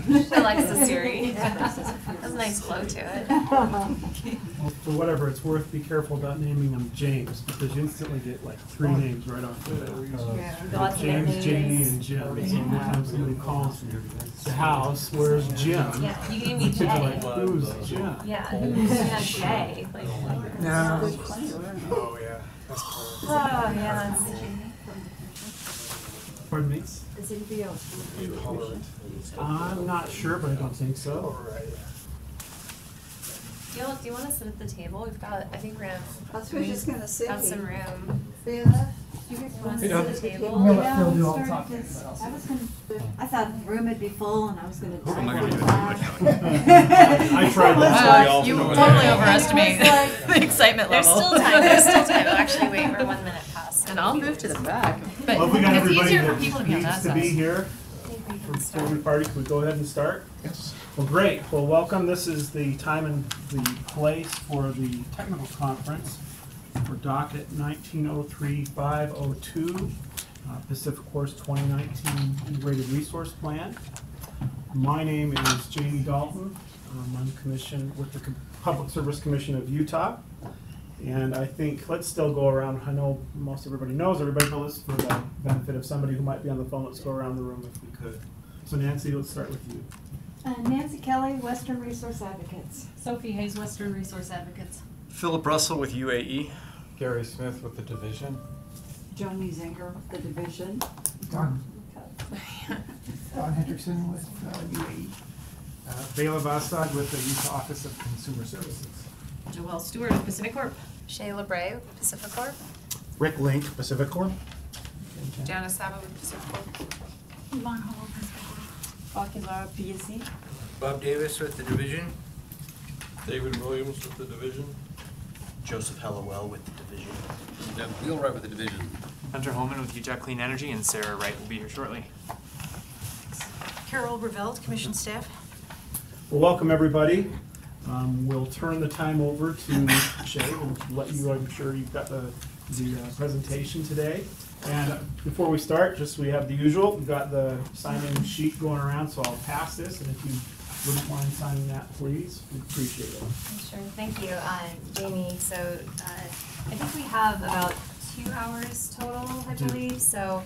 Alexa Siri. Has a nice flow to it. Well, for whatever it's worth, be careful about naming them James, because you instantly get like 3 names right off the bat. James, Jamie, and Jim. So anytime somebody calls the house, where's Jim? Yeah, you gave me Kids are like, Jay. who's Jim? Yeah, who's Jay? Like, No. Oh, yeah. That's cool. oh, yeah, that's Pardon me? Is anybody else? I'm not sure, but I don't think so. All right. do you want to sit at the table? We've got, I think we're I was just gonna say. have some room. Yeah. You guys want to Yeah. sit at the table? We'll let Yeah, Phil do I'll all the start talking, this. but I'll I was gonna, I thought the room would be full and I was gonna. I'm not gonna do I tried that. You totally overestimate the excitement There's level. still time. There's still time. Actually, wait, we're 1 minute past. And I'll move to the back. But Well, if we got it's everybody easier for that people to be on needs that to be side. here I think we for can start. the party, can we go ahead and start? Yes. Well, great. Well, welcome. This is the time and the place for the technical conference for docket 1903-502, PacifiCorp's 2019 Integrated Resource Plan. My name is Jamie Dalton. I'm commissioned with the Public Service Commission of Utah. And I think, let's still go around. I know most everybody knows, everybody knows, for the benefit of somebody who might be on the phone, let's go around the room if we could. So Nancy, let's start with you. Nancy Kelly, Western Resource Advocates. Sophie Hayes, Western Resource Advocates. Philip Russell with UAE. Gary Smith with the division. Joni Zinger with the division. Don Hendrickson with UAE. Bela Vastad with the Utah Office of Consumer Services. Joelle Stewart of PacifiCorp. Shayla Bray, PacifiCorp. Rick Link, PacifiCorp. Janice Saba with PacifiCorp. Yvonne Hall, Bakizara, PSC. Bob Davis with the division. David Williams with the division. Joseph Hellowell with the division. Wheel Wright with the division. Hunter Holman with Utah Clean Energy, and Sarah Wright will be here shortly. Carol Reveld, Commission Staff. Well, welcome everybody. We'll turn the time over to Shay and let you, I'm sure you've got the presentation today. And before we start, just we have the usual, we've got the sign-in sheet going around, so I'll pass this, and if you wouldn't mind signing that, please, we'd appreciate it. Sure, thank you, Jamie. So I think we have about 2 hours total, I believe. So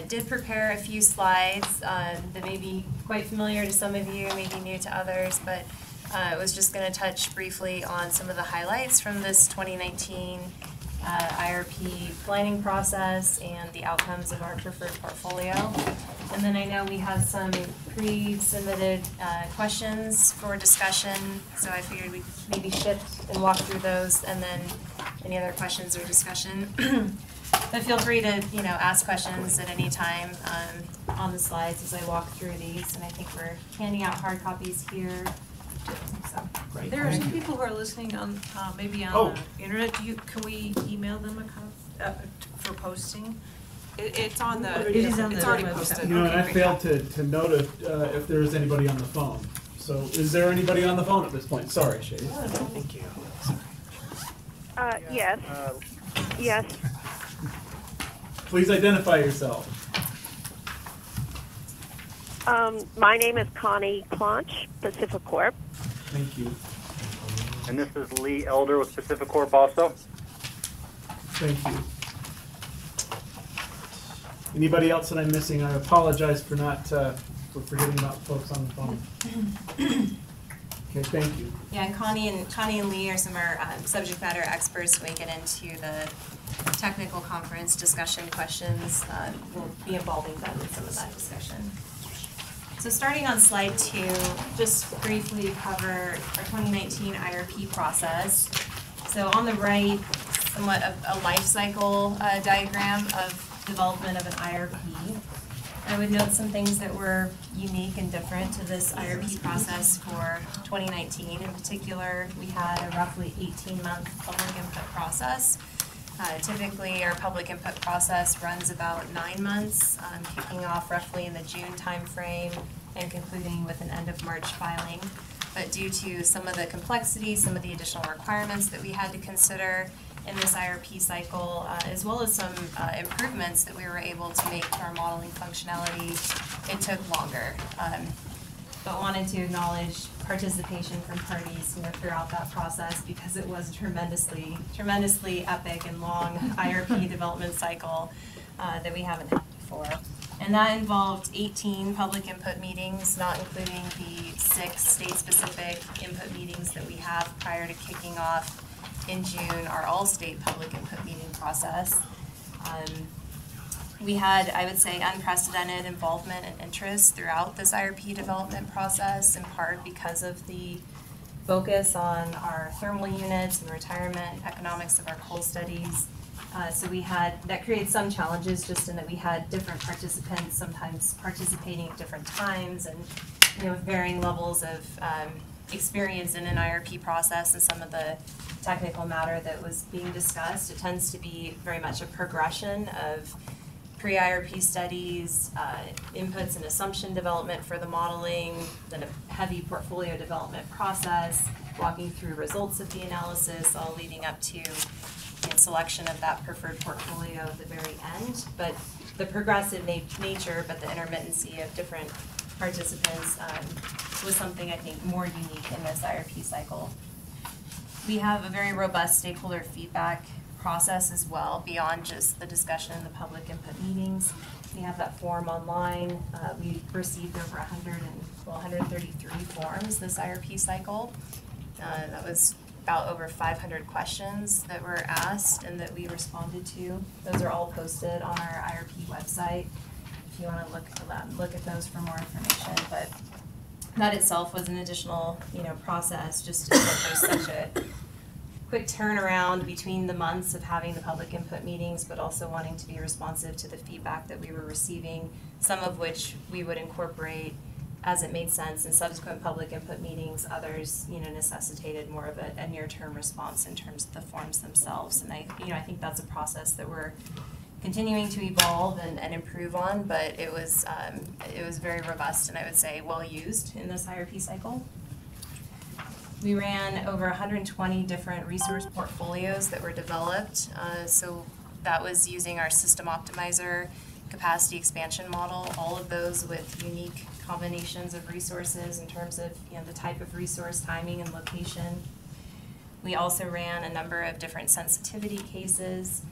did prepare a few slides that may be quite familiar to some of you, maybe new to others, but I was just going to touch briefly on some of the highlights from this 2019 IRP planning process and the outcomes of our preferred portfolio. And then I know we have some pre-submitted questions for discussion, so I figured we'd maybe shift and walk through those, and then any other questions or discussion. But feel free to, ask questions at any time on the slides as I walk through these, and I think we're handing out hard copies here. So, Great. There are some people who are listening on, maybe on the internet. Can we email them a for posting? It's on the. It is on It's the already website. posted. You know, and I Okay, failed to note if there is anybody on the phone. So is there anybody on the phone at this point? Sorry, Shay. Thank you. Yes. Yes. Please identify yourself. My name is Connie Clonch, PacifiCorp. Thank you. And this is Lee Elder with PacifiCorp also. Thank you. Anybody else that I'm missing? I apologize for not for forgetting about folks on the phone. Okay, thank you. Yeah, and Connie and Lee are some of our subject matter experts when we get into the technical conference discussion questions. We'll be involving them in some of that discussion. So starting on slide 2, just briefly cover our 2019 IRP process. So on the right, somewhat of a life cycle diagram of development of an IRP. I would note some things that were unique and different to this IRP process for 2019. In particular, we had a roughly 18-month public input process. Typically, our public input process runs about 9 months, kicking off roughly in the June timeframe and concluding with an end of March filing. But due to some of the complexities, some of the additional requirements that we had to consider in this IRP cycle, as well as some improvements that we were able to make to our modeling functionality, it took longer. but wanted to acknowledge participation from parties, throughout that process, because it was tremendously epic and long IRP development cycle that we haven't had before. And that involved 18 public input meetings, not including the 6 state-specific input meetings that we have prior to kicking off in June our all-state public input meeting process. We had, I would say, unprecedented involvement and interest throughout this IRP development process, in part because of the focus on our thermal units and the retirement economics of our coal studies. So that created some challenges, just in that we had different participants sometimes participating at different times, and with varying levels of experience in an IRP process and some of the technical matter that was being discussed. It tends to be very much a progression of pre-IRP studies, inputs and assumption development for the modeling, then a heavy portfolio development process, walking through results of the analysis, all leading up to selection of that preferred portfolio at the very end. But the progressive nature, but the intermittency of different participants was something I think more unique in this IRP cycle. We have a very robust stakeholder feedback process as well, beyond just the discussion in the public input meetings. We have that form online. We received over 133 forms this IRP cycle. That was about over 500 questions that were asked and that we responded to. Those are all posted on our IRP website if you want to look at those for more information. But that itself was an additional process, just because there's such a quick turnaround between the months of having the public input meetings, but also wanting to be responsive to the feedback that we were receiving, some of which we would incorporate as it made sense in subsequent public input meetings. Others, necessitated more of a near-term response in terms of the forms themselves. And I think that's a process that we're continuing to evolve and improve on, but it was very robust and I would say well used in this IRP cycle. We ran over 120 different resource portfolios that were developed. So that was using our system optimizer capacity expansion model, all of those with unique combinations of resources in terms of the type of resource, timing, and location. We also ran a number of different sensitivity cases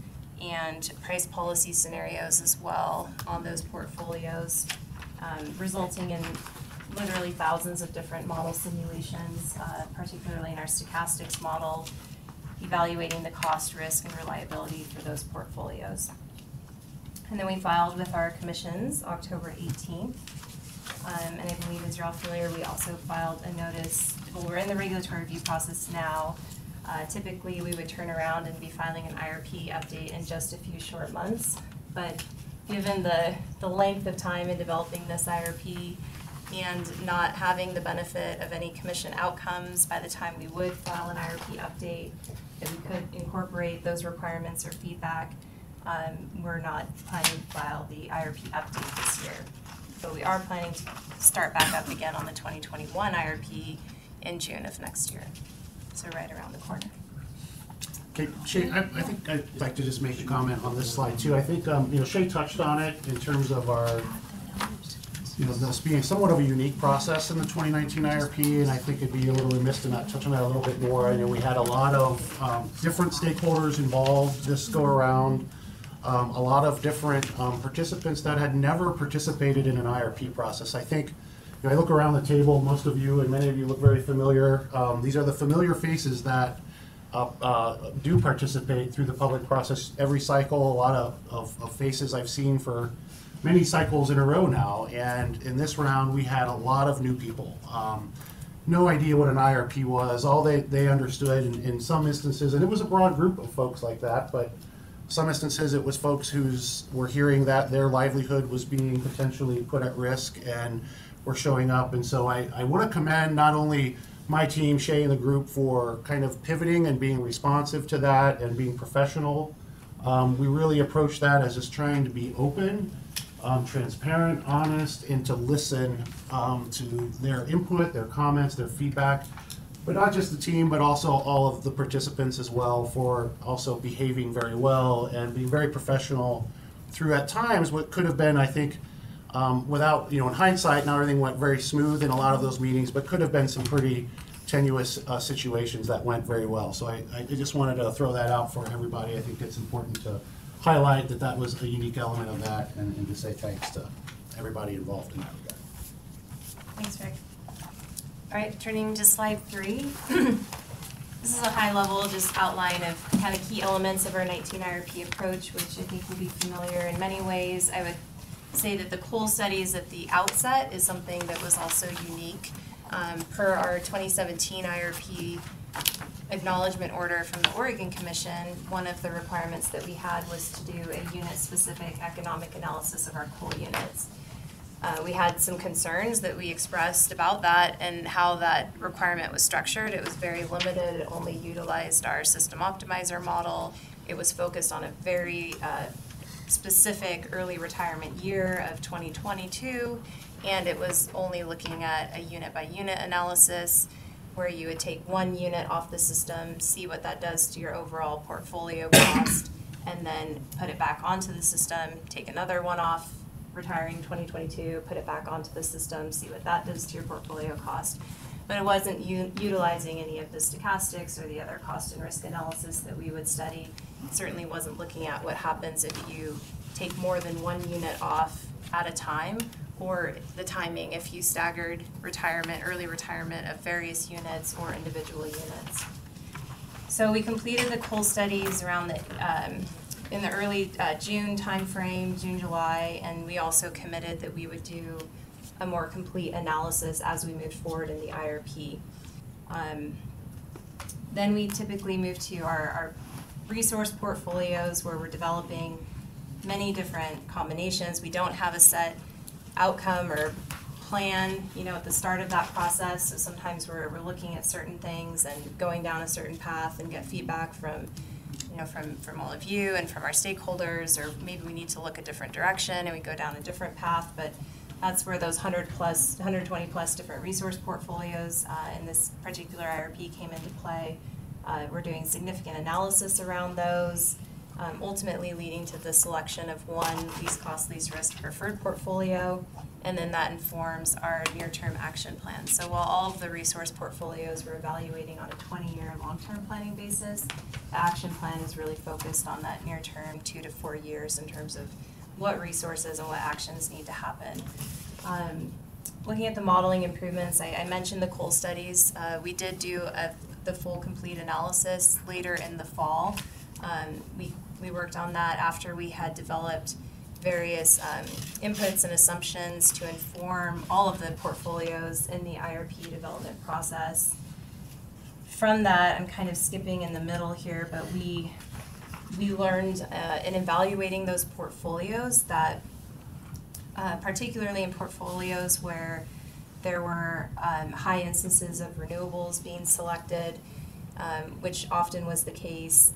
and price policy scenarios as well on those portfolios, resulting in literally thousands of different model simulations, particularly in our stochastics model, evaluating the cost, risk, and reliability for those portfolios. And then we filed with our commissions October 18th. And I believe, as you're all familiar, we also filed a notice. Well, we're in the regulatory review process now. Typically, we would turn around and be filing an IRP update in just a few short months. But given the length of time in developing this IRP and not having the benefit of any commission outcomes by the time we would file an IRP update, that we could incorporate those requirements or feedback, we're not planning to file the IRP update this year. But we are planning to start back up again on the 2021 IRP in June of next year. So right around the corner. Okay, Shay, I think I'd like to just make a comment on this slide too. I think, Shay touched on it in terms of our, this being somewhat of a unique process in the 2019 IRP, and I think it'd be a little remiss to not touch on that a little bit more. I know we had a lot of different stakeholders involved this go around. A lot of different participants that had never participated in an IRP process. I think, I look around the table, most of you and many of you look very familiar. These are the familiar faces that do participate through the public process every cycle. A lot of faces I've seen for many cycles in a row now. And in this round, we had a lot of new people. No idea what an IRP was. All they understood in some instances, and it was a broad group of folks like that, but some instances it was folks who were hearing that their livelihood was being potentially put at risk and were showing up. And so I want to commend not only my team, Shay and the group, for kind of pivoting and being responsive to that and being professional. We really approach that as just trying to be open, transparent, honest, and to listen to their input, their comments, their feedback. But not just the team, but also all of the participants as well, for also behaving very well and being very professional through, at times, what could have been, I think, without, in hindsight, not everything went very smooth in a lot of those meetings, but could have been some pretty tenuous situations that went very well. So I just wanted to throw that out for everybody. I think it's important to highlight that that was a unique element of that, and to say thanks to everybody involved in that regard. Thanks, Rick. All right, turning to slide 3. This is a high-level just outline of kind of key elements of our 19 IRP approach, which I think will be familiar in many ways. I would say that the coal studies at the outset is something that was also unique. Per our 2017 IRP acknowledgement order from the Oregon Commission, one of the requirements that we had was to do a unit-specific economic analysis of our coal units. We had some concerns that we expressed about that and how that requirement was structured. It was very limited. It only utilized our system optimizer model. It was focused on a very specific early retirement year of 2022, and it was only looking at a unit-by-unit analysis where you would take one unit off the system, see what that does to your overall portfolio cost, and then put it back onto the system, take another one off, retiring 2022, put it back onto the system, see what that does to your portfolio cost. But it wasn't utilizing any of the stochastics or the other cost and risk analysis that we would study. It certainly wasn't looking at what happens if you take more than one unit off at a time, or the timing if you staggered early retirement of various units or individual units. So we completed the coal studies around in the early June timeframe, June, July, and we also committed that we would do a more complete analysis as we moved forward in the IRP. Then we typically move to our resource portfolios where we're developing many different combinations. We don't have a set outcome or plan, at the start of that process. So sometimes we're looking at certain things and going down a certain path and get feedback from all of you and from our stakeholders, or maybe we need to look a different direction and we go down a different path. But that's where those 120 plus different resource portfolios in this particular IRP came into play. We're doing significant analysis around those, ultimately leading to the selection of one least cost, least risk preferred portfolio, and then that informs our near-term action plan. So while all of the resource portfolios we're evaluating on a 20-year long-term planning basis, the action plan is really focused on that near-term 2 to 4 years in terms of what resources and what actions need to happen. Looking at the modeling improvements, I mentioned the coal studies. We did do the full complete analysis later in the fall. We worked on that after we had developed various inputs and assumptions to inform all of the portfolios in the IRP development process. From that, I'm kind of skipping in the middle here, but we learned in evaluating those portfolios that particularly in portfolios where there were high instances of renewables being selected, which often was the case,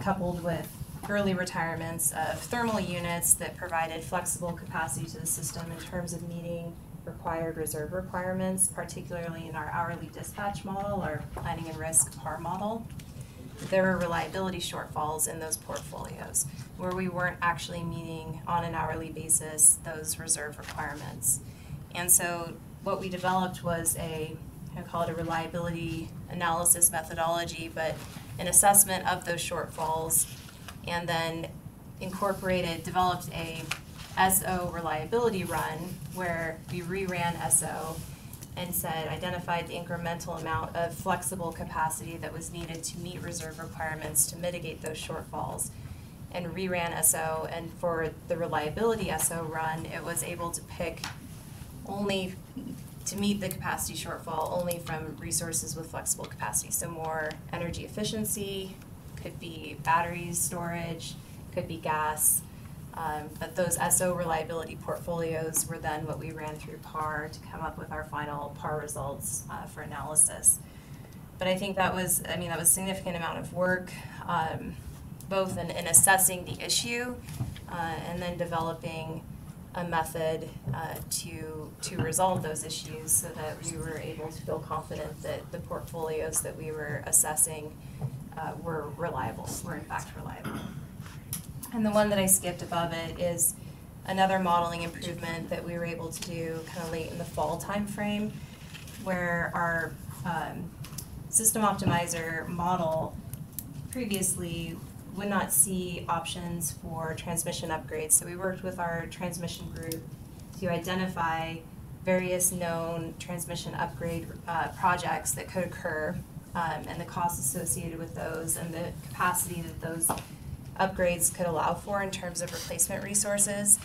coupled with early retirements of thermal units that provided flexible capacity to the system in terms of meeting required reserve requirements, particularly in our hourly dispatch model, our planning and risk PAR model. There were reliability shortfalls in those portfolios where we weren't actually meeting on an hourly basis those reserve requirements. And so what we developed was I call it a reliability analysis methodology, but an assessment of those shortfalls, and then developed a SO reliability run where we reran SO and identified the incremental amount of flexible capacity that was needed to meet reserve requirements to mitigate those shortfalls, and reran SO. And for the reliability SO run, it was able to pick only to meet the capacity shortfall only from resources with flexible capacity. So more energy efficiency, could be batteries storage, could be gas. But those SO reliability portfolios were then what we ran through PAR to come up with our final PAR results for analysis. But I think that was a significant amount of work, both in assessing the issue and then developing a method to resolve those issues so that we were able to feel confident that the portfolios that we were assessing were in fact reliable. And the one that I skipped above it is another modeling improvement that we were able to do kind of late in the fall timeframe, where our system optimizer model previously would not see options for transmission upgrades. So we worked with our transmission group to identify various known transmission upgrade projects that could occur, and the costs associated with those and the capacity that those upgrades could allow for in terms of replacement resources,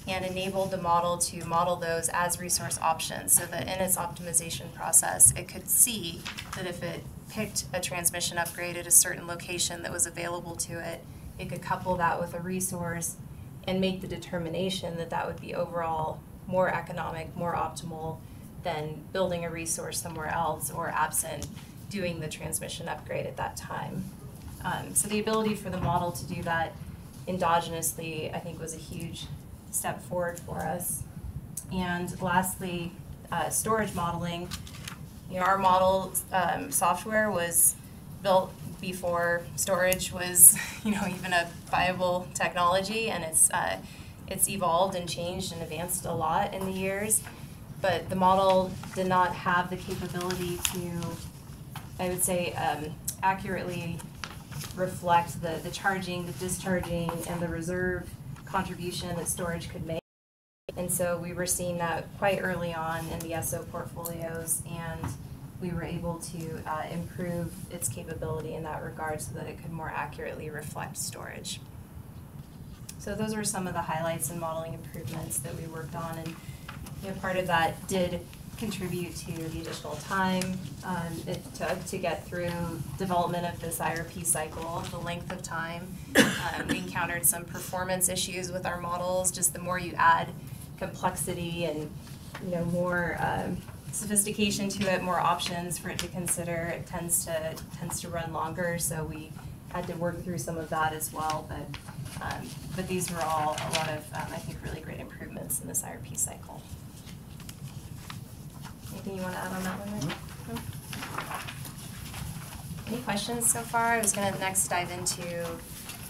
and enabled the model to model those as resource options so that in its optimization process it could see that if it picked a transmission upgrade at a certain location that was available to it, it could couple that with a resource and make the determination that that would be overall more economic, more optimal than building a resource somewhere else or absent doing the transmission upgrade at that time. So the ability for the model to do that endogenously, I think, was a huge step forward for us. And lastly, storage modeling. You know, our model software was built before storage was, you know, even a viable technology, and it's evolved and changed and advanced a lot in the years. But the model did not have the capability to, I would say, accurately reflect the charging, the discharging, and the reserve contribution that storage could make. And so we were seeing that quite early on in the SO portfolios, and we were able to improve its capability in that regard so that it could more accurately reflect storage. So those were some of the highlights and modeling improvements that we worked on, and you know, part of that did contribute to the additional time it took to get through development of this IRP cycle, the length of time. We encountered some performance issues with our models. Just the more you add complexity and, you know, more sophistication to it, more options for it to consider, it tends to run longer. So we had to work through some of that as well. But these were all a lot of I think really great improvements in this IRP cycle. Anything you want to add on that one, Rick? No? Any questions so far? I was going to next dive into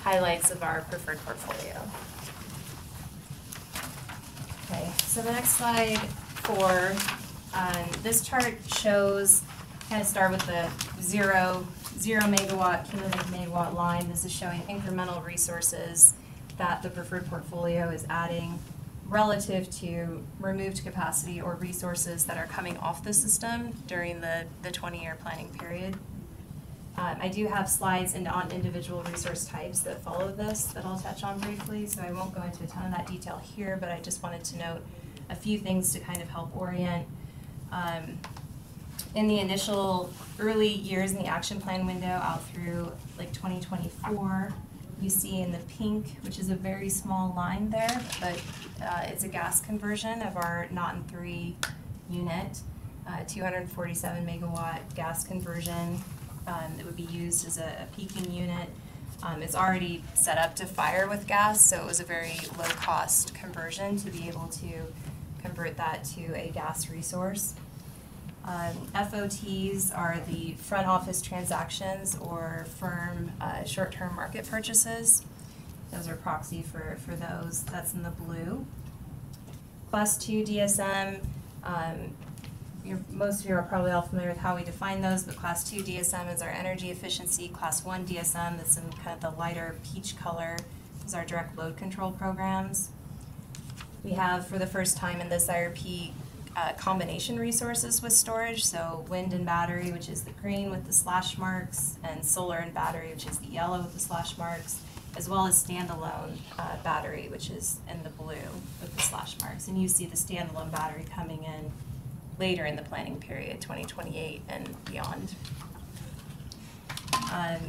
highlights of our preferred portfolio. Okay, so the next slide 4, this chart shows, kind of start with the zero megawatt, cumulative megawatt line. This is showing incremental resources that the preferred portfolio is adding relative to removed capacity or resources that are coming off the system during the 20-year planning period. I do have slides on individual resource types that follow this that I'll touch on briefly, so I won't go into a ton of that detail here, but I just wanted to note a few things to kind of help orient. In the initial early years in the action plan window out through like 2024, you see in the pink, which is a very small line there, but it's a gas conversion of our Naughton 3 unit, 247 megawatt gas conversion that would be used as a peaking unit. It's already set up to fire with gas, so it was a very low cost conversion to be able to convert that to a gas resource. FOTs are the front office transactions or firm short-term market purchases. Those are proxy for those. That's in the blue. Class 2 DSM, most of you are probably all familiar with how we define those, but Class 2 DSM is our energy efficiency. Class 1 DSM, that's in kind of the lighter peach color, is our direct load control programs. We have, for the first time in this IRP, combination resources with storage, so wind and battery, which is the green with the slash marks, and solar and battery, which is the yellow with the slash marks, as well as standalone battery, which is in the blue with the slash marks. And you see the standalone battery coming in later in the planning period, 2028 and beyond.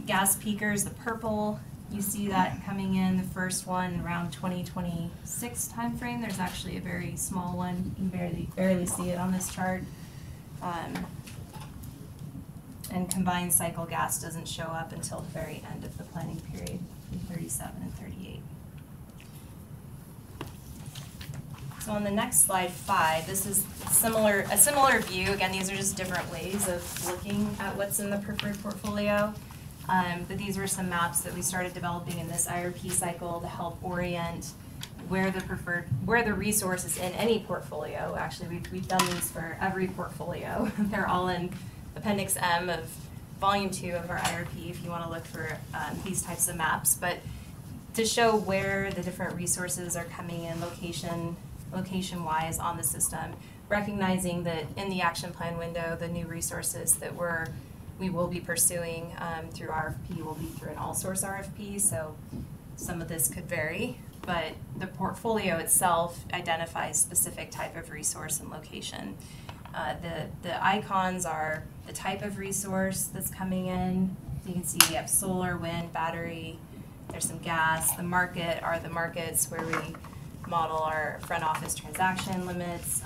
Gas peakers, the purple, you see that coming in, the first one around 2026 timeframe. There's actually a very small one. You can barely see it on this chart. And combined cycle gas doesn't show up until the very end of the planning period, in 37 and 38. So on the next slide 5, this is a similar view. Again, these are just different ways of looking at what's in the preferred portfolio. But these were some maps that we started developing in this IRP cycle to help orient where the resources in any portfolio. Actually, we've done these for every portfolio. They're all in Appendix M of Volume 2 of our IRP if you want to look for these types of maps. But to show where the different resources are coming in location-wise on the system, recognizing that in the action plan window, the new resources that we will be pursuing through RFP will be through an all-source RFP, so some of this could vary, but the portfolio itself identifies specific type of resource and location. The icons are the type of resource that's coming in. You can see we have solar, wind, battery, there's some gas. The market are the markets where we model our front office transaction limits,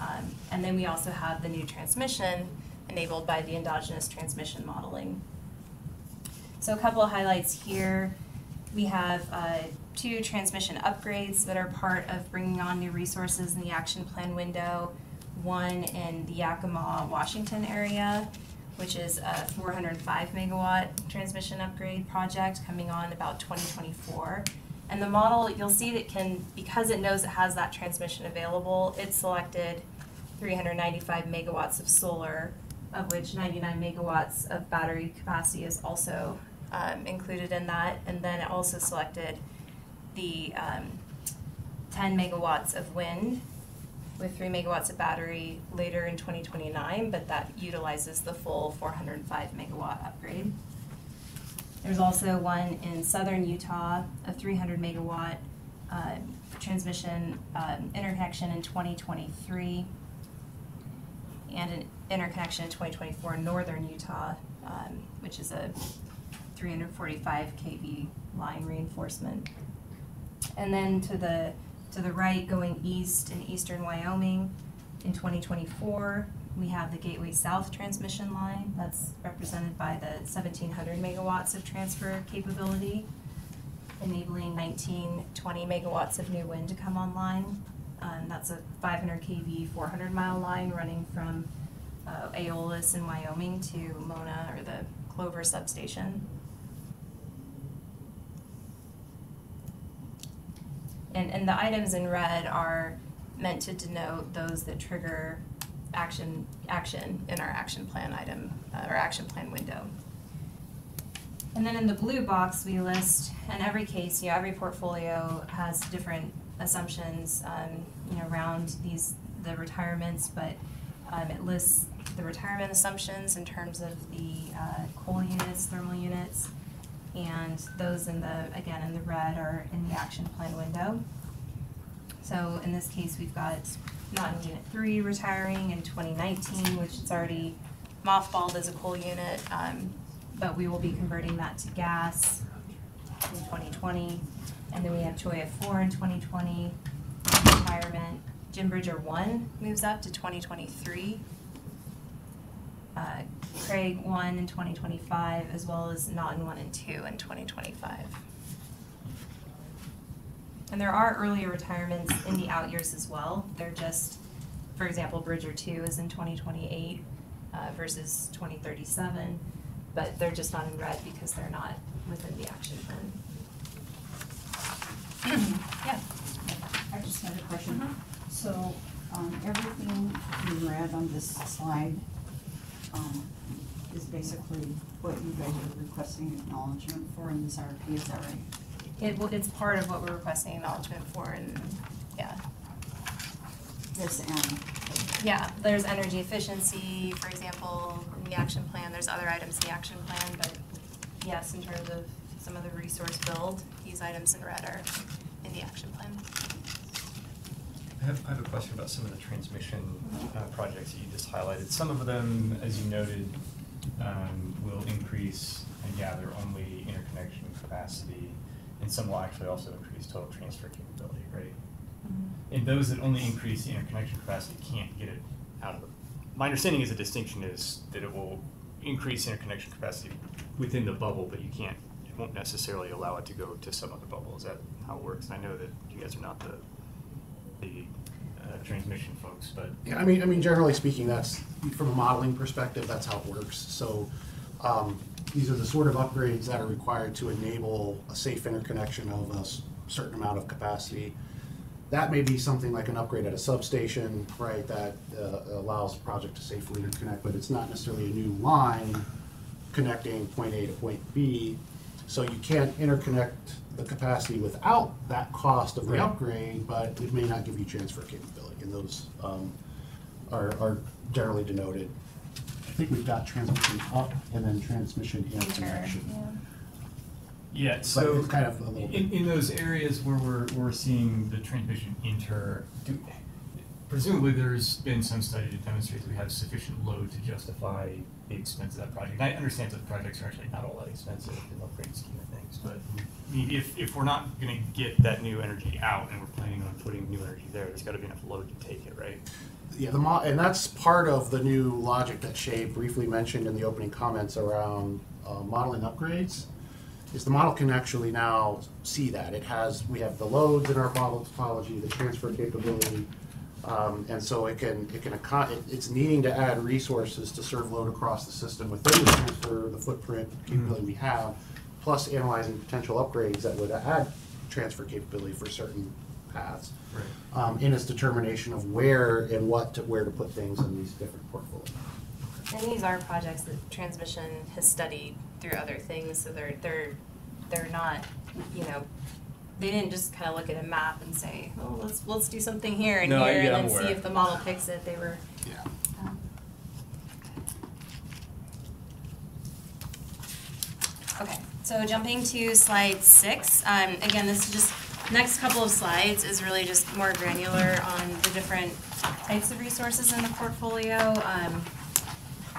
and then we also have the new transmission enabled by the endogenous transmission modeling. So a couple of highlights here. We have 2 transmission upgrades that are part of bringing on new resources in the action plan window. One in the Yakima, Washington area, which is a 405 megawatt transmission upgrade project coming on about 2024. And the model, you'll see that because it knows it has that transmission available, it selected 395 megawatts of solar, of which 99 megawatts of battery capacity is also included in that. And then it also selected the 10 megawatts of wind with 3 megawatts of battery later in 2029, but that utilizes the full 405 megawatt upgrade. There's also one in southern Utah, a 300 megawatt transmission interconnection in 2023, and an interconnection in 2024 in northern Utah, which is a 345 kV line reinforcement. And then to the right, going east in eastern Wyoming, in 2024, we have the Gateway South transmission line. That's represented by the 1,700 megawatts of transfer capability, enabling 1920 megawatts of new wind to come online. That's a 500 kV, 400-mile line running from Aeolus in Wyoming to Mona, or the Clover substation. And the items in red are meant to denote those that trigger action in our action plan item, or action plan window. And then in the blue box, we list, in every case, every portfolio has different assumptions, around the retirements, but it lists the retirement assumptions in terms of the coal units, thermal units, and those in the red are in the action plan window. So in this case, we've got Naughton Unit 3 retiring in 2019, which is already mothballed as a coal unit, but we will be converting that to gas in 2020. And then we have Cholla 4 in 2020, retirement. Jim Bridger 1 moves up to 2023. Craig 1 in 2025, as well as Naughton 1 and 2 in 2025. And there are earlier retirements in the out years as well. They're just, for example, Bridger 2 is in 2028 versus 2037, but they're just not in red because they're not within the action plan. Yeah. I just had a question. So, everything in red on this slide is basically what you guys are requesting acknowledgement for in this RP, is that right? It's part of what we're requesting acknowledgement for, and yeah. This and? Yeah, there's energy efficiency, for example, in the action plan. There's other items in the action plan, but yes, in terms of some of the resource build, these items in red are in the action plan. I have a question about some of the transmission projects that you just highlighted. Some of them, as you noted, will increase and gather only interconnection capacity, and some will actually also increase total transfer capability, right? And those that only increase the interconnection capacity can't get it out of it. My understanding is the distinction is that it will increase interconnection capacity within the bubble, but it won't necessarily allow it to go to some other bubble. Is that how it works? And I know that you guys are not the transmission folks, but yeah, I mean, generally speaking, that's from a modeling perspective, that's how it works. So these are the sort of upgrades that are required to enable a safe interconnection of a certain amount of capacity. that may be something like an upgrade at a substation, right, that allows a project to safely interconnect, but it's not necessarily a new line connecting point A to point B. So you can't interconnect the capacity without that cost of the upgrade, but it may not give you transfer capability, and those are generally denoted. I think we've got transmission up and then transmission interconnection. Yeah, But so it's kind of a little bit. in those areas where we're seeing the transmission presumably there's been some study to demonstrate that we have sufficient load to justify the expense of that project. I understand that the projects are actually not all that expensive in the upgrade scheme of things, but I mean, if we're not gonna get that new energy out and we're planning on putting new energy there's gotta be enough load to take it, right? Yeah, and that's part of the new logic that Shay briefly mentioned in the opening comments around modeling upgrades. Is the model can actually now see that. We have the loads in our model topology, the transfer capability, and so it's needing to add resources to serve load across the system within the transfer, the footprint capability we have, plus analyzing potential upgrades that would add transfer capability for certain paths. Right. In its determination of where and where to put things in these different portfolios. And these are projects that transmission has studied through other things, so they're not, they didn't just kind of look at a map and say, oh, let's do something here and here and then see if the model picks it. They were. Yeah. Okay, so jumping to slide 6. Again, this is just next couple of slides is really just more granular on the different types of resources in the portfolio.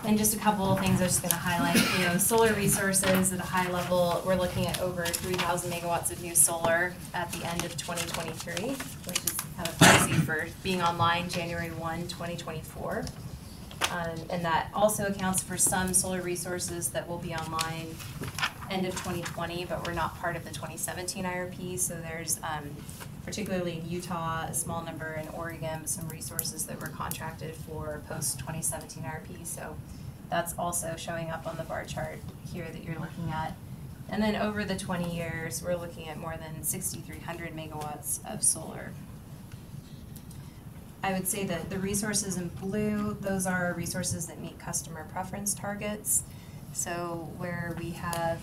And just a couple of things I'm just going to highlight. Solar resources at a high level, we're looking at over 3,000 megawatts of new solar at the end of 2023, which is kind of crazy for being online January 1, 2024. And that also accounts for some solar resources that will be online end of 2020, but we're not part of the 2017 IRP. So there's, particularly in Utah, a small number in Oregon, but some resources that were contracted for post-2017 IRP. So that's also showing up on the bar chart here that you're looking at. And then over the 20 years, we're looking at more than 6,300 megawatts of solar. I would say that the resources in blue, those are resources that meet customer preference targets. So where we have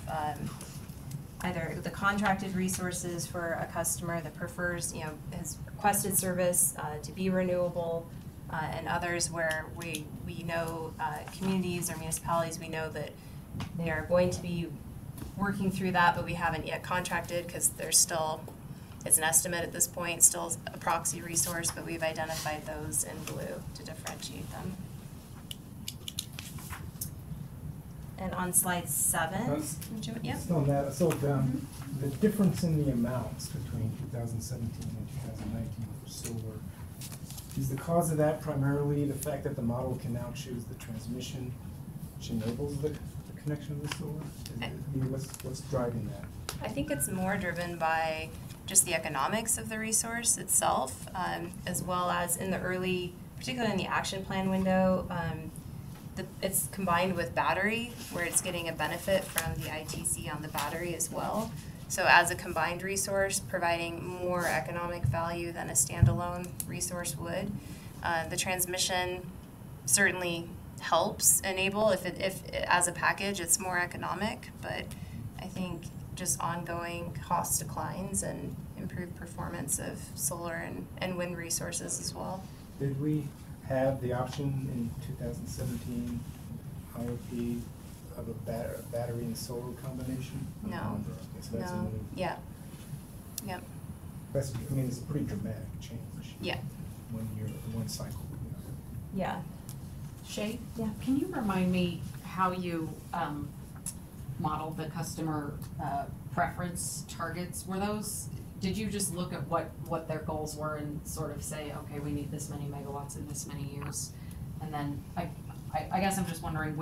either the contracted resources for a customer that prefers, has requested service to be renewable, and others where we know communities or municipalities, we know that they are going to be working through that, but we haven't yet contracted because there's still, it's an estimate at this point, still a proxy resource, but we've identified those in blue to differentiate them. And on slide 7, yeah. Still on that, so the difference in the amounts between 2017 and 2019 for solar, is the cause of that primarily the fact that the model can now choose the transmission which enables the connection of the solar? What's driving that? I think it's more driven by just the economics of the resource itself, as well as in the early, particularly in the action plan window, it's combined with battery, where it's getting a benefit from the ITC on the battery as well. So as a combined resource, providing more economic value than a standalone resource would. The transmission certainly helps enable, if as a package it's more economic, but I think just ongoing cost declines and improved performance of solar and wind resources as well. Did we have the option in 2017 IRP of a battery and solar combination? No. So that's a new, Yeah. Yep. It's a pretty dramatic change. Yeah. 1 year, 1 cycle. Yeah. Shay? Yeah. Can you remind me how you model the customer preference targets? Did you just look at what their goals were and sort of say, okay, we need this many megawatts in this many years? And then I guess I'm just wondering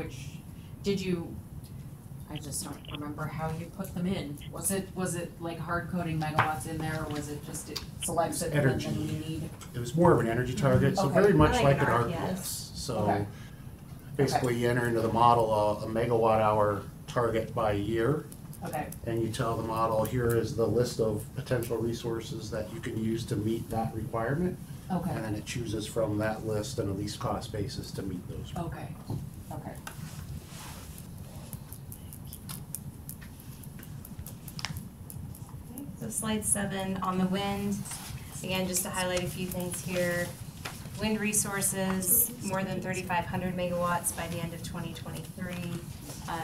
I just don't remember how you put them in. Was it like hard coding megawatts in there, or was it just it selects it and then we need? It was more of an energy target, so very much like an RPS. So basically you enter into the model a megawatt hour target by year, Okay. And you tell the model, here is the list of potential resources that you can use to meet that requirement. Okay. And then it chooses from that list on a least cost basis to meet those. Okay, okay. So slide 7 on the wind, again, just to highlight a few things here. Wind resources, more than 3,500 megawatts by the end of 2023.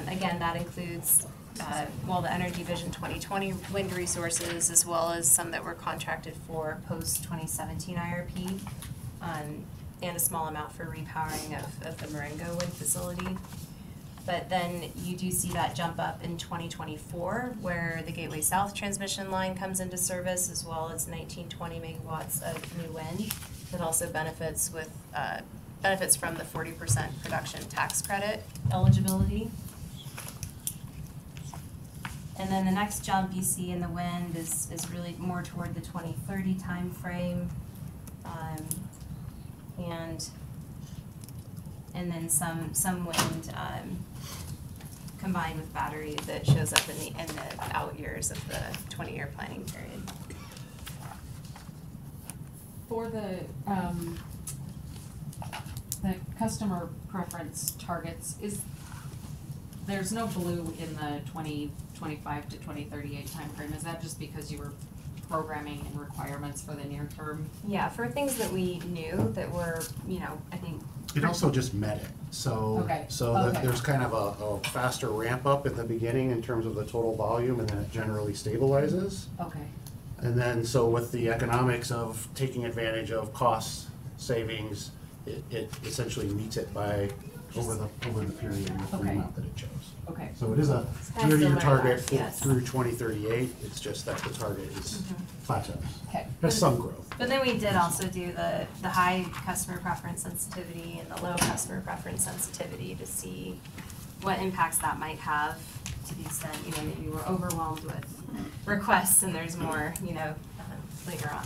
Again, that includes, the Energy Vision 2020 wind resources, as well as some that were contracted for post-2017 IRP, and a small amount for repowering of the Marengo wind facility. But then you do see that jump up in 2024, where the Gateway South transmission line comes into service, as well as 1920 megawatts of new wind that also benefits from the 40% production tax credit eligibility. And then the next jump you see in the wind is really more toward the 2030 timeframe, and then some wind combined with battery that shows up in the out years of the 20-year planning period. For the customer preference targets, there's no blue in the 2025 to 2038 timeframe. Is that just because you were programming and requirements for the near term? Yeah, for things that we knew that were, I think. It also just met it, so, Okay. that there's kind of a faster ramp up at the beginning in terms of the total volume, and then it generally stabilizes. Okay. And then, so with the economics of taking advantage of cost savings, it essentially meets it by over the period with the Okay. amount that it chose. Okay. So it is a Kind of 30-year similar to target that, yes. through 2038, it's just that the target is plateaus. Okay. There's some growth. But then we did also do the high customer preference sensitivity and the low customer preference sensitivity to see what impacts that might have to the extent, maybe we're overwhelmed with requests and there's more, later on.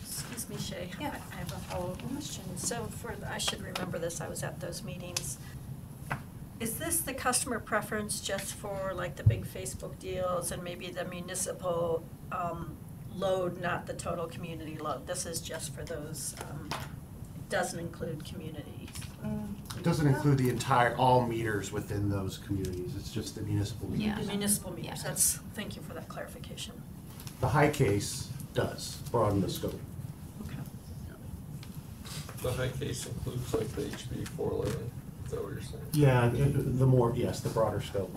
Excuse me, Shay. Yeah. I have a follow-up question. So I should remember this, I was at those meetings. Is this the customer preference just for like the big Facebook deals and maybe the municipal load, not the total community load? This is just for those, doesn't include community. It doesn't include all meters within those communities, it's just the municipal meters. Yeah. The municipal meters, Yeah. thank you for that clarification. The high case does broaden the scope. Okay. The high case includes like the HB4 lane, is that what you're saying? Yeah, the broader scope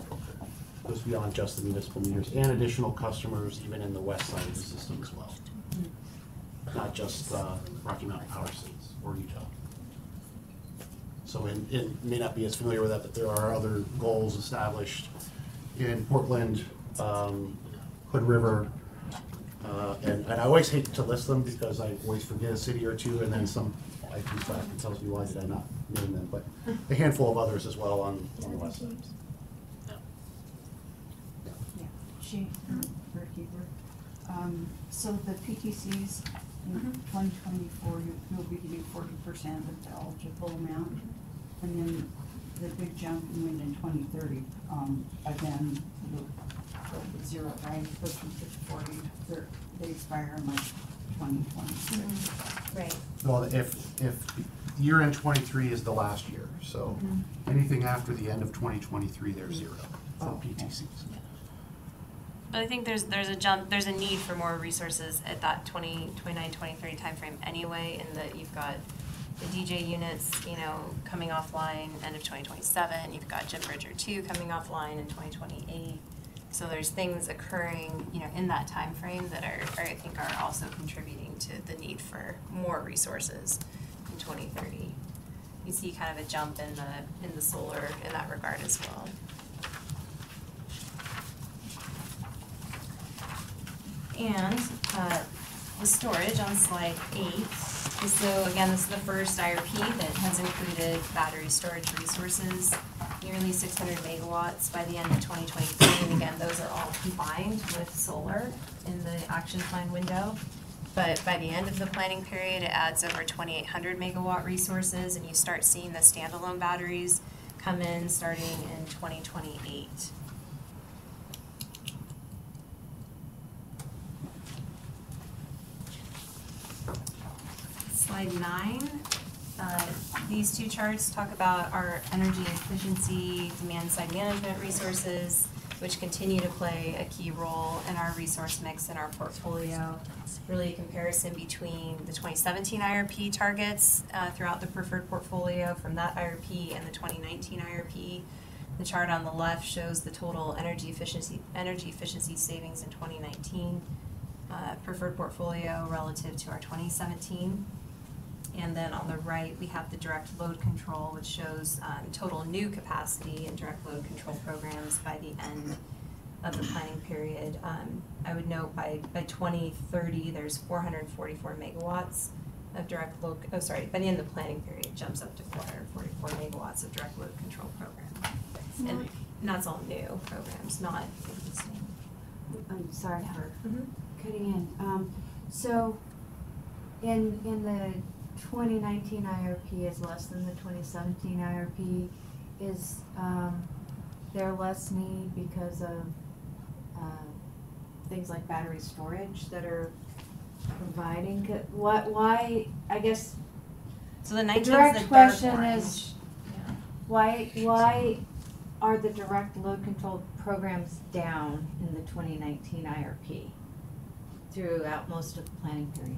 goes beyond just the municipal meters and additional customers even in the west side of the system as well. Not just Rocky Mountain Power States or Utah. So it may not be as familiar with that, but there are other goals established in Portland, Hood River, and I always hate to list them because I always forget a city or two, and then some IT staff tells me why did I not name them, but a handful of others as well on the west side. Yeah, Keeper. So the PTCs in 2024, you'll be getting 40% of the eligible amount, and then the big jump in wind in 2030. Again, zero, right? Goes from 40 to they expire in like 2026. Right. Well, if year end 23 is the last year, so anything after the end of 2023, there's zero for PTCs. But I think there's a need for more resources at that 2029, 23 timeframe anyway, in that you've got the DJ units, coming offline end of 2027. You've got Jim Bridger 2 coming offline in 2028. So there's things occurring, in that timeframe that I think are also contributing to the need for more resources in 2030. You see kind of a jump in the solar in that regard as well. And the storage on slide 8. So again, this is the first IRP that has included battery storage resources, nearly 600 megawatts by the end of 2023. And again, those are all combined with solar in the action plan window. But by the end of the planning period, it adds over 2,800 megawatt resources, and you start seeing the standalone batteries come in starting in 2028. slide 9. These two charts talk about our energy efficiency, demand side management resources, which continue to play a key role in our resource mix in our portfolio. Really a comparison between the 2017 IRP targets throughout the preferred portfolio from that IRP and the 2019 IRP. The chart on the left shows the total energy efficiency savings in 2019 preferred portfolio relative to our 2017. And then on the right, we have the direct load control, which shows total new capacity and direct load control programs by the end of the planning period. I would note by 2030, there's 444 megawatts of direct load, by the end of the planning period, it jumps up to 444 megawatts of direct load control program. And that's all new programs, not existing. I'm sorry for cutting in. So in the 2019 IRP is less than the 2017 IRP. Is there less need because of things like battery storage that are providing? Why? I guess. So the 19 direct question is, why are the direct load control programs down in the 2019 IRP throughout most of the planning period?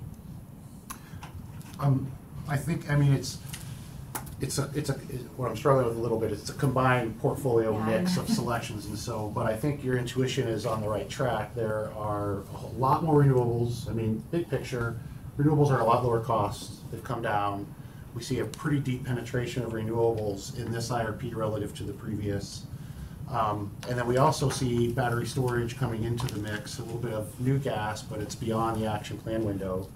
I think, I mean, what I'm struggling with a little bit, it's a combined portfolio mix of selections and so, but I think your intuition is on the right track. There are a lot more renewables. I mean, big picture, renewables are a lot lower cost. They've come down. We see a pretty deep penetration of renewables in this IRP relative to the previous. And then we also see battery storage coming into the mix, a little bit of new gas, but it's beyond the action plan window.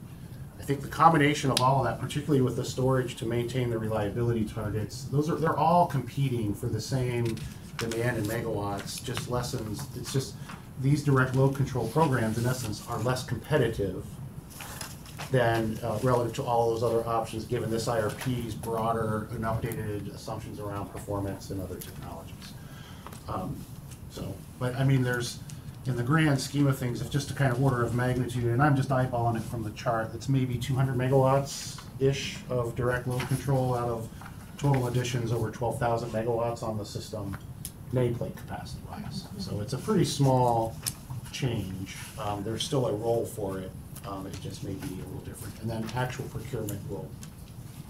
I think the combination of all of that, particularly with the storage to maintain the reliability targets, they're all competing for the same demand in megawatts, just lessens. It's just these direct load control programs, in essence, are less competitive than relative to all those other options, given this IRP's broader and updated assumptions around performance and other technologies. But I mean, there's, in the grand scheme of things, if just a kind of order of magnitude, and I'm just eyeballing it from the chart, it's maybe 200 megawatts-ish of direct load control out of total additions over 12,000 megawatts on the system, nameplate capacity-wise. So it's a pretty small change. There's still a role for it. It just may be a little different. And then actual procurement will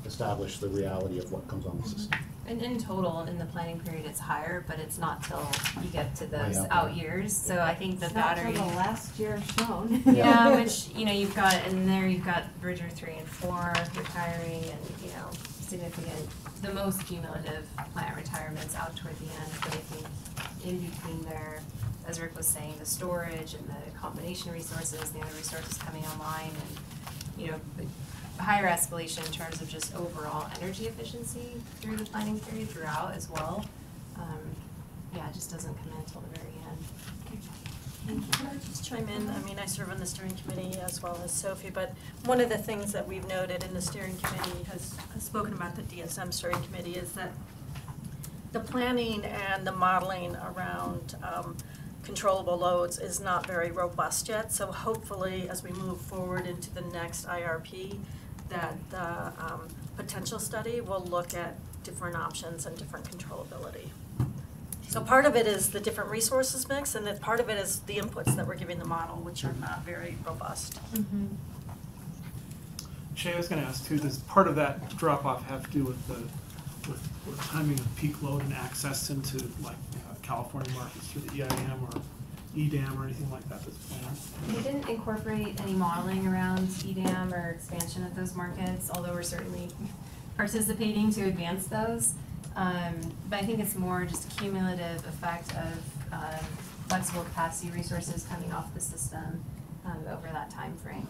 establish the reality of what comes on the system. And in total, in the planning period, it's higher, but it's not till you get to those out years. So I think the battery. Not till the last year shown. Yeah, which, you've got, in there you've got Bridger 3 and 4 retiring and, significant, the most cumulative plant retirements out toward the end. But I think in between there, as Rick was saying, the storage and the combination resources, the other resources coming online and, higher escalation in terms of just overall energy efficiency through the planning period throughout as well. It just doesn't come in until the very end. Can I just chime in? I mean, I serve on the steering committee as well as Sophie, but one of the things that we've noted in the steering committee has spoken about the DSM steering committee is that the planning and the modeling around controllable loads is not very robust yet. So hopefully, as we move forward into the next IRP, that the potential study will look at different options and different controllability. So part of it is the different resources mix, and then part of it is the inputs that we're giving the model, which are not very robust. Shay, I was going to ask too, does part of that drop-off have to do with the timing of peak load and access into California markets through the EIM or EDAM or anything like that that's planned? We didn't incorporate any modeling around EDAM or expansion of those markets, although we're certainly participating to advance those. But I think it's more just a cumulative effect of flexible capacity resources coming off the system over that time frame.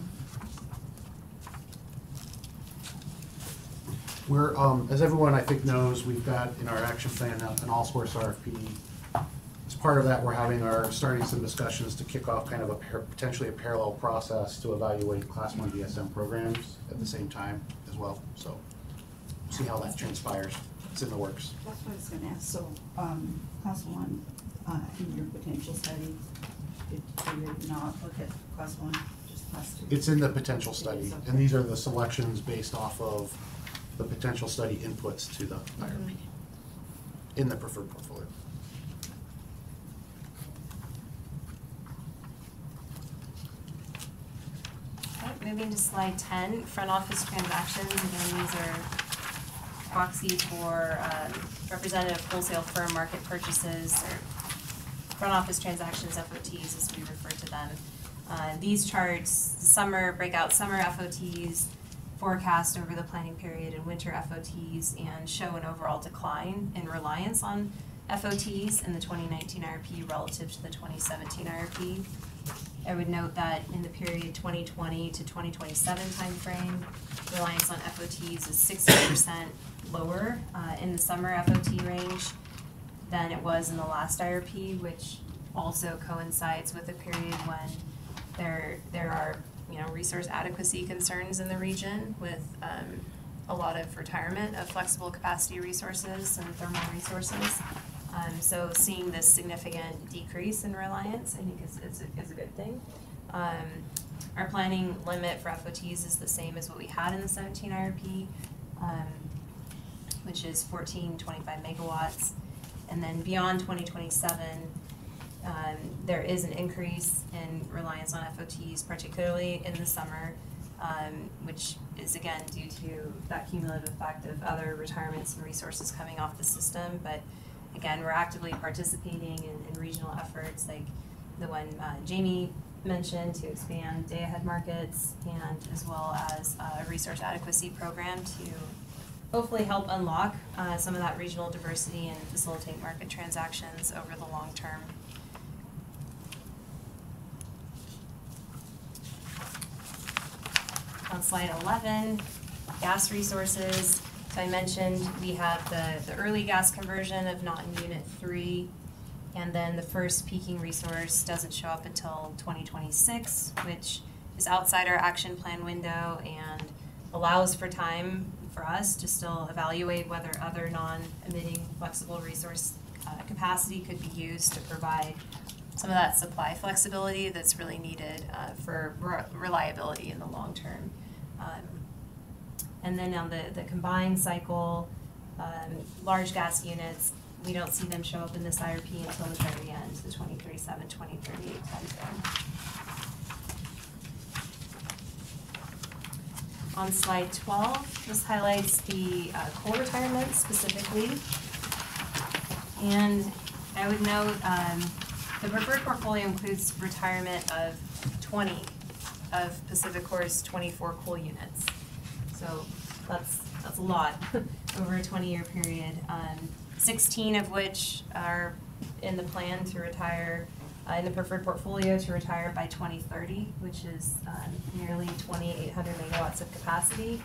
We're, as everyone I think knows, we've got in our action plan an all-source RFP. As part of that, we're starting some discussions to kick off kind of potentially a parallel process to evaluate Class 1 DSM programs at the same time as well. So see how that transpires. It's in the works. That's what I was gonna ask. So, Class 1, in your potential study, did you not look at Class 1? Just capacity? It's in the potential study, and these are the selections based off of the potential study inputs to the IRP in the preferred portfolio. Okay, moving to slide 10, front office transactions. Again, these are proxy for representative wholesale firm market purchases, or front office transactions, FOTs as we refer to them. These charts break out summer FOTs, forecast over the planning period, and winter FOTs, and show an overall decline in reliance on FOTs in the 2019 IRP relative to the 2017 IRP. I would note that in the period 2020 to 2027 timeframe, reliance on FOTs is 60% lower in the summer FOT range than it was in the last IRP, which also coincides with a period when there are resource adequacy concerns in the region with a lot of retirement of flexible capacity resources and thermal resources. So seeing this significant decrease in reliance, I think is a good thing. Our planning limit for FOTs is the same as what we had in the 17 IRP, which is 1425 megawatts. And then beyond 2027, there is an increase in reliance on FOTs, particularly in the summer, which is again due to that cumulative effect of other retirements and resources coming off the system. But again, we're actively participating in regional efforts like the one Jamie mentioned to expand day-ahead markets, and as well as a resource adequacy program to hopefully help unlock some of that regional diversity and facilitate market transactions over the long term. On slide 11, gas resources. So I mentioned we have the early gas conversion of Naughton Unit 3, and then the first peaking resource doesn't show up until 2026, which is outside our action plan window and allows for time for us to still evaluate whether other non-emitting flexible resource capacity could be used to provide some of that supply flexibility that's really needed for reliability in the long term. And then on the combined cycle, large gas units, we don't see them show up in this IRP until the very end, the 2037, 2038 timeframe. On slide 12, this highlights the coal retirements specifically. And I would note the preferred portfolio includes retirement of 20 of PacifiCorp's 24 coal units. So that's a lot over a 20-year period. 16 of which are in the plan to retire, in the preferred portfolio to retire by 2030, which is nearly 2,800 megawatts of capacity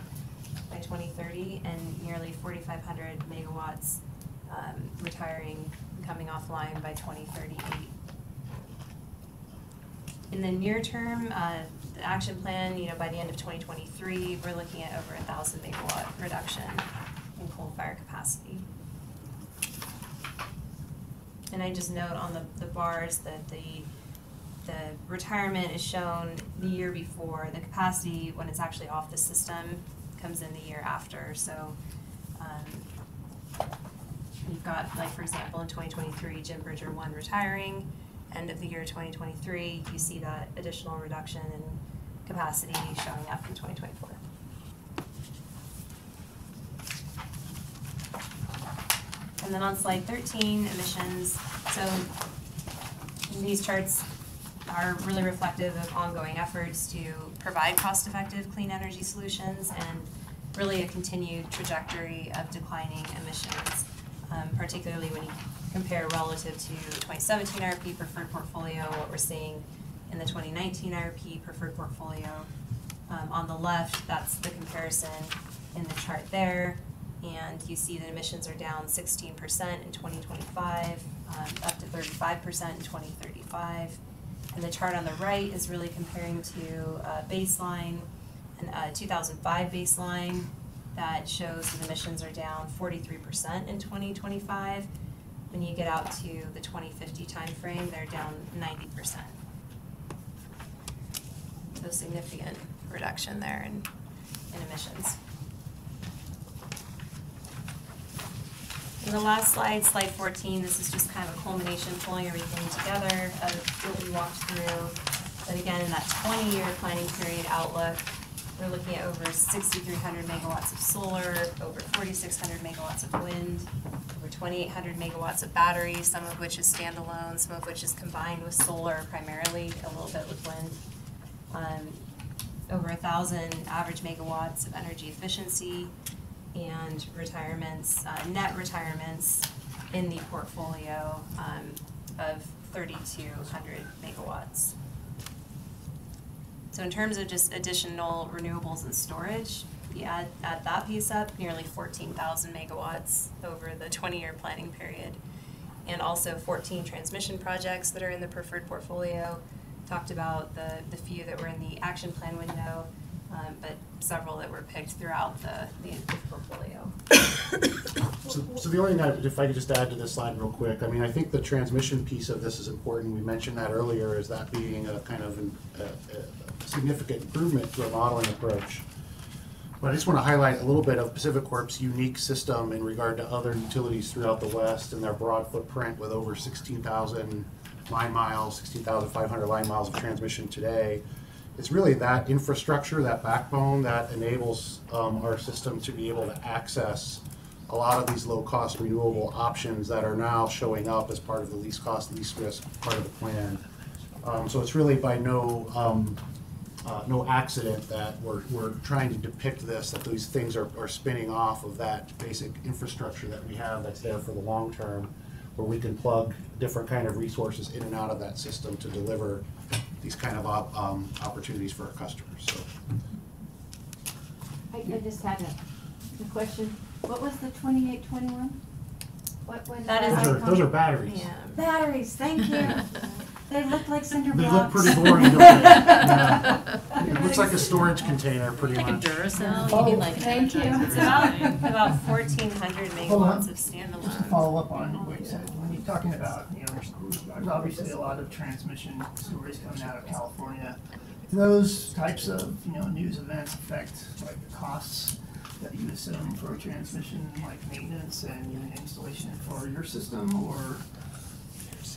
by 2030, and nearly 4,500 megawatts retiring, coming offline by 2038. In the near term, the action plan, by the end of 2023, we're looking at over 1,000 megawatt reduction in coal-fired capacity. And I just note on the bars that the retirement is shown the year before. The capacity, when it's actually off the system, comes in the year after. So you've got, like, for example, in 2023, Jim Bridger 1 retiring. End of the year 2023, you see that additional reduction in capacity showing up in 2024. And then on slide 13, emissions. So these charts are really reflective of ongoing efforts to provide cost-effective clean energy solutions and really a continued trajectory of declining emissions, particularly when you compare relative to 2017 IRP preferred portfolio, what we're seeing in the 2019 IRP preferred portfolio. On the left, that's the comparison in the chart there. And you see that emissions are down 16% in 2025, up to 35% in 2035. And the chart on the right is really comparing to a baseline, a 2005 baseline that shows that emissions are down 43% in 2025. When you get out to the 2050 timeframe, they're down 90%. So significant reduction there in emissions. And the last slide, slide 14, this is just kind of a culmination, pulling everything together of what we walked through. But again, in that 20-year planning period outlook, we're looking at over 6,300 megawatts of solar, over 4,600 megawatts of wind, over 2,800 megawatts of battery, some of which is standalone, some of which is combined with solar primarily, a little bit with wind. Over 1,000 average megawatts of energy efficiency, and retirements, net retirements in the portfolio of 3,200 megawatts. So in terms of just additional renewables and storage, you add that piece up, nearly 14,000 megawatts over the 20-year planning period. And also 14 transmission projects that are in the preferred portfolio. Talked about the few that were in the action plan window, but several that were picked throughout the portfolio. So the only thing, if I could just add to this slide real quick, I mean, I think the transmission piece of this is important. We mentioned that earlier, as that being a kind of a significant improvement to a modeling approach. But I just want to highlight a little bit of PacifiCorp's unique system in regard to other utilities throughout the West and their broad footprint with over 16,000 line miles, 16,500 line miles of transmission today. It's really that infrastructure, that backbone that enables our system to be able to access a lot of these low-cost renewable options that are now showing up as part of the least cost, least risk part of the plan. So it's really by no accident that we're trying to depict this, that these things are spinning off of that basic infrastructure that we have that's there for the long term, where we can plug different kind of resources in and out of that system to deliver these kind of opportunities for our customers. So. I just had a question. What was the 2821? What was that? Those are batteries. Yeah. Batteries, thank you. They look like cinder blocks. They look pretty boring, don't they? Yeah. It looks like a storage container, pretty much. Like a Duracell? Oh, You mean like thank you. It's about 1,400 megawatts of standalone. Just to follow up on what you said, when you're talking about, there's obviously a lot of transmission stories coming out of California. Do those types of, news events affect like the costs that you assume for transmission, like maintenance and installation for your system, or?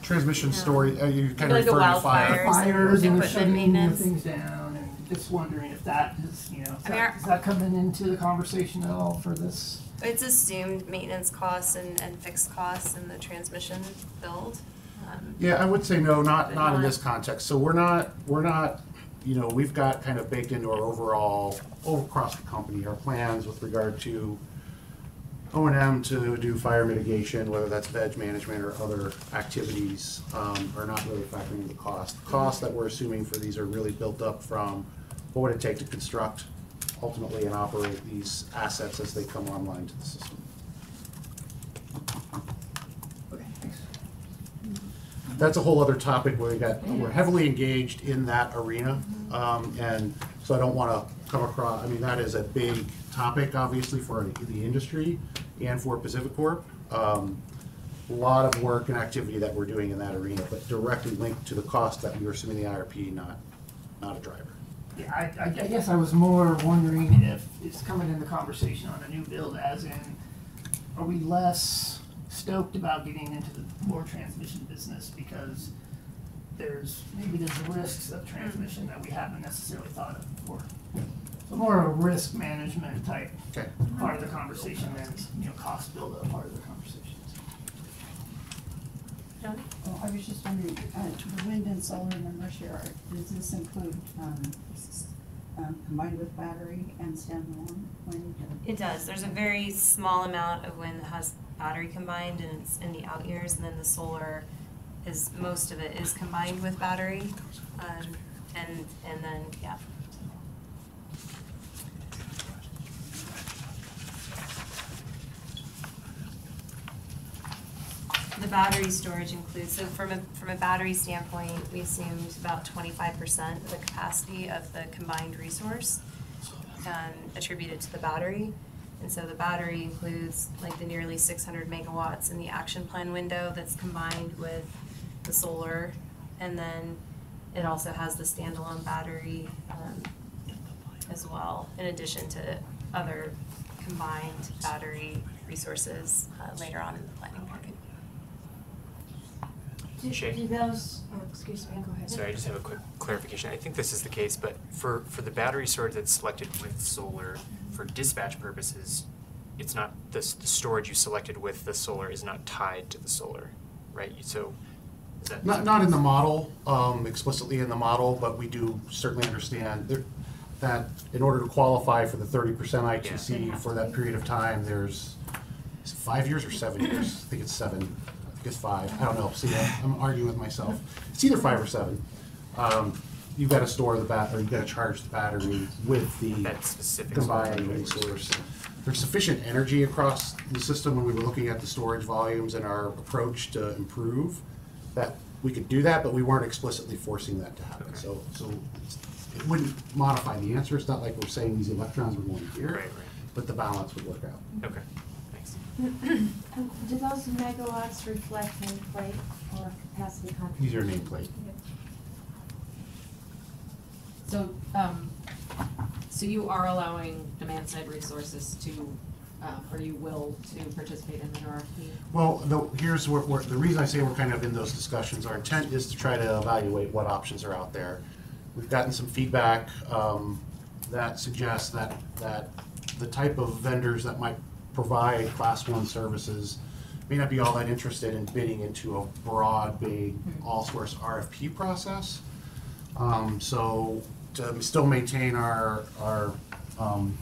Transmission story, you kind of like referring to Fires and equipment shutting maintenance. things down, and just wondering if that is, our- is that coming into the conversation at all for this? It's assumed maintenance costs and fixed costs in the transmission build. Yeah, I would say no, not in this context. So we're not, we've got kind of baked into our overall, across the company, our plans with regard to O&M to do fire mitigation, whether that's veg management or other activities, are not really factoring in the cost. The costs that we're assuming for these are really built up from what would it take to construct, ultimately, and operate these assets as they come online to the system. Okay, thanks. That's a whole other topic where we're heavily engaged in that arena, and so I don't want to come across, I mean, that is a big topic, obviously, for the industry and for PacifiCorp. A lot of work and activity that we're doing in that arena, but directly linked to the cost that we were assuming the IRP, not a driver. Yeah, I guess I was more wondering if it's coming in the conversation on a new build, as in, are we less stoked about getting into the more transmission business because maybe there's risks of transmission that we haven't necessarily thought of before. So more of a risk management type part of the conversation than cost build-up part of the conversation. Well, I was just wondering, the wind and solar numbers here, does this include combined with battery and standalone wind? It does. There's a very small amount of wind that has battery combined, and it's in the out years, and then the solar most of it is combined with battery, and then yeah. The battery storage includes, so from a battery standpoint, we assumed about 25% of the capacity of the combined resource attributed to the battery. And so the battery includes like the nearly 600 megawatts in the action plan window that's combined with the solar. And then It also has the standalone battery as well, in addition to other combined battery resources later on in the planning period. Shay? Do those, oh, excuse me, go ahead. Sorry, I just have a quick clarification. I think this is the case, but for the battery storage that's selected with solar, for dispatch purposes, it's not, the storage you selected with the solar is not tied to the solar, right? So, is that? Not in the model, explicitly in the model, but we do certainly understand that in order to qualify for the 30% ITC for that period of time, there's, is it 5 years or 7 years? I think it's 7. I think it's 5. I don't know. See, I'm arguing with myself. It's either 5 or 7. You've got to store the battery, you've got to charge the battery with the That specific combined solar. resource. There's sufficient energy across the system when we were looking at the storage volumes and our approach to improve that we could do that, but we weren't explicitly forcing that to happen. Okay. So it wouldn't modify the answer. It's not like we're saying these electrons were going here, Right, right. but the balance would work out. Okay, thanks. Do those megawatts reflect nameplate or capacity contribution? These are nameplate. So, so you are allowing demand-side resources to, or you will to participate in the RFP? Well, here's where the reason I say we're kind of in those discussions. Our intent is to try to evaluate what options are out there. We've gotten some feedback that suggests that the type of vendors that might provide Class 1 services may not be all that interested in bidding into a broad, big, all-source RFP process. So to still maintain our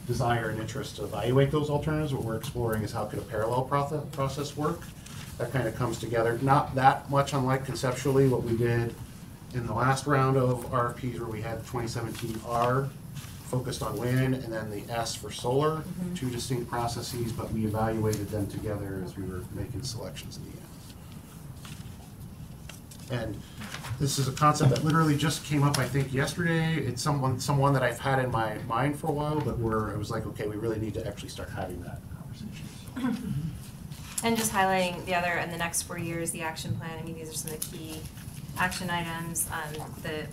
desire and interest to evaluate those alternatives, what we're exploring is how could a parallel process work. That kind of comes together, not that much unlike conceptually what we did in the last round of RFPs where we had the 2017 R focused on wind and then the S for solar, two distinct processes, but we evaluated them together as we were making selections in the end. And this is a concept that literally just came up, I think, yesterday. It's someone that I've had in my mind for a while, but I was like, okay, we really need to actually start having that conversation. And just highlighting the other, in the next 4 years, the action plan, I mean, these are some of the key action items.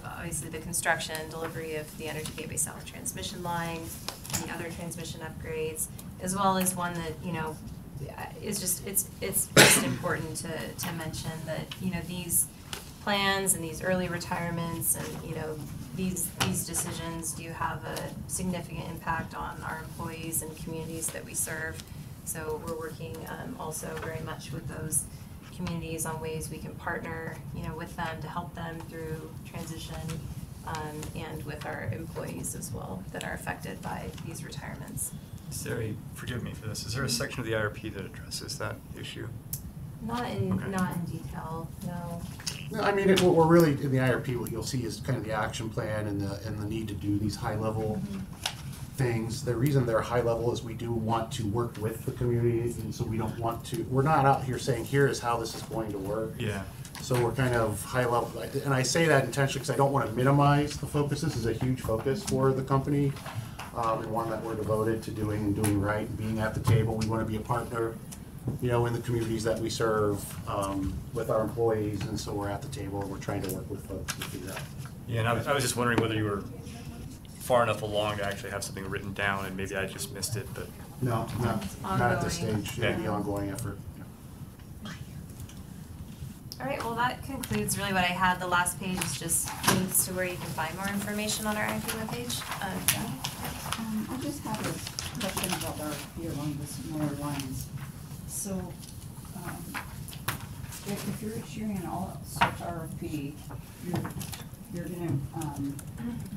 Obviously the construction, delivery of the Energy Gateway South transmission line, and the other transmission upgrades, as well as one that, you know, is just, it's just important to mention that, you know, these plans and these early retirements and, you know, these decisions do have a significant impact on our employees and communities that we serve. So we're working also very much with those communities on ways we can partner, you know, with them to help them through transition, and with our employees as well that are affected by these retirements. Forgive me for this, is there a section of the IRP that addresses that issue? Not in detail, no. No, I mean, what we're really, in the IRP, what you'll see is kind of the action plan and the need to do these high-level things. The reason they're high-level is we do want to work with the community, and so we don't want to, we're not out here saying, here is how this is going to work. Yeah. So we're kind of high-level, and I say that intentionally because I don't want to minimize the focus. This is a huge focus for the company, and one that we're devoted to doing right and being at the table. We want to be a partner, you know, in the communities that we serve, with our employees, and so we're at the table and we're trying to work with folks to do that. Yeah, and I was just wondering whether you were far enough along to actually have something written down, and maybe I just missed it, but. No, not at this stage. Yeah. It'll be an ongoing effort. All right, well, that concludes really what I had. The last page is just links to where you can find more information on our IRP webpage. I just have a question about RFP along the similar lines. So, if you're issuing an all-source RFP, you're gonna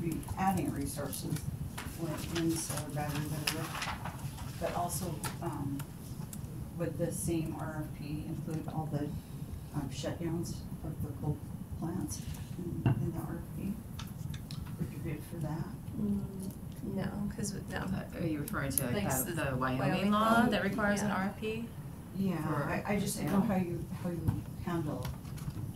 be adding resources with wind, solar, battery, whatever. But also, would the same RFP include all the shutdowns of the coal plants in the RFP? Would you bid for that? No, because no. Are you referring to Like the Wyoming Wyoming law law? that requires an Yeah. RFP? Yeah, I just don't know how you handle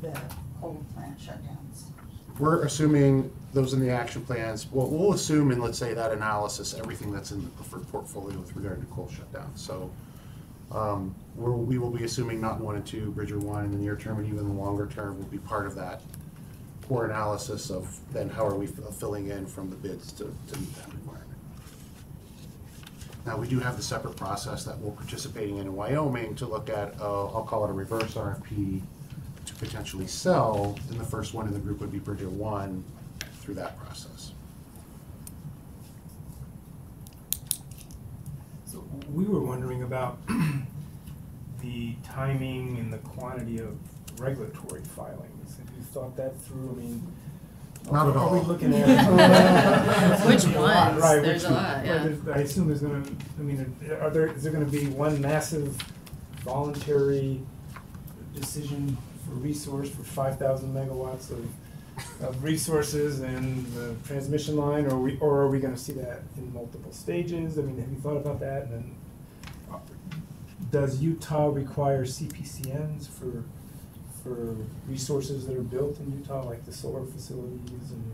the coal plant shutdowns. We're assuming those in the action plans, well, we'll assume in, let's say, that analysis, everything that's in the preferred portfolio with regard to coal shutdown. So we will be assuming not 1 and 2, Bridger 1 in the near term, and even the longer term will be part of that core analysis of then how are we filling in from the bids to meet that requirement. Now, we do have the separate process that we're participating in Wyoming to look at, I'll call it a reverse RFP to potentially sell, and the first one in the group would be Bridger 1 through that process. So we were wondering about the timing and the quantity of regulatory filings. Have you thought that through? I mean, not at all. Are we looking at which ones? Right, There's a lot. Yeah. I assume there's going to. I mean, is there going to be one massive voluntary decision for resource for 5,000 megawatts of resources and the transmission line, or are we going to see that in multiple stages? I mean, have you thought about that? And then, does Utah require CPCNs for resources that are built in Utah, like the solar facilities and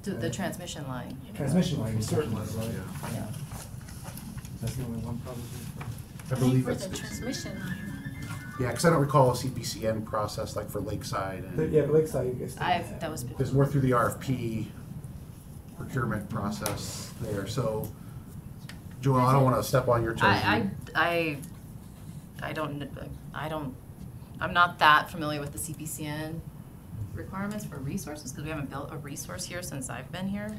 The transmission line. transmission line, certainly, right? Yeah. That's the only one probably. I believe for that's the transmission line. Yeah, because I don't recall a CPCN process like for Lakeside. And Yeah, but Lakeside, I guess. That was. there's more through the RFP procurement process there. So, Joel, I don't want to step on your toes. I'm not that familiar with the CPCN requirements for resources, because we haven't built a resource here since I've been here.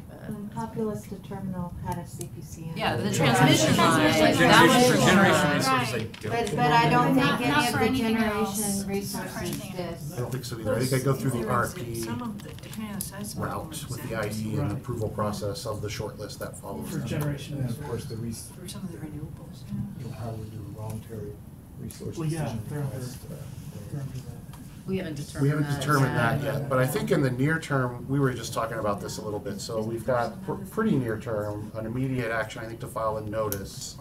Populous to Terminal had a CPCN. Yeah, the transmission line. For generation resources, I don't. But I don't think Not any of for the anything else. generation resources did. I don't think so either. I think I go through the Some RFP of the, depending on the size of route with the IE and approval process of the shortlist that follows. For that. generation, and of course, the For some of the renewables, you'll probably do a voluntary resource Well, yeah, decision they're request. We haven't determined We haven't determined that yet. yet, but I think in the near term, we were just talking about this a little bit, so we've got pretty near term, an immediate action, I think, to file a notice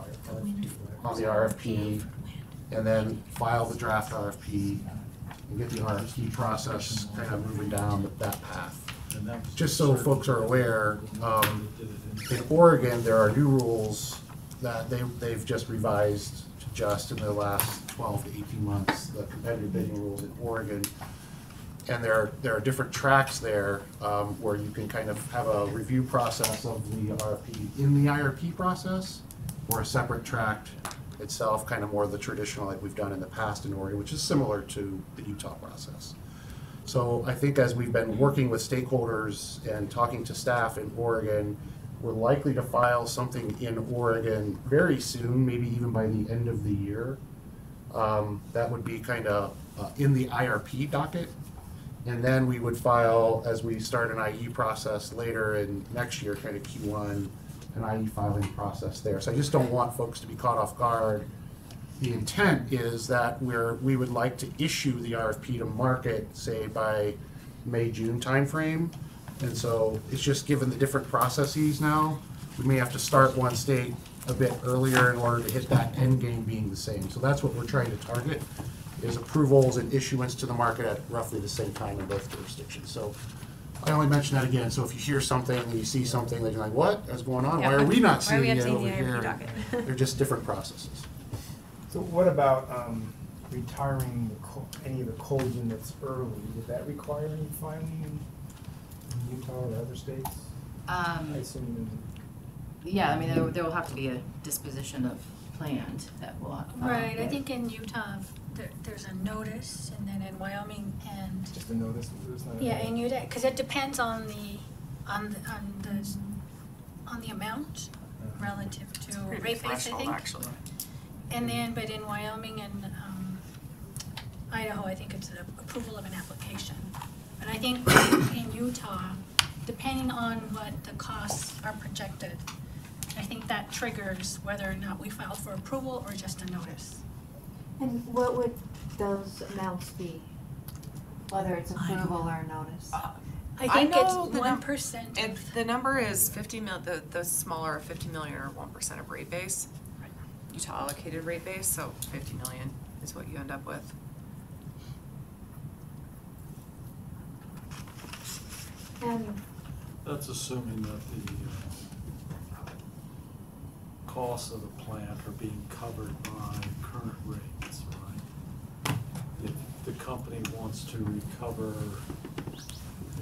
on the RFP, and then file the draft RFP, and get the RFP process kind of moving down that path. Just so folks are aware, in Oregon, there are new rules that they've just revised just in the last 12 to 18 months, the competitive bidding rules in Oregon. And there are different tracks there where you can kind of have a review process of the RFP in the IRP process, or a separate track itself, kind of more the traditional like we've done in the past in Oregon, which is similar to the Utah process. So I think as we've been working with stakeholders and talking to staff in Oregon, we're likely to file something in Oregon very soon, maybe even by the end of the year. That would be kind of in the IRP docket. And then we would file, as we start an IE process later in next year, kind of Q1, an IE filing process there. So I just don't want folks to be caught off guard. The intent is that we would like to issue the RFP to market, say, by May, June timeframe. And so it's just given the different processes now, we may have to start one state a bit earlier in order to hit that end game being the same. So that's what we're trying to target, is approvals and issuance to the market at roughly the same time in both jurisdictions. So I only mention that again, so if you hear something and you see something that you're like, what is going on? Why are we not seeing it over here? They're just different processes. So what about retiring any of the coal units early? Would that require any filing in Utah or other states? I assume Yeah, I mean, there will have to be a disposition of planned that will have to follow. Right, I think in Utah, there's a notice, and then in Wyoming and. just a notice, there's not. Yeah, in Utah, because it depends on the amount relative to rate base, I think. Actually. And then, but in Wyoming and Idaho, I think it's an approval of an application. But I think in Utah, depending on what the costs are projected, I think that triggers whether or not we file for approval or just a notice. And what would those amounts be? Whether it's approval or a notice? I think it's 1%. The number is 50 mil. The smaller 50 million or 1% of rate base, Utah allocated rate base. So 50 million is what you end up with. And that's assuming that the costs of the plant are being covered by current rates, right? If the company wants to recover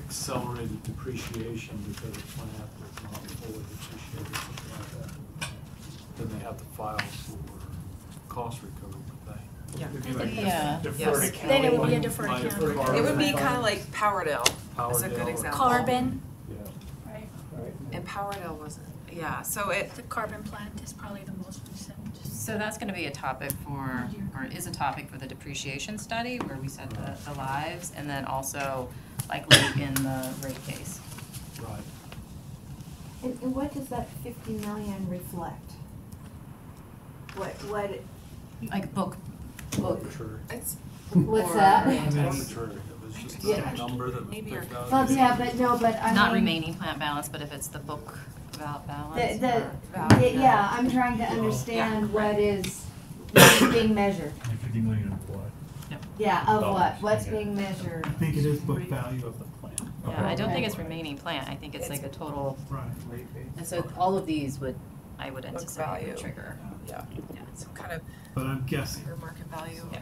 accelerated depreciation because the plant was not fully depreciated, something like that, then they have to file for cost recovery, would they? Yeah. It'd be like Yeah. deferred Yes. accounting. Then it would be a Like deferred deferred accounting. accounting. It would be kind of like Powerdale, is a Powerdale good or- example. Carbon, Yeah. right? And Powerdale wasn't, yeah, so it, The carbon plant is probably the most recent. So that's gonna be a topic for, or is a topic for the depreciation study, where we set the lives, and then also likely in the rate case. Right. And what does that 50 million reflect? What, Like book. Arbitrary. it's. what's or- that? It's arbitrary, it was just Yeah. a number that was Maybe picked our- out. Well, yeah, but no, but I mean. Not remaining plant balance, but if it's the book balance. Yeah, I'm trying to understand what is being measured. 50 million of what? Yeah, of what? Dollars, What's okay. being measured? I think it is book value of the plant. Yeah, I don't think Okay. it's remaining plant, I think it's like a total, Right. and so all of these would, I would Book anticipate value. would trigger. Yeah, so kind of But I'm guessing, fair market value. Yeah.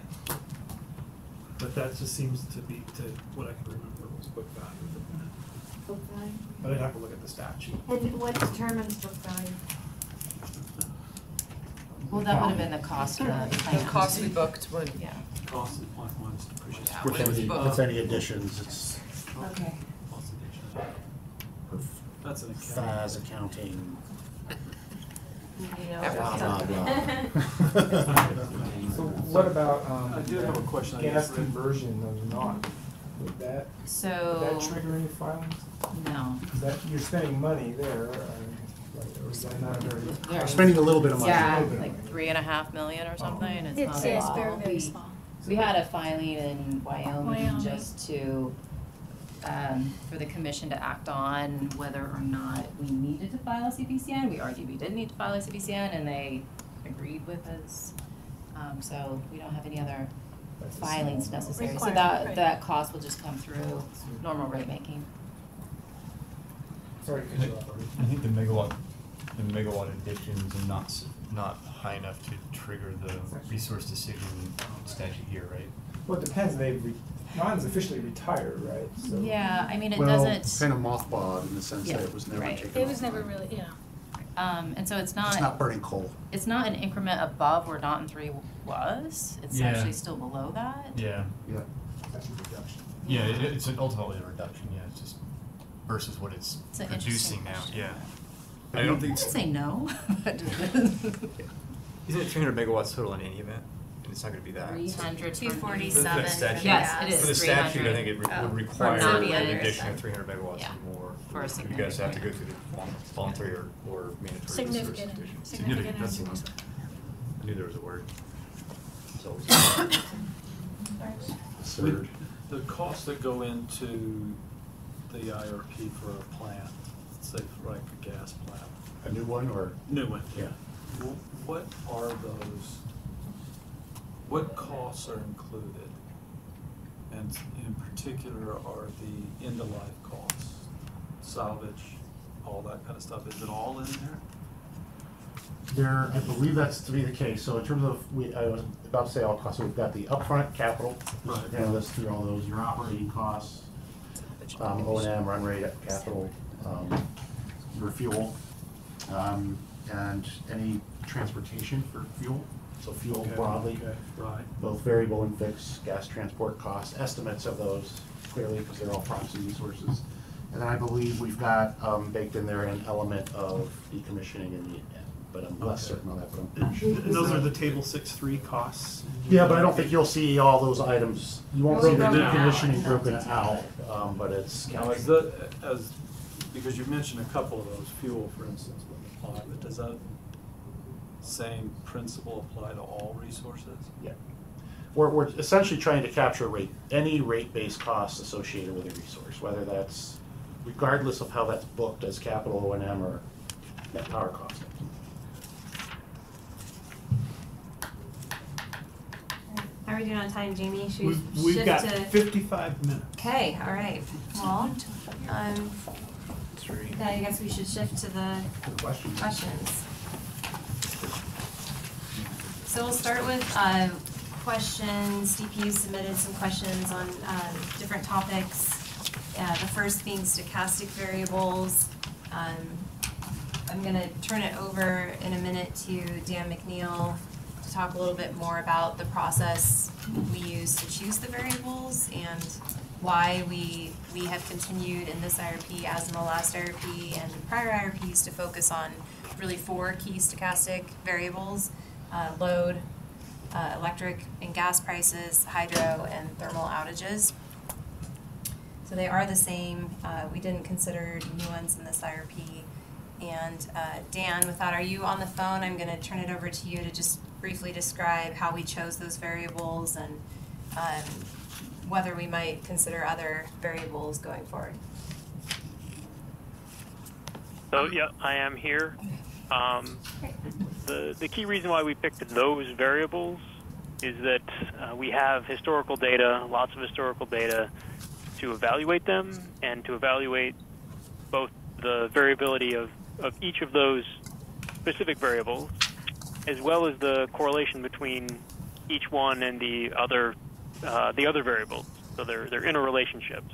but that just seems to be, to what I can remember was book value of the plant. Book value? But I'd have to look at the statute. And what determines book value? Well, that would have been the cost of the The plant. cost we booked would, Yeah. Cost of the plant minus depreciation. Yeah. With What is any, book? with any additions, it's Okay. Plus addition. That's an accounting. FAS accounting, Everything. blah, blah. So what about, I did have a question. I gas guess. conversion of NOx? Would that So, trigger any filings? no. Is that, you're spending money there, or is that not a very? They're Spending a little bit of money. Yeah, A little bit of like money. 3.5 million or something, it's not It's, a yes, lot. very, very small. We had a filing in Wyoming Wyoming. just to, for the commission to act on whether or not we needed to file a CPCN. We argued we didn't need to file a CPCN, and they agreed with us. So we don't have any other That's a filings small amount. necessary. So Requirement, that, right. that cost will just come through normal rate making. Sorry to cut you off. I think the megawatt additions are not high enough to trigger the resource decision statute here, right? Well, it depends, mine's officially retired, right? So- Yeah, I mean, it Well, doesn't, kind of mothballed in the sense that Yeah, it was never right. taken It was off. never really, yeah. and so It's not burning coal. it's not an increment above where Naughton 3 was. It's Yeah. actually still below that. Yeah. Yeah. That's a reduction. Yeah, it's ultimately a reduction, yeah, it's just versus what it's It's an producing interesting now, question. yeah. I don't I would say no, but Isn't it 300 megawatts total in any event? And it's not gonna be that. 300 247. For the statute. Yes, it is For the statute, I 300. think it Oh. would require not an the other addition side. of 300 megawatts Yeah. or more. For a You guys have to go significant- through the voluntary or mandatory resource Significant, addition. significant That's the energy one. I knew there was a word. So. Absurd. The costs that go into the IRP for a plant, say for like a gas plant, A new one or? new one. Yeah. What are those, what costs are included? And in particular are the end-of-life costs, salvage, all that kind of stuff. Is it all in there? There, I believe that's to be the case. So in terms of, I was about to say all costs, so we've got the upfront capital. Right. We're gonna list through all those, your operating costs, O&M, run rate, capital, your fuel, and any transportation for fuel. So fuel Okay, broadly, okay, right. both variable and fixed gas transport costs, estimates of those clearly because they're all proxy resources. And then I believe we've got baked in there an element of decommissioning in the end, but I'm less certain on that, but I'm pretty sure. And those are the table 6.3 costs. Yeah, but I don't think you'll see all those items. You won't see the Broken out. decommissioning broken out, but it's. Now, because you mentioned a couple of those, fuel, for instance, would apply, but does that same principle apply to all resources? Yeah. We're essentially trying to capture any rate-based costs associated with a resource, whether that's, regardless of how that's booked as capital O&M or net power cost. How are we doing on time, Jamie? Should we We've shift got to? 55 minutes. Okay, all right. Well, then I guess we should shift to the Good question. questions. So we'll start with questions. DPU submitted some questions on different topics. The first being stochastic variables. I'm going to turn it over in a minute to Dan McNeil to talk a little bit more about the process we use to choose the variables and why we have continued in this IRP as in the last IRP and prior IRPs to focus on really 4 key stochastic variables: load, electric and gas prices, hydro, and thermal outages. So they are the same. We didn't consider new ones in this IRP. And Dan, with that, are you on the phone? I'm going to turn it over to you to just briefly describe how we chose those variables and whether we might consider other variables going forward. So yeah, I am here. The key reason why we picked those variables is that we have historical data, lots of historical data, to evaluate them and to evaluate both the variability of each of those specific variables, as well as the correlation between each one and the other variables. So they're interrelationships.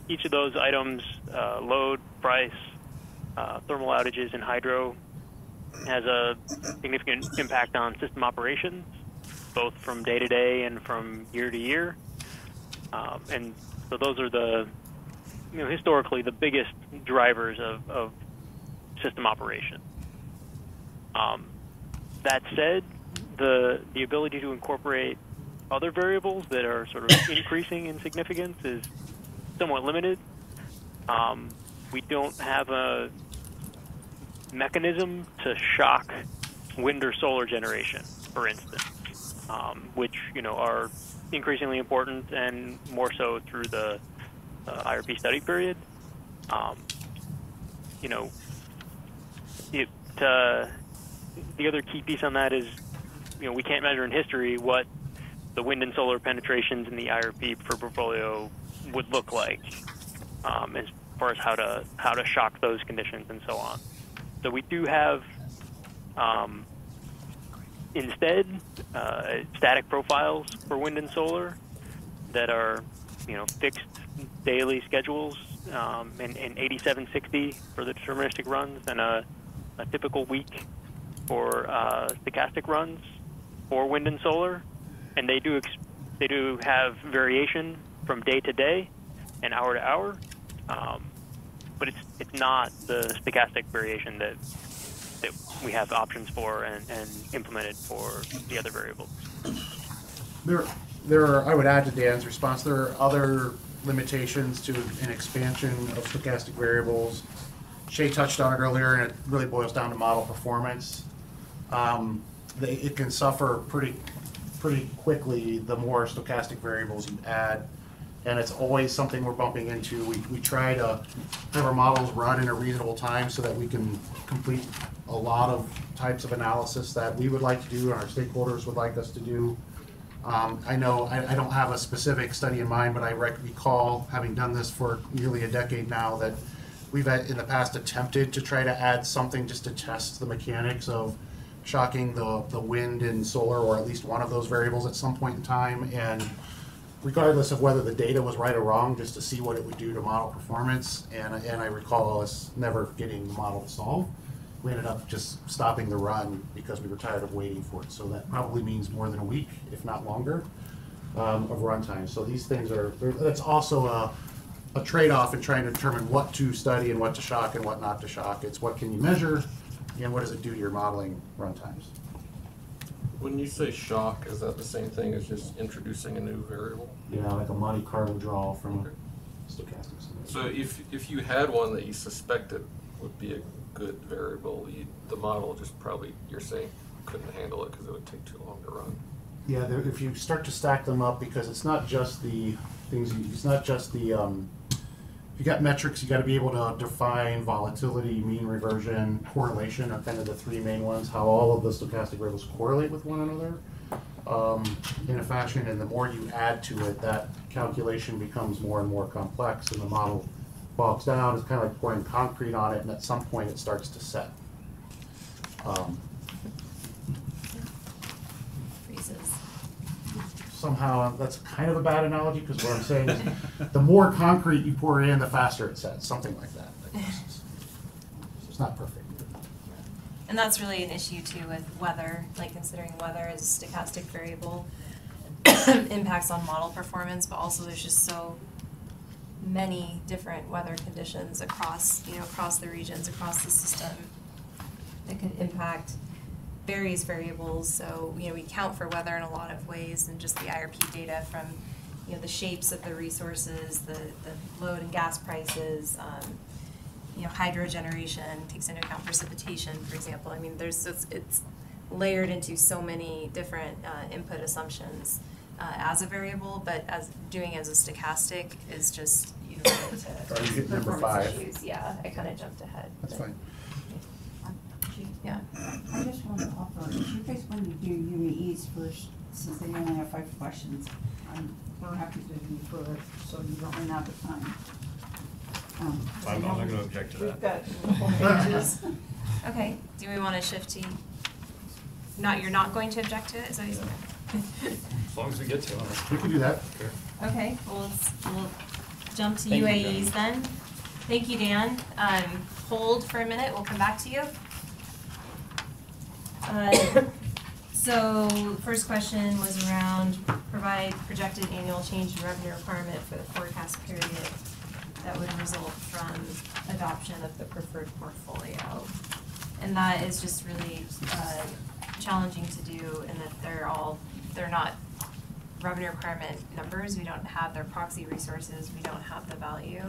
Each of those items, load, price, thermal outages, and hydro, has a significant impact on system operations, both from day to day and from year to year. And so those are the, historically the biggest drivers of system operation. That said, the ability to incorporate other variables that are sort of increasing in significance is somewhat limited. We don't have a mechanism to shock wind or solar generation, for instance, which are increasingly important and more so through the IRP study period. The other key piece on that is, we can't measure in history what the wind and solar penetrations in the IRP for portfolio would look like, as far as how to shock those conditions and so on. So we do have instead static profiles for wind and solar that are fixed daily schedules, and 8760 for the deterministic runs, and a typical week for stochastic runs for wind and solar, and they do have variation from day to day and hour to hour, but it's not the stochastic variation that we have options for and implemented for the other variables. There are, I would add to Dan's response, there are other limitations to an expansion of stochastic variables. Shay touched on it earlier, and it really boils down to model performance. It can suffer pretty quickly the more stochastic variables you add, and it's always something we're bumping into. We try to have our models run in a reasonable time so that we can complete a lot of types of analysis that we would like to do and our stakeholders would like us to do. I know I don't have a specific study in mind, but I recall, having done this for nearly a decade now, that we've in the past attempted to try to add something just to test the mechanics of shocking the wind and solar, or at least one of those variables at some point in time, and regardless of whether the data was right or wrong, just to see what it would do to model performance. And I recall us never getting the model to solve. We ended up just stopping the run because we were tired of waiting for it. So that probably means more than a week, if not longer, of runtime. So these things that's also a trade-off in trying to determine what to study and what to shock and what not to shock. It's what can you measure and what does it do to your modeling runtimes. When you say shock, is that the same thing as just introducing a new variable? Yeah, like a Monte Carlo draw from stochastic simulation. So if you had one that you suspected would be a good variable, the model just probably, you're saying, couldn't handle it because it would take too long to run. Yeah, if you start to stack them up, because it's not just the things, it's not just the, if you got metrics, you got to be able to define volatility, mean reversion, correlation are kind of the three main ones, how all of the stochastic variables correlate with one another in a fashion, and the more you add to it, that calculation becomes more and more complex, and the model bogs down. It's kind of like pouring concrete on it, and at some point it starts to set. somehow, that's kind of a bad analogy, because what I'm saying is, the more concrete you pour in, the faster it sets, something like that. It's not perfect. And that's really an issue too with weather, like considering weather as a stochastic variable impacts on model performance, but also there's just so many different weather conditions across the regions, across the system that could impact various variables. So, we account for weather in a lot of ways, and just the IRP data from, the shapes of the resources, the load and gas prices, hydro generation takes into account precipitation, for example. I mean, it's layered into so many different input assumptions as a variable, but as a stochastic is just, Are you hit number performance 5? issues. Yeah, I kind of jumped ahead. That's fine. Yeah. I just want to offer, if you guys want to do UAEs first, since they only have 5 questions, we're happy to defer it, so you don't run out of time. I'm not going to object to that. We've got multiple pages. Okay, do we want to shift to, you're not going to object to it, is that what you said? As long as we get to it. We can do that. Okay, we'll jump to Thank you, UAEs Dan. then. Thank you, Dan. Hold for a minute, we'll come back to you. So, first question was around provide projected annual change in revenue requirement for the forecast period that would result from adoption of the preferred portfolio. And that is just really challenging to do in that they're not revenue requirement numbers. We don't have their proxy resources. We don't have the value.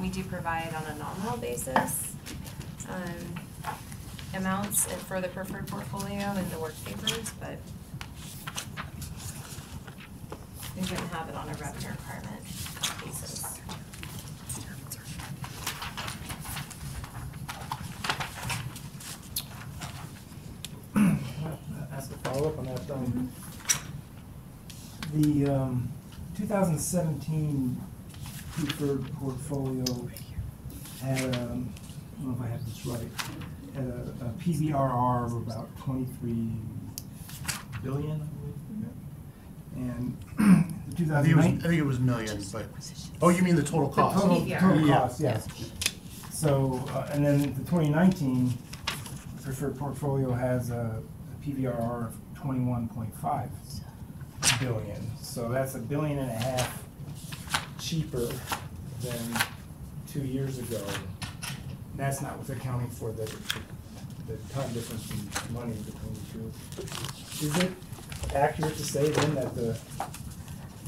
We do provide on a nominal basis amounts for the preferred portfolio in the work papers, but we wouldn't have it on a revenue requirement basis. Ask a follow-up on that. The 2017 preferred portfolio had, I don't know if I have this right, had a PVRR of about 23 billion, I believe. And the 2019. I think it was million, but, oh, you mean the total cost? Total cost, yeah. So, and then the 2019 preferred portfolio has a PVRR of 21.5 billion. So that's $1.5 billion cheaper than 2 years ago. And that's not what's accounting for the time difference in money between the two. Is it accurate to say then that the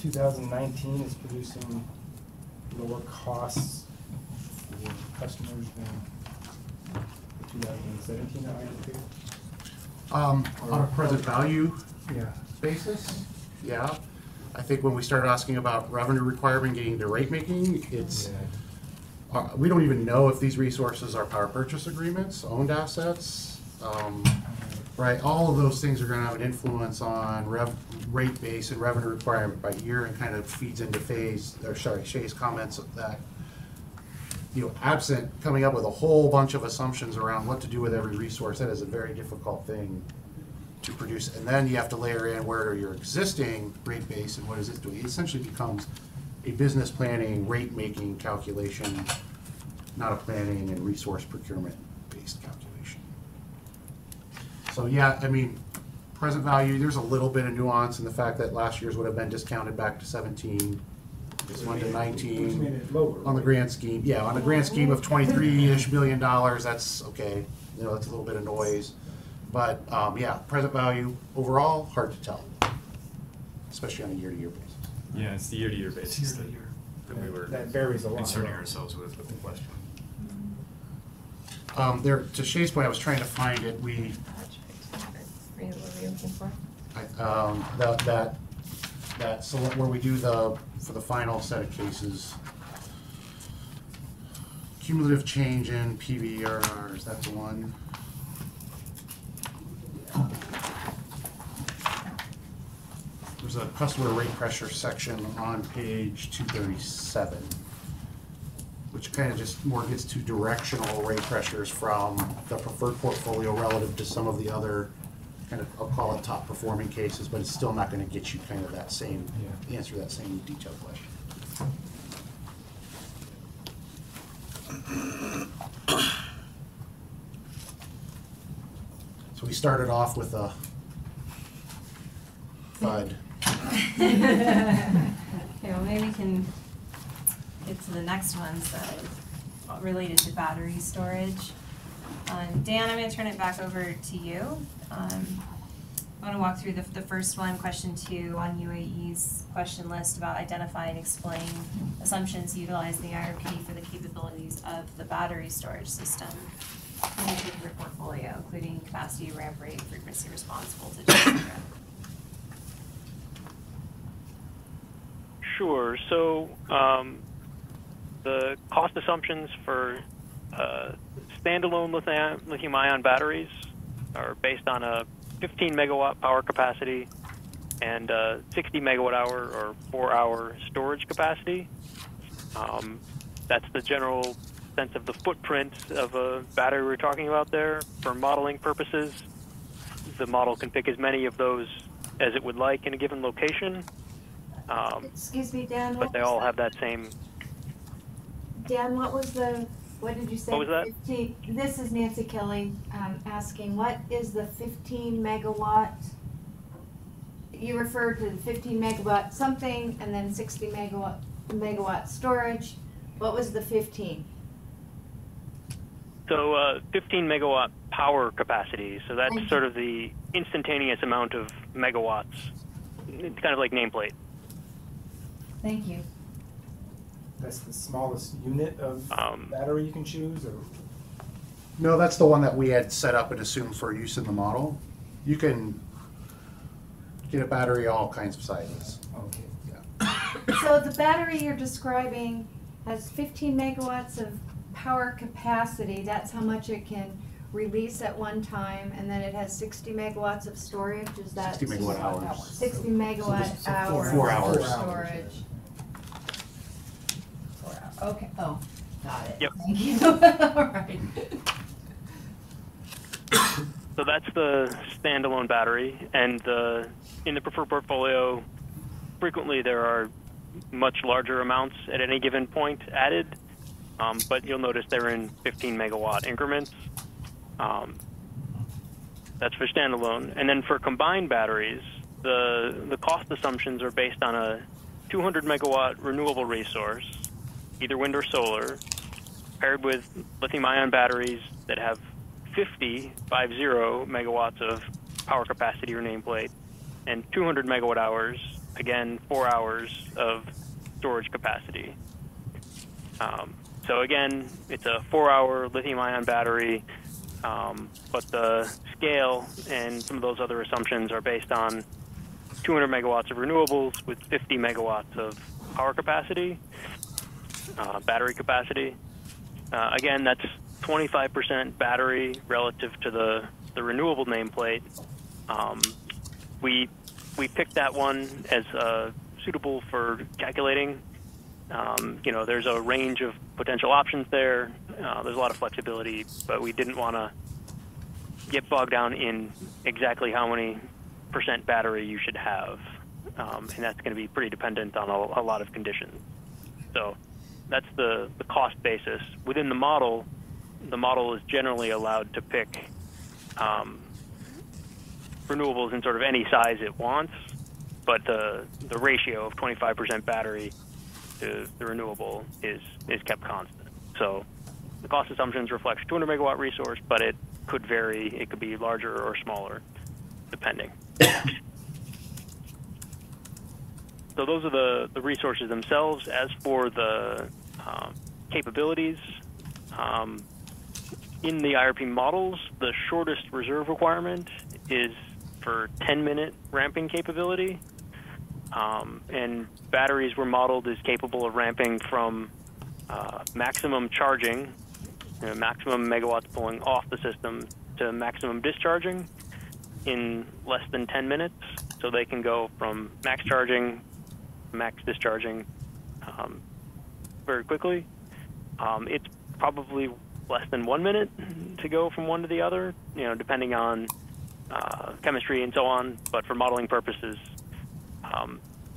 2019 is producing lower costs for customers than the 2017 IRP? On a present value Yeah. basis, yeah. I think when we start asking about revenue requirement getting to rate making, it's, we don't even know if these resources are power purchase agreements, owned assets. Right, all of those things are gonna have an influence on rate base and revenue requirement by year, and kind of feeds into Shay's comments of that, absent coming up with a whole bunch of assumptions around what to do with every resource, that is a very difficult thing to produce. And then you have to layer in where are your existing rate base and what is it doing. It essentially becomes a business planning, rate making calculation, not a planning and resource procurement based calculation. So yeah, I mean, present value, there's a little bit of nuance in the fact that last year's would have been discounted back to 17. This one to 19 on the grand scheme. Yeah, on the grand scheme of $23-ish billion, that's okay. That's a little bit of noise. But yeah, present value overall, hard to tell, especially on a year-to-year basis. Yeah, it's the year-to-year basis that we were That varies a lot. concerning ourselves with the question. There, to Shay's point, I was trying to find it. We What were you looking for? that select where we do for the final set of cases, cumulative change in PVRs. That's the one. There's a customer rate pressure section on page 237, which kind of just more gets to directional rate pressures from the preferred portfolio relative to some of the other kind of, I'll call it top performing cases, but it's still not gonna get you kind of that same, answer that same detailed question. So we started off with a FUD. Okay, well, maybe we can get to the next ones that are related to battery storage. Dan, I'm going to turn it back over to you. I want to walk through the first one, question 2 on UAE's question list about identify and explain assumptions utilized in the IRP for the capabilities of the battery storage system in your portfolio, including capacity, ramp rate, frequency response, voltage, etc. Sure. So the cost assumptions for standalone lithium-ion batteries are based on a 15 megawatt power capacity and 60 megawatt hour or 4-hour storage capacity. That's the general sense of the footprint of a battery we're talking about there. For modeling purposes, the model can pick as many of those as it would like in a given location. Excuse me, Dan. But they all have that same. Dan, what did you say? What was that? 15, this is Nancy Kelly asking, what is the 15 megawatt? You referred to the 15 megawatt something and then 60 megawatt storage. What was the 15? So 15 megawatt power capacity. So that's sort of the instantaneous amount of megawatts. It's kind of like nameplate. Thank you. That's the smallest unit of battery you can choose, or? No, that's the one that we had set up and assumed for use in the model. You can get a battery all kinds of sizes. Okay. Yeah. So the battery you're describing has 15 megawatts of power capacity. That's how much it can release at one time, and then it has 60 megawatts of storage. Is that 60 megawatt hours. 60 megawatt hours. 4 hours. Of storage. 4 hours. Okay. Oh, got it. Yep. Thank you. All right. So that's the standalone battery, and in the preferred portfolio, frequently there are much larger amounts at any given point added, but you'll notice they're in 15 megawatt increments. That's for standalone. And then for combined batteries, the cost assumptions are based on a 200 megawatt renewable resource, either wind or solar, paired with lithium-ion batteries that have 50 megawatts of power capacity or nameplate, and 200 megawatt hours, again, 4 hours of storage capacity. So again, it's a 4-hour lithium-ion battery, but the scale and some of those other assumptions are based on 200 megawatts of renewables with 50 megawatts of power capacity, battery capacity. Again, that's 25% battery relative to the renewable nameplate. We picked that one as suitable for calculating. There's a range of potential options there. There's a lot of flexibility, but we didn't want to get bogged down in exactly how many % battery you should have. And that's going to be pretty dependent on a lot of conditions. So that's the cost basis. Within the model is generally allowed to pick renewables in sort of any size it wants, but the ratio of 25% battery to the renewable is kept constant. So the cost assumptions reflect 200 megawatt resource, but it could vary. It could be larger or smaller, depending. So those are the resources themselves. As for the capabilities, in the IRP models, the shortest reserve requirement is for 10-minute ramping capability. And batteries were modeled as capable of ramping from maximum charging, maximum megawatts pulling off the system, to maximum discharging in less than 10 minutes. So they can go from max charging, max discharging very quickly. It's probably less than 1 minute to go from one to the other, depending on chemistry and so on, but for modeling purposes,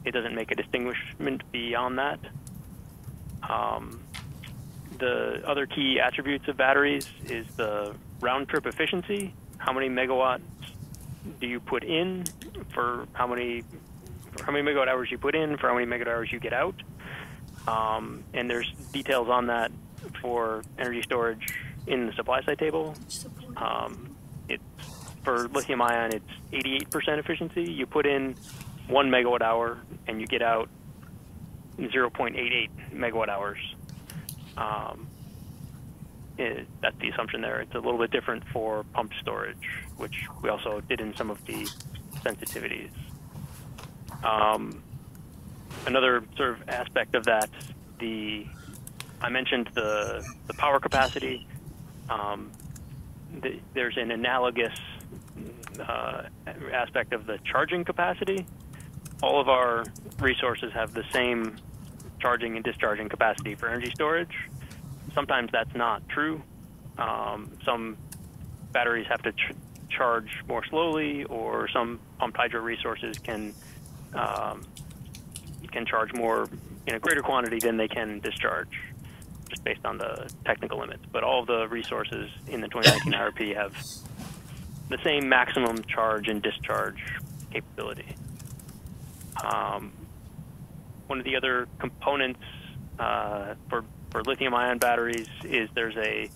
it doesn't make a distinguishment beyond that. The other key attributes of batteries is the round trip efficiency. How many megawatts do you put in for how many megawatt hours you put in for how many megawatt hours you get out? And there's details on that for energy storage in the supply side table. For lithium ion, it's 88% efficiency. You put in 1 megawatt hour and you get out 0.88 megawatt hours. That's the assumption there. It's a little bit different for pumped storage, which we also did in some of the sensitivities. Another sort of aspect of that, I mentioned the power capacity. There's an analogous aspect of the charging capacity. All of our resources have the same charging and discharging capacity for energy storage. Sometimes that's not true. Some batteries have to charge more slowly, or some pumped hydro resources can charge more in a greater quantity than they can discharge, just based on the technical limits. But all of the resources in the 2019 IRP have the same maximum charge and discharge capability. One of the other components for lithium-ion batteries is there's a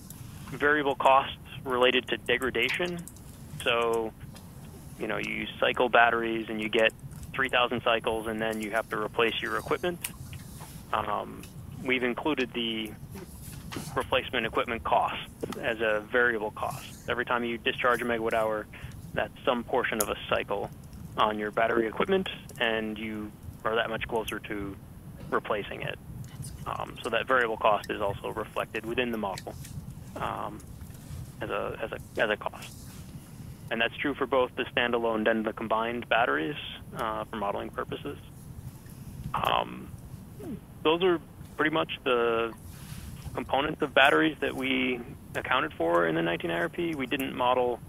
variable cost related to degradation. So, you cycle batteries and you get 3,000 cycles, and then you have to replace your equipment. We've included the replacement equipment cost as a variable cost. Every time you discharge a megawatt hour, that's some portion of a cycle on your battery equipment, and you are that much closer to replacing it. So that variable cost is also reflected within the model as a cost. And that's true for both the standalone and the combined batteries for modeling purposes. Those are pretty much the components of batteries that we accounted for in the 19 IRP. We didn't model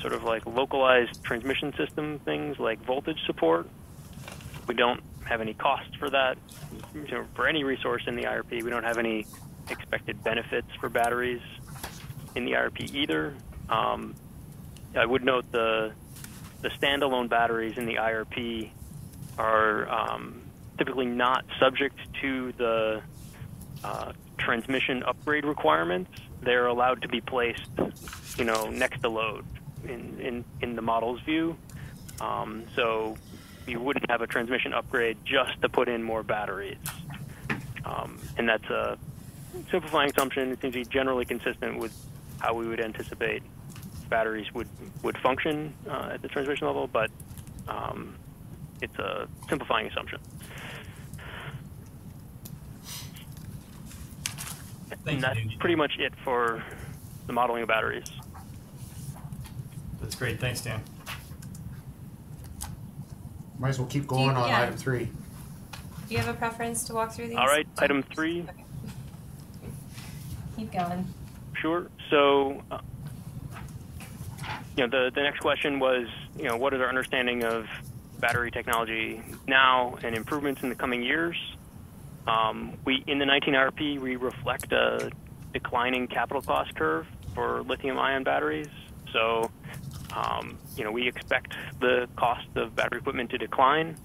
sort of like localized transmission system things like voltage support. We don't have any cost for that. For any resource in the IRP, we don't have any expected benefits for batteries in the IRP either. I would note the standalone batteries in the IRP are typically not subject to the transmission upgrade requirements. They're allowed to be placed, next to load in the model's view. So you wouldn't have a transmission upgrade just to put in more batteries. And that's a simplifying assumption. It seems to be generally consistent with how we would anticipate batteries would function at the transmission level, but it's a simplifying assumption. And that's pretty much it for the modeling of batteries. That's great. Thanks, Dan. Might as well keep going on yeah. item 3. Do you have a preference to walk through these? All right, item 3. Okay. Keep going. Sure. So, the next question was, what is our understanding of battery technology now and improvements in the coming years? In the 19 IRP, we reflect a declining capital cost curve for lithium-ion batteries. So, we expect the cost of battery equipment to decline.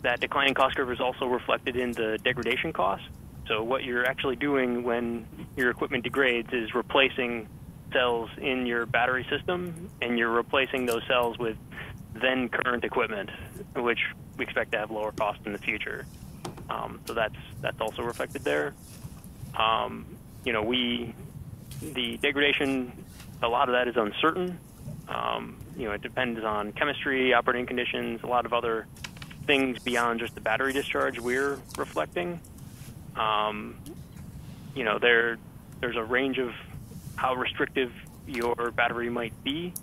That declining cost curve is also reflected in the degradation cost. So what you're actually doing when your equipment degrades is replacing cells in your battery system, and you're replacing those cells with then current equipment, which we expect to have lower cost in the future. So that's also reflected there. The degradation, a lot of that is uncertain. It depends on chemistry, operating conditions, a lot of other things beyond just the battery discharge we're reflecting. There's a range of how restrictive your battery might be.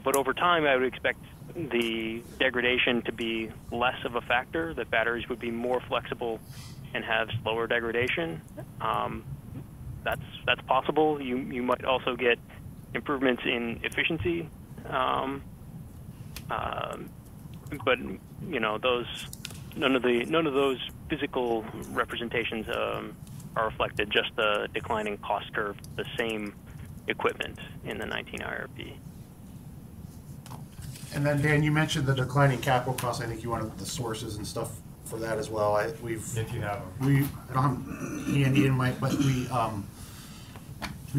But over time, I would expect the degradation to be less of a factor, that batteries would be more flexible and have slower degradation. That's possible. You might also get improvements in efficiency, but you know, none of those physical representations are reflected. Just the declining cost curve, the same equipment in the 19 IRP. And then Dan, you mentioned the declining capital costs. I think you wanted the sources and stuff for that as well. If you have them. I don't have them handy in my, but we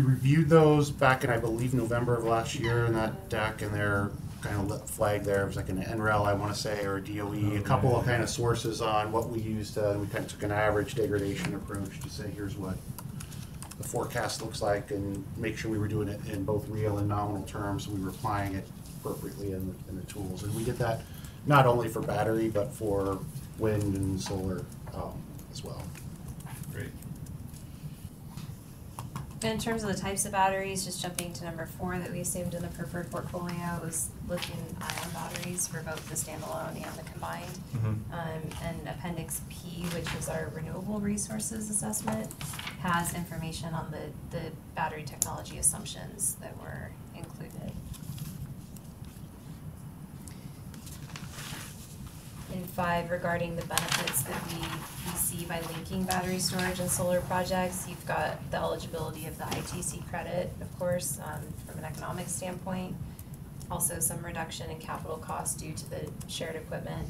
reviewed those back in, I believe, November of last year in that deck, and they're kind of lit flag there. It was like an NREL, I want to say, or a DOE, a couple of kind of sources on what we used. We kind of took an average degradation approach to say, here's what the forecast looks like, and make sure we were doing it in both real and nominal terms. We were applying it appropriately in the tools, and we did that not only for battery but for wind and solar as well. Great. In terms of the types of batteries, just jumping to number 4 that we assumed in the preferred portfolio was lithium-ion batteries for both the standalone and the combined. And Appendix P, which is our renewable resources assessment, has information on the battery technology assumptions that were included. In 5, regarding the benefits that we see by linking battery storage and solar projects, you've got the eligibility of the ITC credit, of course, from an economic standpoint. Also some reduction in capital costs due to the shared equipment.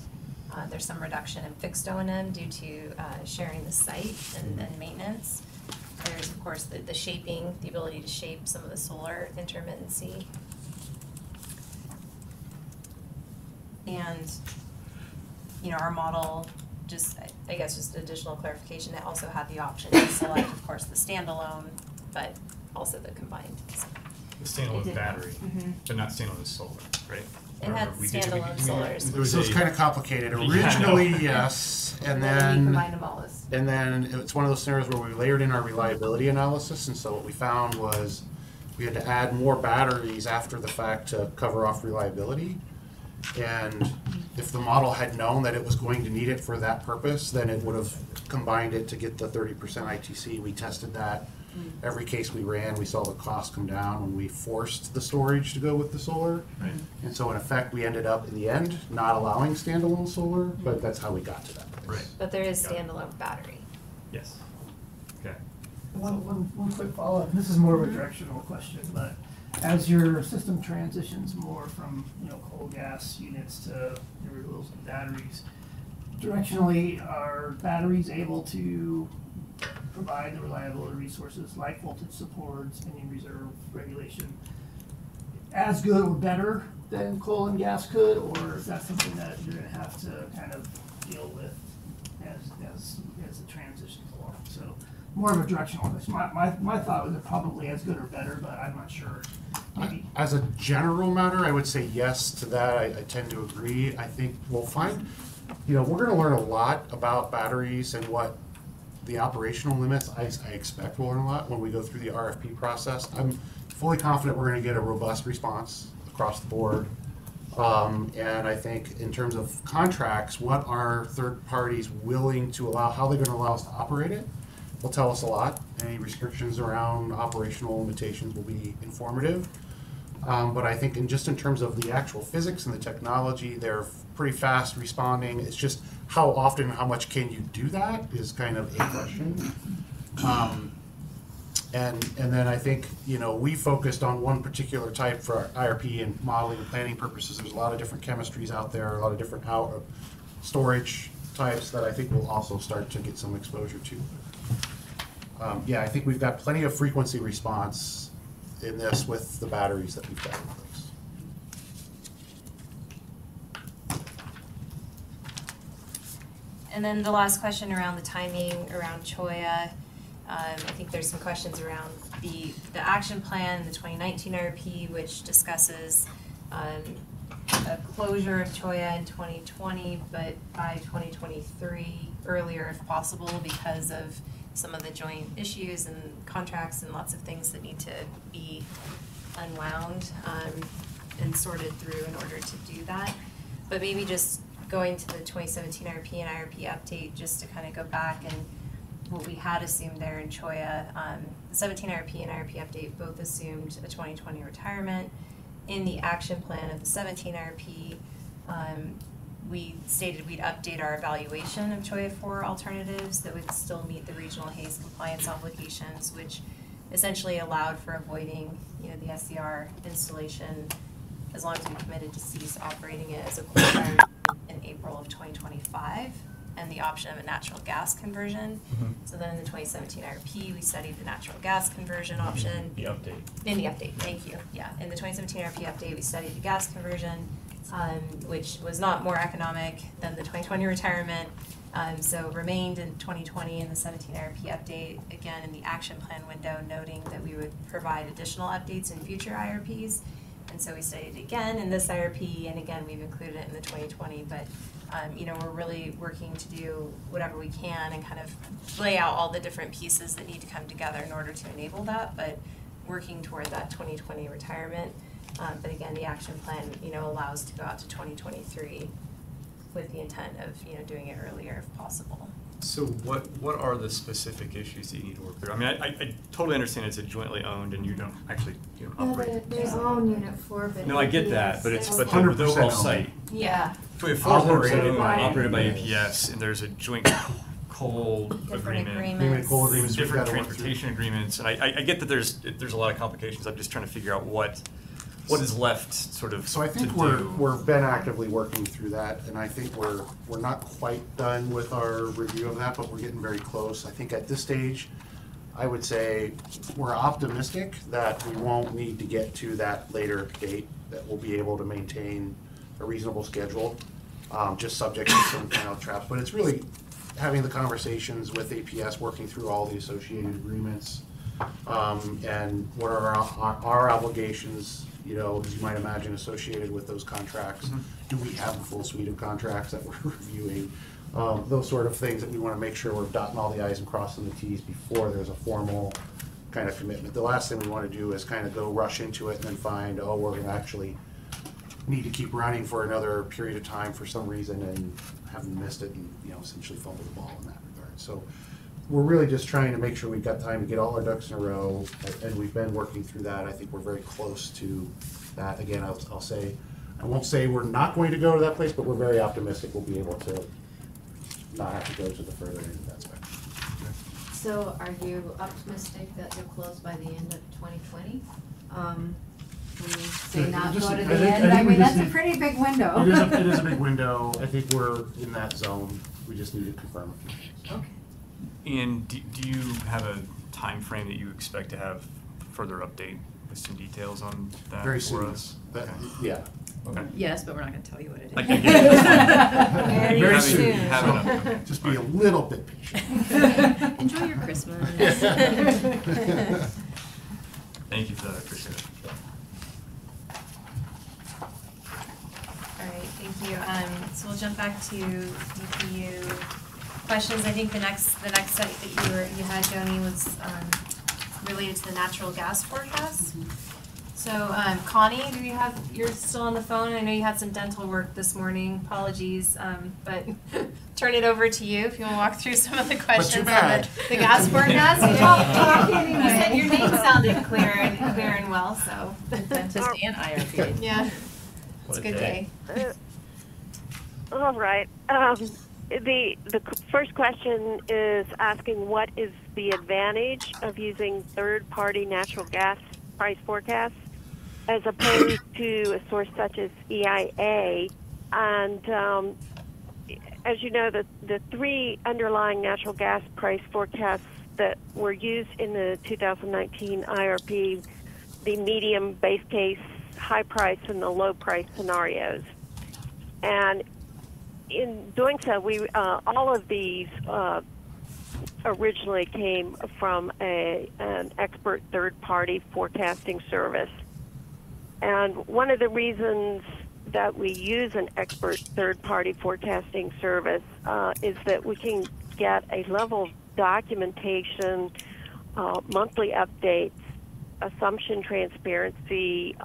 There's some reduction in fixed O&M due to sharing the site and maintenance. There's, of course, the shaping, the ability to shape some of the solar intermittency. And you know, our model, just, I guess, just additional clarification, it also had the option to select, of course, the standalone, but also the combined. The standalone battery, but not standalone solar, right? It had standalone solar. So it's kind of complicated. Originally, yes, and then combined them all. And then it's one of those scenarios where we layered in our reliability analysis, and so what we found was we had to add more batteries after the fact to cover off reliability. And if the model had known that it was going to need it for that purpose, then it would have combined it to get the 30% ITC. We tested that. Every case we ran, we saw the cost come down when we forced the storage to go with the solar. Right. And so in effect, we ended up in the end not allowing standalone solar, but that's how we got to that place. Right. But there is standalone battery. Yes. Okay. One quick follow-up. This is more of a directional question, but as your system transitions more from coal gas units to renewables and batteries, directionally, are batteries able to provide the reliability resources like voltage supports, any reserve regulation, as good or better than coal and gas could, or is that something that you're going to have to kind of deal with as it transitions along? So more of a directional question. My thought was it probably as good or better, but I'm not sure. Maybe. As a general matter, I would say yes to that. I tend to agree. I think we'll find, we're going to learn a lot about batteries and what the operational limits. I expect we'll learn a lot when we go through the RFP process. I'm fully confident we're going to get a robust response across the board. And I think in terms of contracts, what are third parties willing to allow, how they're going to allow us to operate it, will tell us a lot. Any restrictions around operational limitations will be informative. But I think in terms of the actual physics and the technology, they're pretty fast responding. It's just how often, how much can you do that is kind of a question. And then I think, we focused on one particular type for our IRP and modeling and planning purposes. There's a lot of different chemistries out there, a lot of different storage types that I think we'll also start to get some exposure to. Yeah, I think we've got plenty of frequency response in this with the batteries that we've got in place. And then the last question around the timing around Choya. I think there's some questions around the action plan, the 2019 IRP, which discusses a closure of Choya in 2020, but by 2023, earlier if possible, because of some of the joint issues and contracts and lots of things that need to be unwound and sorted through in order to do that. But maybe just going to the 2017 IRP and IRP update, just to kind of go back and what we had assumed there in Choya, the 17 IRP and IRP update both assumed a 2020 retirement. In the action plan of the 17 IRP, we stated we'd update our evaluation of CHOIA 4 alternatives that would still meet the regional HAZE compliance obligations, which essentially allowed for avoiding, the SCR installation as long as we committed to cease operating it as a coal-fired in April of 2025, and the option of a natural gas conversion. So then in the 2017 IRP, we studied the natural gas conversion option. The update. In the update, thank you. Yeah, in the 2017 IRP update, we studied the gas conversion, which was not more economic than the 2020 retirement. So remained in 2020 in the 17 IRP update, again in the action plan window, noting that we would provide additional updates in future IRPs. And so we studied it again in this IRP, and again we've included it in the 2020. But we're really working to do whatever we can and kind of lay out all the different pieces that need to come together in order to enable that. But working toward that 2020 retirement. But again, the action plan, allows to go out to 2023 with the intent of, doing it earlier if possible. So what are the specific issues that you need to work through? I mean, I totally understand it's a jointly owned and you don't actually operate. There's own unit 4, but No, I get that, but it's the 100% overall owned. site. Yeah. So we have 4 Operated operated by by APS, and there's a joint coal Different agreement. agreements. Coal agreements we've Different gotta work through. transportation agreements, and I get that there's a lot of complications. I'm just trying to figure out what is left sort of So I think we've been actively working through that, and I think we're not quite done with our review of that, but we're getting very close. I think at this stage, I would say we're optimistic that we won't need to get to that later date, that we'll be able to maintain a reasonable schedule, just subject to some final traps. But it's really having the conversations with APS, working through all the associated agreements, and what are our obligations, as you might imagine, associated with those contracts. Do we have the full suite of contracts that we're reviewing? Those sort of things that we want to make sure we're dotting all the i's and crossing the t's before there's a formal kind of commitment. The last thing we want to do is kind of go rush into it and then find, we're going to actually need to keep running for another period of time for some reason and haven't missed it and, essentially fumble the ball in that regard. So we're really just trying to make sure we've got time to get all our ducks in a row, and we've been working through that. I think we're very close to that. Again, I'll say, I won't say we're not going to go to that place, but we're very optimistic we'll be able to not have to go to the further end of that spectrum. So are you optimistic that you'll close by the end of 2020? When you say not go to the end, that's a pretty big window. It is a big window. I think we're in that zone. We just need to confirm a few things. Okay. And do you have a time frame that you expect to have further update with some details on that Very for soon. us? Yeah. Okay. Yes, but we're not gonna tell you what it is. I get it. Very soon. Okay. Just be a little bit patient. Enjoy your Christmas. Thank you for that, I appreciate it. All right, thank you. So we'll jump back to DPU questions. I think the next site that you had, Joni, was related to the natural gas forecast. So Connie, you're still on the phone? I know you had some dental work this morning. Apologies, but turn it over to you if you want to walk through some of the questions on the gas forecast. You said your name sounded clear and well, so. Dentist and IRP. Yeah, it's a good day. All right. The first question is asking what is the advantage of using third-party natural gas price forecasts as opposed to a source such as EIA. And as you know, the 3 underlying natural gas price forecasts that were used in the 2019 IRP, the medium, base case, high price, and the low price scenarios. And in doing so, all of these originally came from an expert third-party forecasting service. And one of the reasons that we use an expert third-party forecasting service is that we can get a level of documentation, monthly updates, assumption transparency.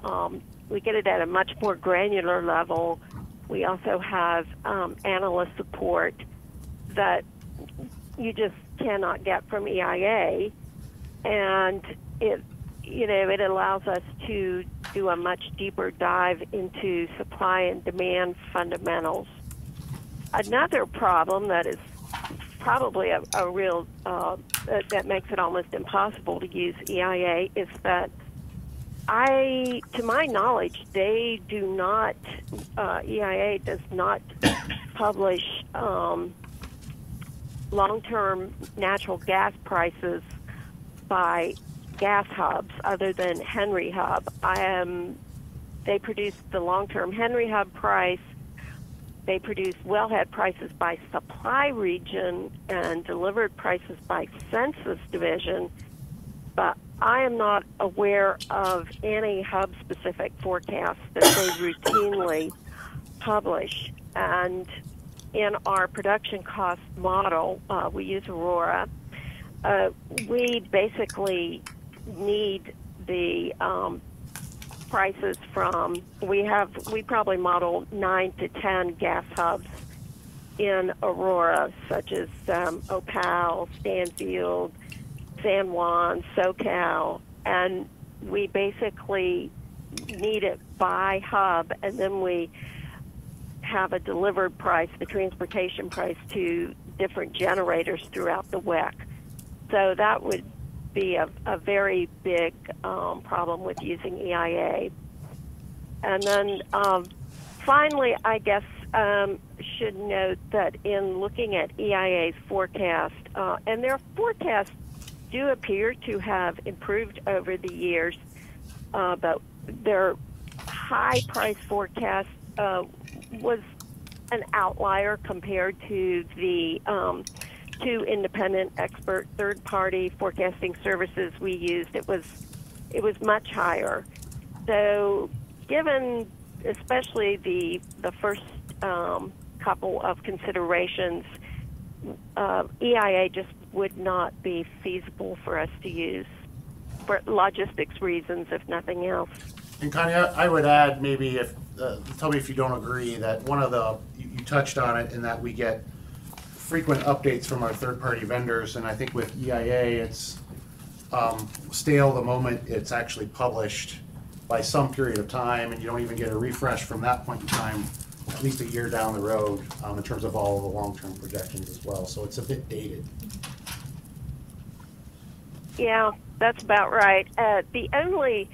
We get it at a much more granular level. We also have analyst support that you just cannot get from EIA. and it allows us to do a much deeper dive into supply and demand fundamentals. Another problem that is probably a real that makes it almost impossible to use EIA is that to my knowledge, they do not, EIA does not publish long-term natural gas prices by gas hubs other than Henry Hub. They produce the long-term Henry Hub price. They produce wellhead prices by supply region and delivered prices by census division, but I am not aware of any hub-specific forecasts that they routinely publish. And in our production cost model, we use Aurora. We basically need the prices from, we probably model 9 to 10 gas hubs in Aurora, such as Opal, Stanfield, San Juan, SoCal, and we basically need it by hub, and then we have a delivered price, the transportation price, to different generators throughout the WEC. So that would be a very big problem with using EIA. And then finally, I guess should note that in looking at EIA's forecast, and their forecasts do appear to have improved over the years, but their high price forecast was an outlier compared to the two independent expert third-party forecasting services we used. It was much higher. So given especially the first couple of considerations, EIA just would not be feasible for us to use for logistics reasons, if nothing else. And Connie, I would add maybe if, tell me if you don't agree, that one of the, you touched on it in that we get frequent updates from our third-party vendors, and I think with EIA it's stale the moment it's actually published by some period of time, and you don't even get a refresh from that point in time, at least a year down the road, in terms of all of the long-term projections as well. So it's a bit dated. Yeah, that's about right. The only,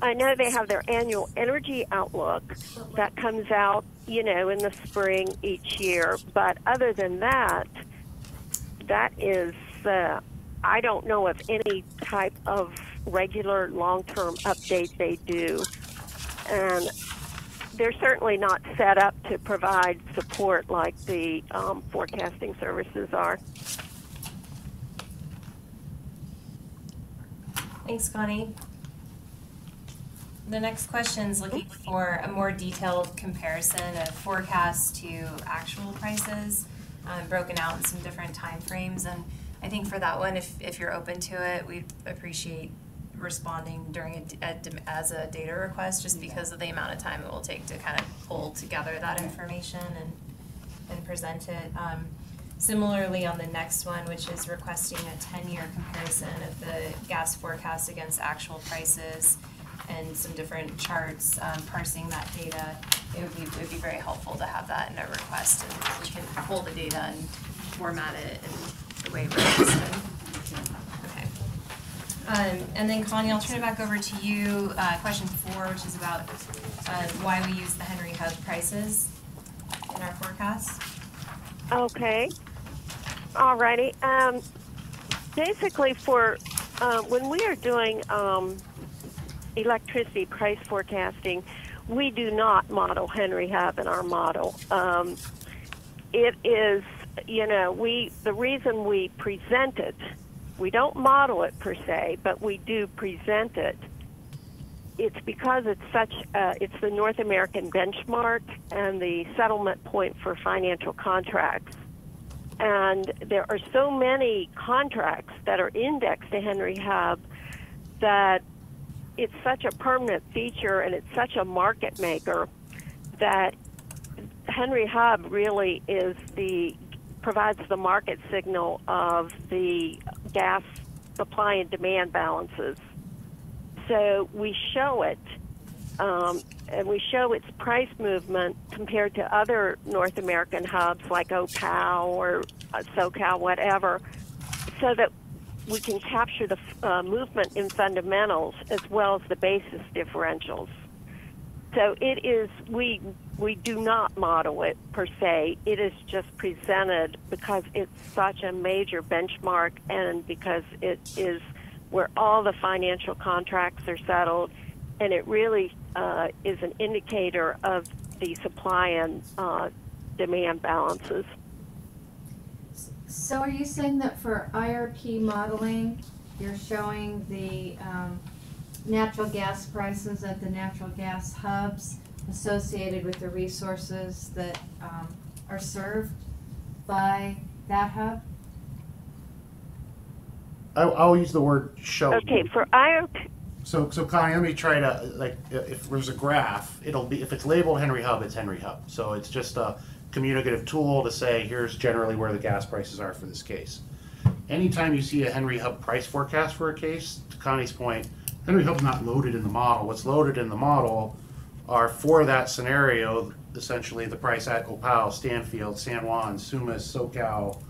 I know they have their annual energy outlook that comes out, in the spring each year. But other than that, that is, I don't know of any type of regular long-term update they do. And they're certainly not set up to provide support like the forecasting services are. Thanks, Connie. The next question is looking for a more detailed comparison of forecasts to actual prices, broken out in some different time frames. And I think for that one, if you're open to it, we'd appreciate responding during as a data request, just because of the amount of time it will take to kind of pull together that information and present it. Similarly, on the next one, which is requesting a 10-year comparison of the gas forecast against actual prices and some different charts parsing that data, it would be very helpful to have that in a request, and we can pull the data and format it in the way we're requested. Okay. And then Connie, I'll turn it back over to you. Question 4, which is about why we use the Henry Hub prices in our forecast. Okay. Alrighty. Basically, for when we are doing electricity price forecasting, we do not model Henry Hub in our model. It is, the reason we present it, we don't model it per se, but we do present it. It's because it's it's the North American benchmark and the settlement point for financial contracts. And there are so many contracts that are indexed to Henry Hub that it's such a permanent feature and it's such a market maker that Henry Hub really provides the market signal of the gas supply and demand balances. So we show it, and we show its price movement compared to other North American hubs like OPAL or SoCal, whatever, so that we can capture the movement in fundamentals as well as the basis differentials. So it is, we do not model it per se. It is just presented because it's such a major benchmark and because it is where all the financial contracts are settled, and it really is an indicator of the supply and demand balances. So are you saying that for IRP modeling, you're showing the natural gas prices at the natural gas hubs associated with the resources that are served by that hub? I'll use the word show. Okay, for IRP. So Connie, let me try to, like, if there's a graph, it'll be, if it's labeled Henry Hub, it's Henry Hub. So it's just a communicative tool to say, here's generally where the gas prices are for this case. Anytime you see a Henry Hub price forecast for a case, to Connie's point, Henry Hub's not loaded in the model. What's loaded in the model are, for that scenario, essentially the price at Opal, Stanfield, San Juan, Sumas, SoCal.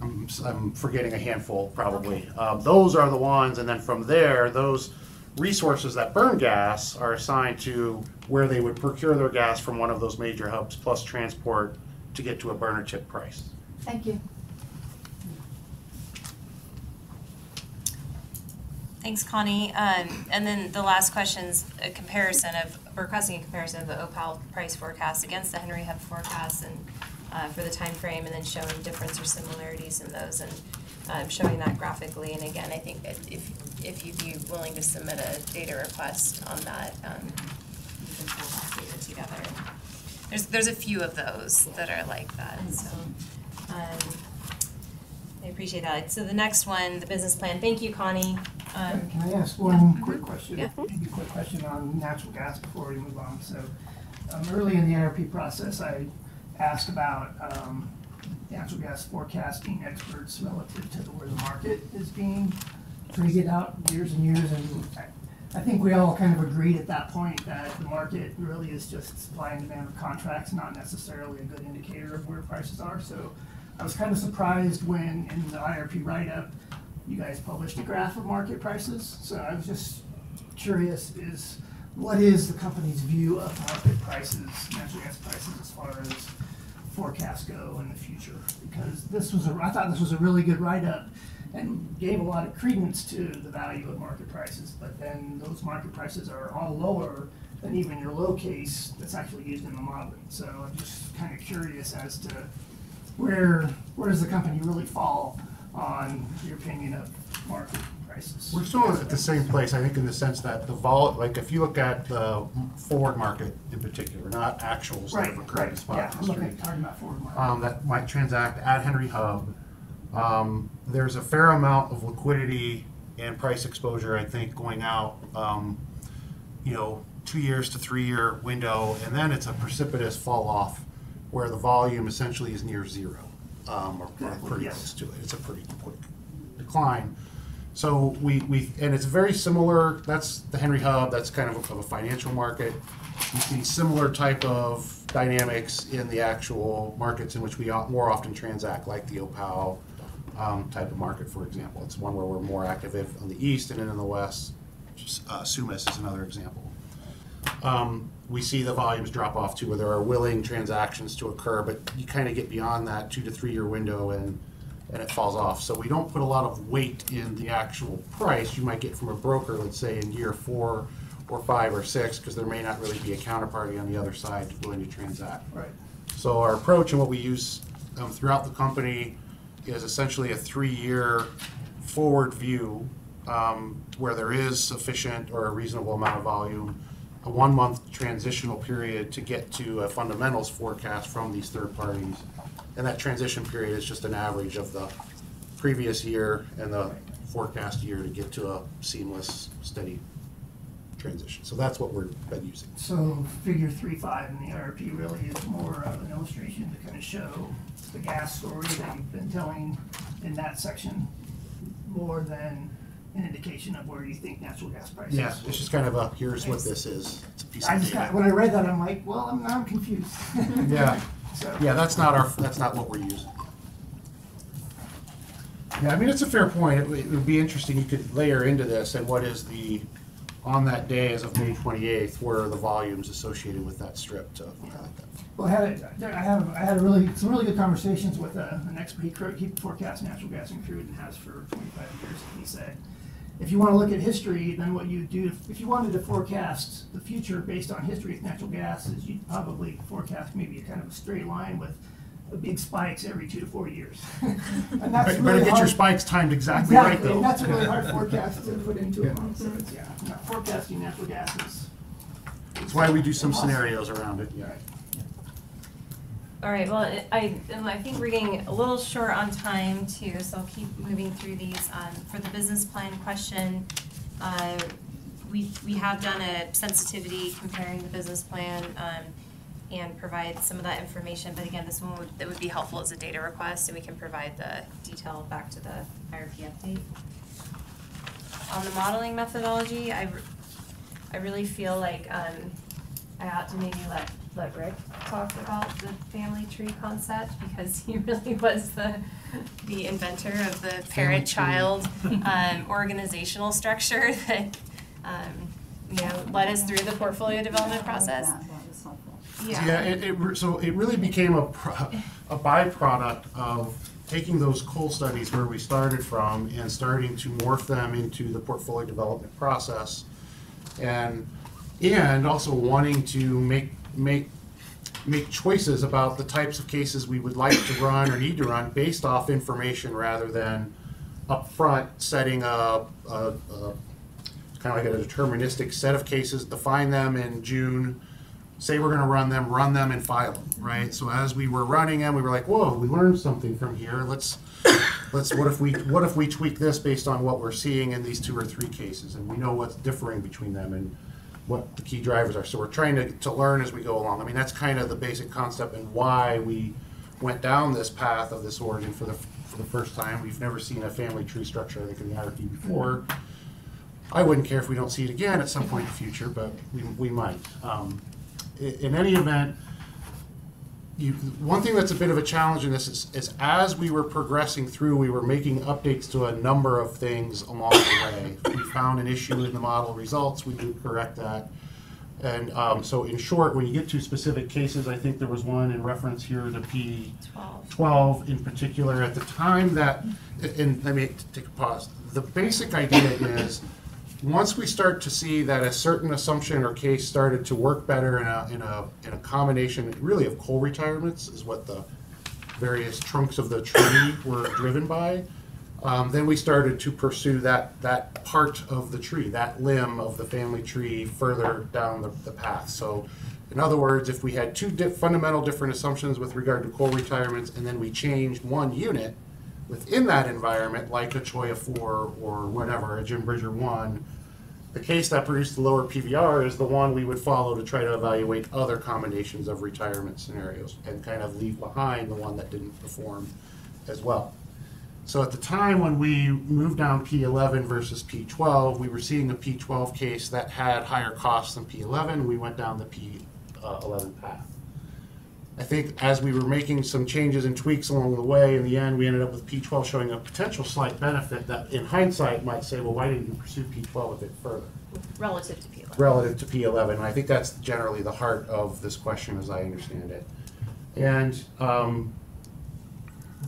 I'm forgetting a handful probably. Okay. Those are the ones, and then from there, those resources that burn gas are assigned to where they would procure their gas from one of those major hubs, plus transport to get to a burner chip price. Thank you. Thanks, Connie. And then the last question's a comparison of, requesting a comparison of the Opal price forecast against the Henry Hub forecast, and for the time frame, and then showing difference or similarities in those, and showing that graphically. And again, I think that if you'd be willing to submit a data request on that, you can pull that data together. There's a few of those that are like that. So I appreciate that. So the next one, the business plan. Thank you, Connie. Can I ask one quick question? Yeah. Maybe a quick question on natural gas before we move on. So early in the IRP process, I asked about natural gas forecasting experts relative to where the market is being traded out years and years. And I think we all kind of agreed at that point that the market really is just supply and demand of contracts, not necessarily a good indicator of where prices are. So I was kind of surprised when in the IRP write-up, you guys published a graph of market prices. So I was just curious, what is the company's view of market prices, natural gas prices, as far as forecasts go in the future? Because I thought this was a really good write-up and gave a lot of credence to the value of market prices, but then those market prices are all lower than even your low case that's actually used in the modeling. So I'm just kind of curious as to where does the company really fall on your opinion of market prices? We're still at the same place, I think, in the sense that the like if you look at the forward market in particular, not actuals that have occurred in the spot industry, talking about forward market. that might transact at Henry Hub. There's a fair amount of liquidity and price exposure, I think, going out, 2 years to 3 year window, and then it's a precipitous fall off where the volume essentially is near zero, or pretty close to it. It's a pretty quick decline. So and it's very similar. That's the Henry Hub. That's kind of a financial market. You see similar type of dynamics in the actual markets in which we more often transact, like the Opal type of market, for example. It's one where we're more active on the east, and then in the west, Sumas is another example. We see the volumes drop off too, where there are willing transactions to occur, but you kind of get beyond that 2 to 3 year window and it falls off. So we don't put a lot of weight in the actual price you might get from a broker, let's say in year 4 or 5 or 6, because there may not really be a counterparty on the other side willing to transact. Right. So our approach and what we use throughout the company is essentially a 3 year forward view where there is sufficient or a reasonable amount of volume, a 1 month transitional period to get to a fundamentals forecast from these third parties. And that transition period is just an average of the previous year and the forecast year to get to a seamless, steady transition. So that's what we've been using. So figure 3.5 in the IRP really is more of an illustration to kind of show the gas story that you've been telling in that section. more than an indication of where you think natural gas prices Yeah, will. it's just kind of a, here's what this is. It's a piece I of just data. when I read that, I'm like, well, I'm confused. Yeah, So. yeah, that's not what we're using. Yeah, I mean, it's a fair point. It would be interesting, you could layer into this, and what is the, on that day as of May 28th, what are the volumes associated with that strip to look at that? Well, I had some really good conversations with an expert. He forecasts natural gas and crude and has for 25 years. And he said, if you want to look at history, then what you do, if you wanted to forecast the future based on history with natural gas, is you'd probably forecast maybe a kind of a straight line with big spikes every 2 to 4 years. And that's But really get hard. your spikes timed exactly right, though. And that's a really hard forecast to put into a month. So it's, not forecasting natural gas is. That's why we do some scenarios around it, yeah. All right, well, I think we're getting a little short on time too, so I'll keep moving through these. For the business plan question, we have done a sensitivity comparing the business plan and provide some of that information, but again, this one would be helpful as a data request, and we can provide the detail back to the IRP update. On the modeling methodology, I really feel like I ought to maybe let Rick talk about the family tree concept, because he really was the inventor of the parent-child organizational structure that led us through the portfolio development process. Yeah, so it really became a byproduct of taking those coal studies where we started from and starting to morph them into the portfolio development process, and also wanting to make choices about the types of cases we would like to run or need to run based off information rather than upfront setting a kind of like a deterministic set of cases, define them in June, say we're going to run them and file them, right? So as we were running them, we were like, whoa, we learned something from here. Let's what if we tweak this based on what we're seeing in these 2 or 3 cases, and we know what's differing between them and what the key drivers are. So we're trying to learn as we go along. I mean, that's kind of the basic concept and why we went down this path of this origin for the first time. We've never seen a family tree structure, I think, in the IRP before. I wouldn't care if we don't see it again at some point in the future, but we might. In any event, one thing that's a bit of a challenge in this is as we were progressing through, we were making updates to a number of things along the way. We found an issue in the model results, we would correct that. And so in short, when you get to specific cases, I think there was one in reference here to P12 in particular. At the time that, and let me take a pause, the basic idea is once we start to see that a certain assumption or case started to work better in a combination really of coal retirements is what the various trunks of the tree were driven by, then we started to pursue that part of the tree, that limb of the family tree further down the path. So in other words, if we had 2 fundamental different assumptions with regard to coal retirements and then we changed one unit within that environment, like a Choya 4 or whatever, a Jim Bridger 1, the case that produced the lower PVR is the one we would follow to try to evaluate other combinations of retirement scenarios and kind of leave behind the one that didn't perform as well. So at the time when we moved down P11 versus P12, we were seeing a P12 case that had higher costs than P11. We went down the P11 path. I think as we were making some changes and tweaks along the way, in the end, we ended up with P12 showing a potential slight benefit that in hindsight might say, well, why didn't you pursue P12 a bit further? Relative to P11. Relative to P11. And I think that's generally the heart of this question as I understand it. And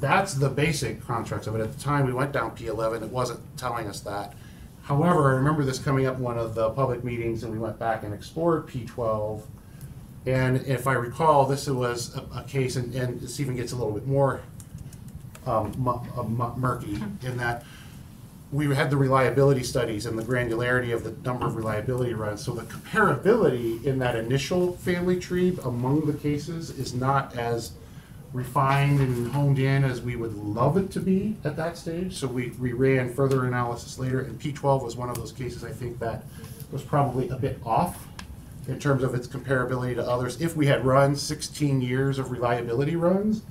that's the basic construct of it. At the time we went down P11, it wasn't telling us that. However, I remember this coming up in one of the public meetings and we went back and explored P12. And if I recall, this was a case, and this even gets a little bit more murky, in that we had the reliability studies and the granularity of the number of reliability runs. So the comparability in that initial family tree among the cases is not as refined and honed in as we would love it to be at that stage. So we ran further analysis later, and P12 was one of those cases I think that was probably a bit off in terms of its comparability to others. If we had run 16 years of reliability runs,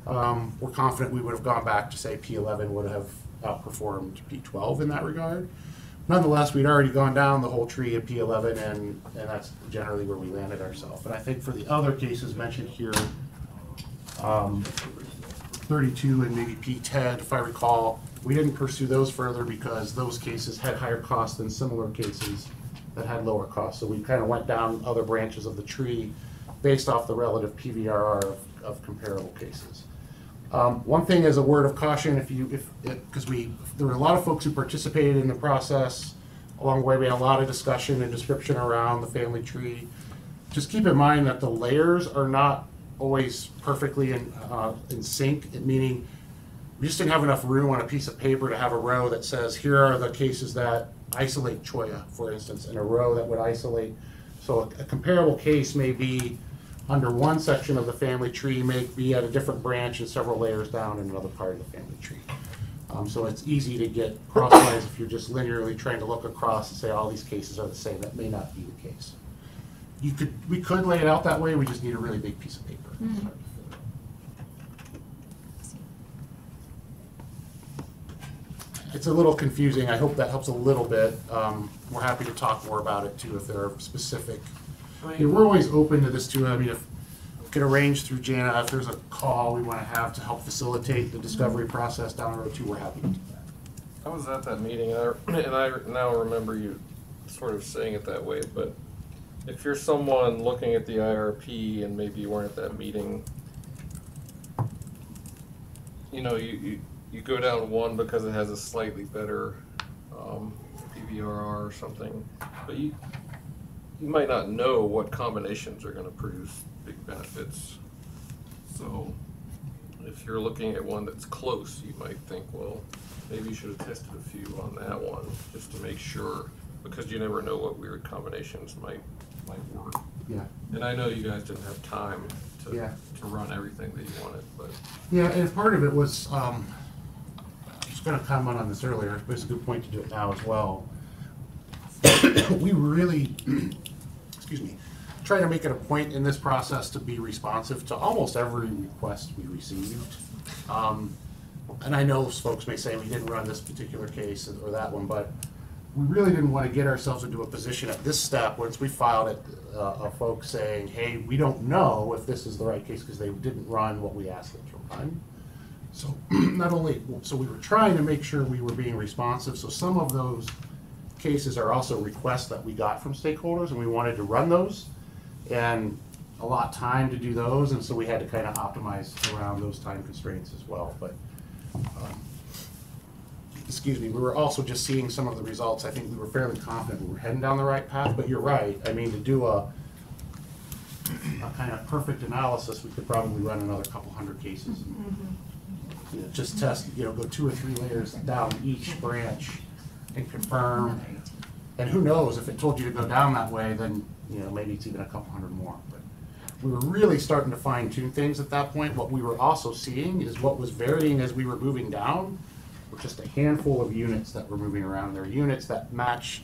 we're confident we would have gone back to say P11 would have outperformed P12 in that regard. Nonetheless, we'd already gone down the whole tree at P11, and that's generally where we landed ourselves. And I think for the other cases mentioned here, 32 and maybe P10, if I recall, we didn't pursue those further because those cases had higher costs than similar cases that had lower costs. So we kind of went down other branches of the tree based off the relative PVRR of comparable cases. One thing as a word of caution, because there were a lot of folks who participated in the process along the way. We had a lot of discussion and description around the family tree. Just keep in mind that the layers are not always perfectly in sync, meaning we just didn't have enough room on a piece of paper to have a row that says, here are the cases that isolate cholla, for instance, and a row that would isolate. So a comparable case may be under one section of the family tree, may be at a different branch and several layers down in another part of the family tree. So it's easy to get crosswise if you're just linearly trying to look across and say all these cases are the same. That may not be the case. We could lay it out that way, we just need a really big piece of paper. Mm-hmm. It's a little confusing. I hope that helps a little bit. We're happy to talk more about it too if there are specific. We're always open to this too. I mean, if we could arrange through Jana, if there's a call we want to have to help facilitate the discovery process down the road too, we're happy to do that. I was at that meeting, and I now remember you sort of saying it that way, but if you're someone looking at the IRP and maybe you weren't at that meeting, you know, you go down one because it has a slightly better PVRR or something, but you might not know what combinations are going to produce big benefits. So if you're looking at one that's close, you might think, well, maybe you should have tested a few on that one just to make sure, because you never know what weird combinations might work. Yeah. And I know you guys didn't have time to run everything that you wanted, but yeah, and part of it was I was going to comment on this earlier, but it's a good point to do it now as well. We really, excuse me, try to make it a point in this process to be responsive to almost every request we received. And I know folks may say we didn't run this particular case or that one, but we really didn't want to get ourselves into a position at this step once we filed it of folks saying, hey, we don't know if this is the right case because they didn't run what we asked them to run. So so we were trying to make sure we were being responsive. So some of those cases are also requests that we got from stakeholders, and we wanted to run those and allot time to do those, and so we had to kind of optimize around those time constraints as well. But excuse me, we were also just seeing some of the results. I think we were fairly confident we were heading down the right path, but you're right. I mean, to do a kind of perfect analysis, we could probably run another couple hundred cases. And, you know, just test, go 2 or 3 layers down each branch and confirm. And who knows, if it told you to go down that way, then maybe it's even a couple hundred more. But we were really starting to fine tune things at that point. What we were also seeing is what was varying as we were moving down were just a handful of units that were moving around. There are units that match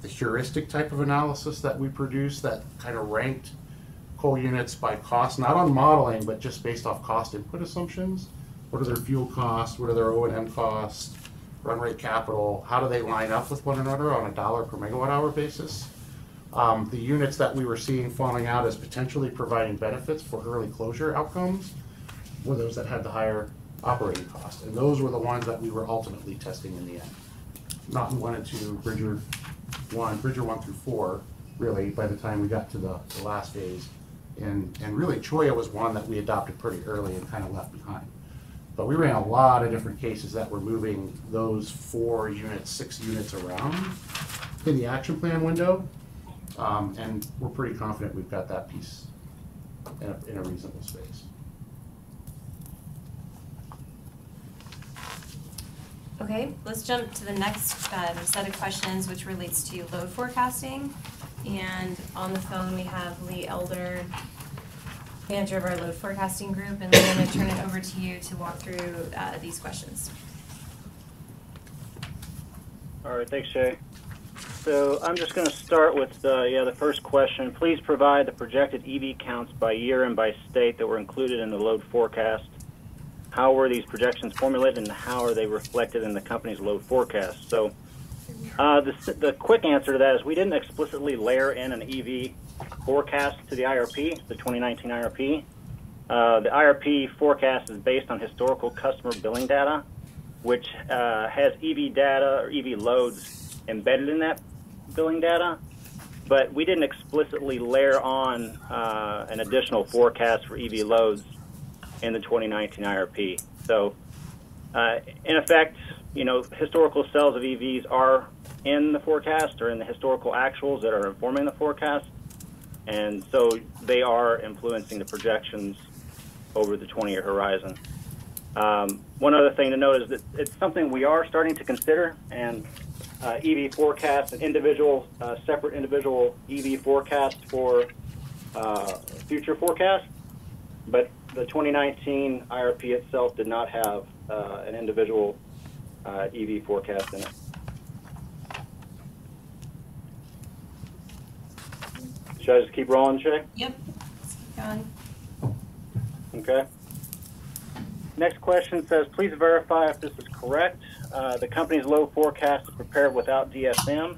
the heuristic type of analysis that we produce that kind of ranked coal units by cost, not on modeling, but just based off cost input assumptions. What are their fuel costs? What are their O&M costs? Run rate capital? How do they line up with one another on a $1 per megawatt hour basis? The units that we were seeing falling out as potentially providing benefits for early closure outcomes were those that had the higher operating cost. And those were the ones that we were ultimately testing in the end. Not in 1 and 2, Bridger 1 through 4, really, by the time we got to the last phase. And really, Cholla was one that we adopted pretty early and kind of left behind. But we ran a lot of different cases that were moving those 4 units, 6 units around in the action plan window. And we're pretty confident we've got that piece in a reasonable space. Okay, let's jump to the next set of questions, which relates to load forecasting. And on the phone, we have Lee Elder, manager of our load forecasting group, and then I'm going to turn it over to you to walk through these questions. All right, thanks, Shay. So I'm just going to start with the first question. Please provide the projected EV counts by year and by state that were included in the load forecast. how were these projections formulated and how are they reflected in the company's load forecast? So the quick answer to that is we didn't explicitly layer in an EV forecast to the IRP, the 2019 IRP. The IRP forecast is based on historical customer billing data, which has EV data or EV loads embedded in that billing data. But we didn't explicitly layer on an additional forecast for EV loads in the 2019 IRP. So, in effect, historical sales of EVs are in the forecast or in the historical actuals that are informing the forecast, and so they are influencing the projections over the 20-year horizon. One other thing to note is that it's something we are starting to consider, and EV forecasts and separate individual EV forecasts for future forecasts, but the 2019 IRP itself did not have an individual EV forecast in it. Should I just keep rolling, Shay? Yep. Let's keep going. Okay. Next question says, please verify if this is correct. The company's load forecast is prepared without DSM.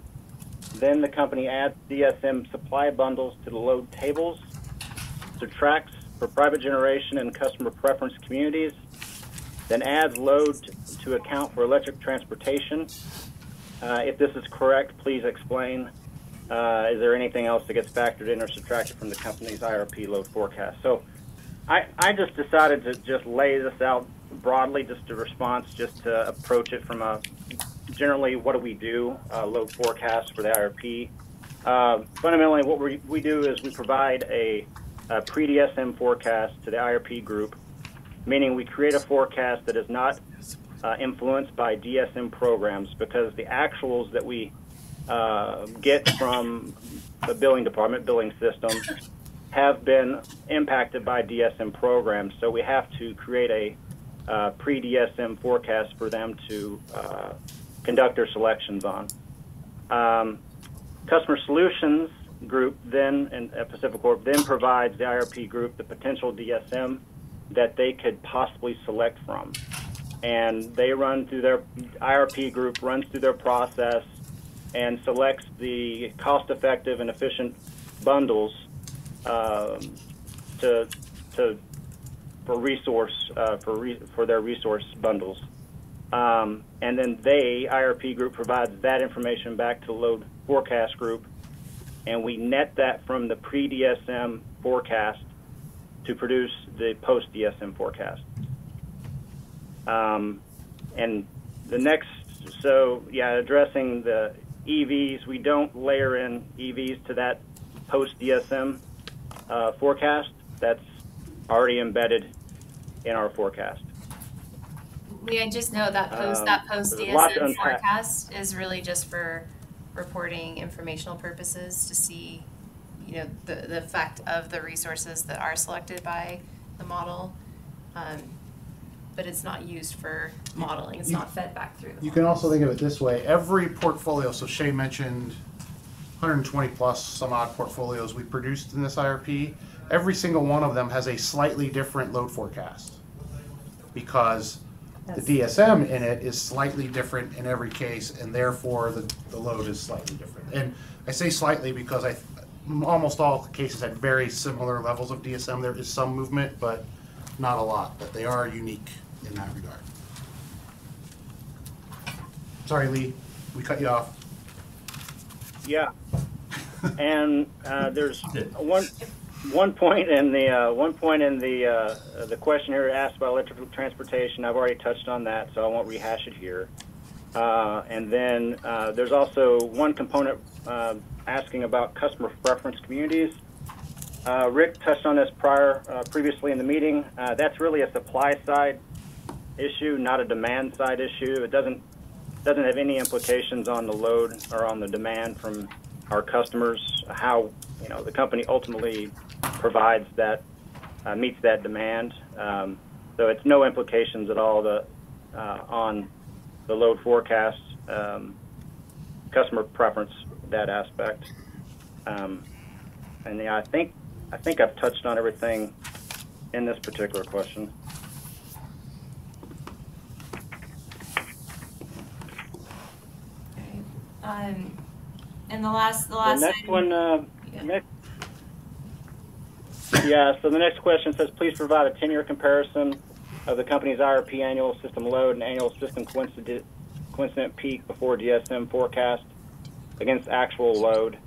Then the company adds DSM supply bundles to the load tables, subtracts for private generation and customer preference communities, then adds load to account for electric transportation. If this is correct, please explain. Is there anything else that gets factored in or subtracted from the company's IRP load forecast? So I just decided to just lay this out broadly, just a response, just to approach it from a generally what do we do, load forecast for the IRP. Fundamentally, what we do is we provide a pre-DSM forecast to the IRP group, meaning we create a forecast that is not influenced by DSM programs, because the actuals that we get from the billing department, billing system, have been impacted by DSM programs. So we have to create a pre-DSM forecast for them to conduct their selections on. Customer Solutions Group then, and PacifiCorp, then provides the IRP group the potential DSM that they could possibly select from. And they run through their, IRP group runs through their process and selects the cost-effective and efficient bundles for their resource bundles. And then IRP group, provides that information back to the load forecast group, and we net that from the pre-DSM forecast to produce the post-DSM forecast. And the next, addressing the EVs, we don't layer in EVs to that post-DSM forecast. That's already embedded in our forecast. Lee, I just know that post DSM forecast is really just for reporting informational purposes to see, the effect of the resources that are selected by the model. But it's not used for modeling. It's not fed back through the You can also think of it this way. Every portfolio, so Shay mentioned 120 plus some odd portfolios we produced in this IRP. Every single one of them has a slightly different load forecast because the DSM in it is slightly different in every case, and therefore the load is slightly different. And I say slightly because almost all cases had very similar levels of DSM. There is some movement, but not a lot, but they are unique in that regard. Sorry, Lee, we cut you off. Yeah, and there's one point in the question here asked about electrical transportation. I've already touched on that, so I won't rehash it here. And then there's also one component asking about customer preference communities. Rick touched on this previously in the meeting. That's really a supply side issue, not a demand side issue. It doesn't have any implications on the load or on the demand from our customers. How the company ultimately provides that, meets that demand. So it's no implications at all on the load forecast, customer preference, that aspect. And yeah, I think I've touched on everything in this particular question. And the last The next item- one, so the next question says, please provide a 10-year comparison of the company's IRP annual system load and annual system coincident peak before DSM forecast against actual load.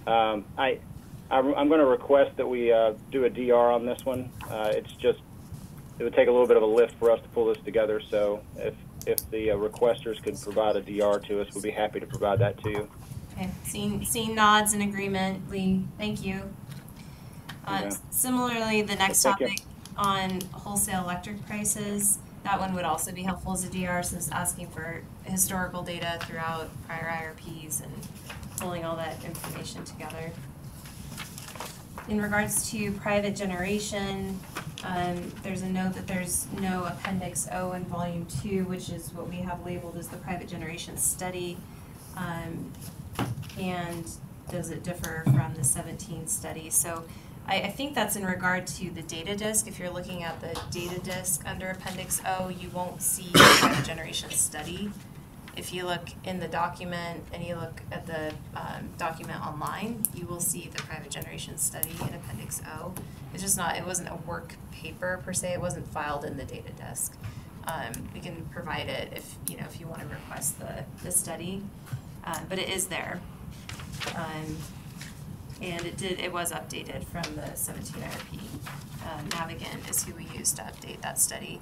I'm going to request that we do a DR on this one. It would take a little bit of a lift for us to pull this together, so if the requesters could provide a DR to us, we'd be happy to provide that to you. Okay, seeing nods in agreement, Lee, thank you. Okay. Similarly, the next Thank you. topic on wholesale electric prices, that one would also be helpful as a DR, since asking for historical data throughout prior IRPs and pulling all that information together. In regards to private generation, there's a note that there's no Appendix O in Volume 2, which is what we have labeled as the private generation study. And does it differ from the 17 study? So I think that's in regard to the data disk. If you're looking at the data disk under Appendix O, you won't see the private generation study. If you look in the document and you look at the document online, you will see the private generation study in Appendix O. It's just not, it wasn't a work paper per se, it wasn't filed in the data disk. We can provide it if you want to request the study, but it is there. And it was updated from the 17 IRP. Navigant is who we used to update that study.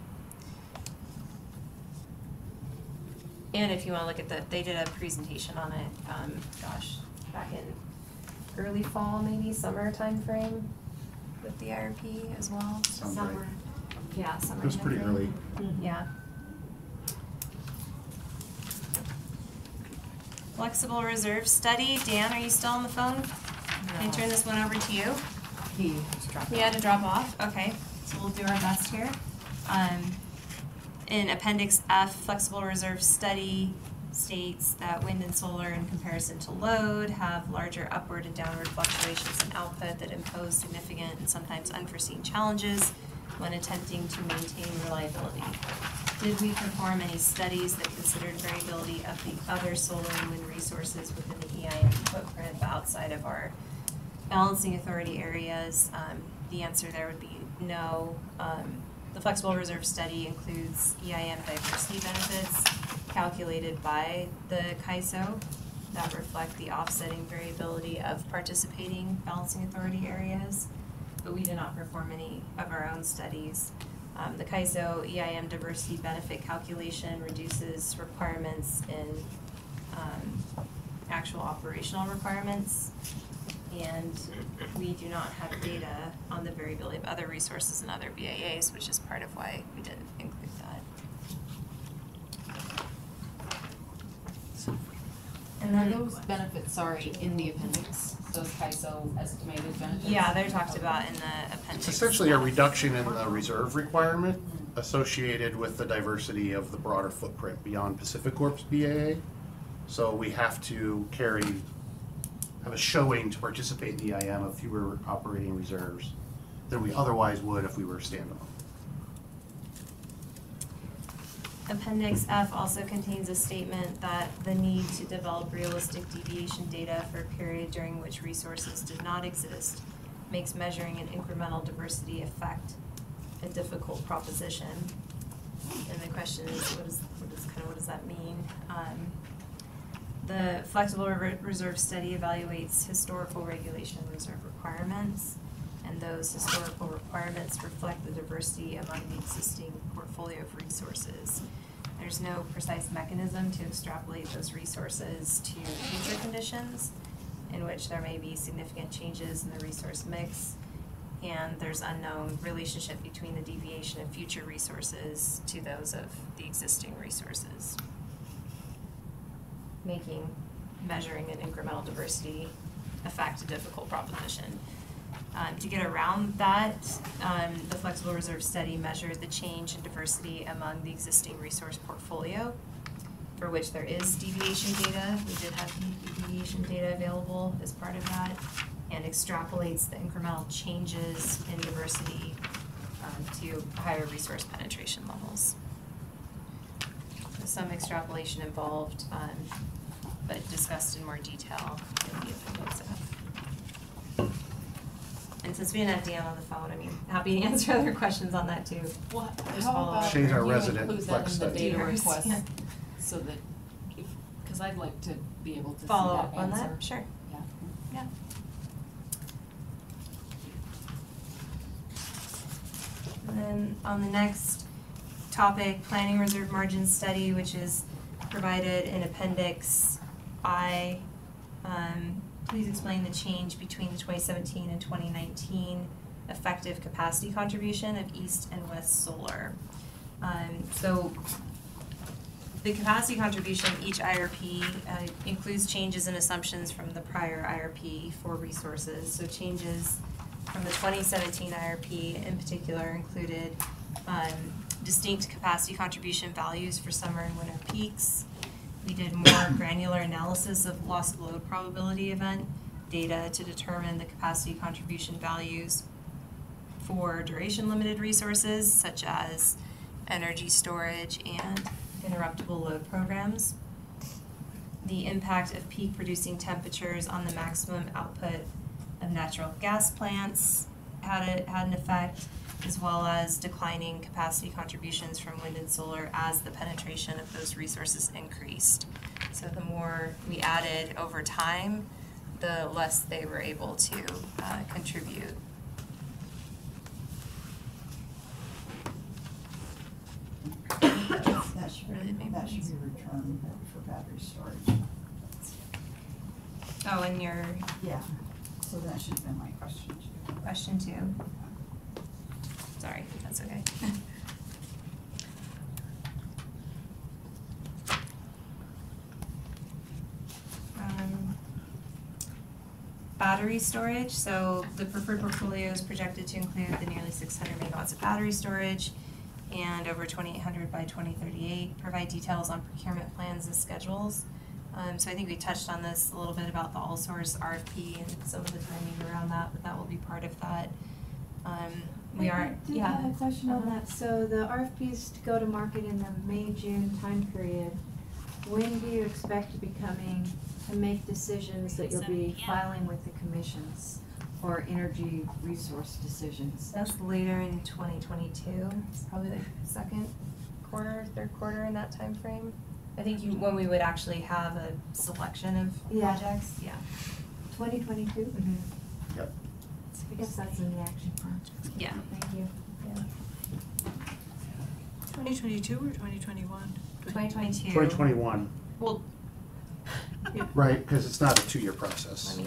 And if you want to look at they did a presentation on it, back in early fall, maybe summer timeframe with the IRP as well. Summer. Yeah, summer. It was pretty timeframe. early. Yeah. Flexible reserve study. Dan, are you still on the phone? Can I turn this one over to you? He had to drop off. Okay, so we'll do our best here. In Appendix F, flexible reserve study states that wind and solar in comparison to load have larger upward and downward fluctuations in output that impose significant and sometimes unforeseen challenges when attempting to maintain reliability. Did we perform any studies that considered variability of the other solar and wind resources within the EIM footprint outside of our balancing authority areas? The answer there would be no. The flexible reserve study includes EIM diversity benefits calculated by the CAISO that reflect the offsetting variability of participating balancing authority areas, but we did not perform any of our own studies. The CAISO EIM diversity benefit calculation reduces requirements in actual operational requirements, and we do not have data on the variability of other resources and other BAAs, which is part of why we didn't include that. And then those benefits, in the appendix, those CAISO estimated benefits? Yeah, they're talked about in the appendix. It's essentially a reduction in the reserve requirement associated with the diversity of the broader footprint beyond PacifiCorp's BAA. So we have to have a showing to participate in the EIM of fewer operating reserves than we otherwise would if we were standalone. Appendix F also contains a statement that the need to develop realistic deviation data for a period during which resources did not exist makes measuring an incremental diversity effect a difficult proposition. And the question is, what does that mean? The flexible reserve study evaluates historical regulation reserve requirements, and those historical requirements reflect the diversity among the existing portfolio of resources. There's no precise mechanism to extrapolate those resources to future conditions in which there may be significant changes in the resource mix, and there's unknown relationship between the deviation of future resources to those of the existing resources, making measuring an incremental diversity effect a difficult proposition. To get around that, the flexible reserve study measured the change in diversity among the existing resource portfolio, for which there is deviation data. We did have deviation data available as part of that, and extrapolates the incremental changes in diversity to higher resource penetration levels. So some extrapolation involved, but discussed in more detail in the Appendix F. And since we didn't have Dan on the phone, I mean, happy to answer other questions on that too. Well, Just how follow about up. Shane's our you resident include that flex in the study. data request, Yeah. so that if, because I'd like to be able to see Follow that up on answer. that, sure. Yeah. Yeah. And then on the next topic, planning reserve margin study, which is provided in Appendix I. Please explain the change between the 2017 and 2019 effective capacity contribution of East and West Solar. So the capacity contribution of each IRP includes changes and assumptions from the prior IRP for resources. So changes from the 2017 IRP in particular included distinct capacity contribution values for summer and winter peaks. We did more granular analysis of loss of load probability event data to determine the capacity contribution values for duration limited resources such as energy storage and interruptible load programs. The impact of peak producing temperatures on the maximum output of natural gas plants had an effect, as well as declining capacity contributions from wind and solar as the penetration of those resources increased. So the more we added over time, the less they were able to contribute. That should be returned for battery storage. Oh, and your Yeah, so that should have been my question too. question two. Sorry, that's okay. Battery storage, so the preferred portfolio is projected to include the nearly 600 megawatts of battery storage and over 2,800 by 2038. Provide details on procurement plans and schedules. So I think we touched on this a little bit about the all-source RFP and some of the timing around that, but that will be part of that. We are, I do have a question on that. So the RFPs to go to market in the May-June time period, when do you expect to be coming to make decisions that you'll be filing with the commissions or energy resource decisions? That's later in 2022, probably like second quarter, third quarter in that time frame. I think when we would actually have a selection of projects, yeah. 2022? Mm-hmm. Yep. I guess that's in the action plan. Yeah. Thank you. Yeah. 2022 or 2021? 2022. 2021. Well, Right, because it's not a two-year process.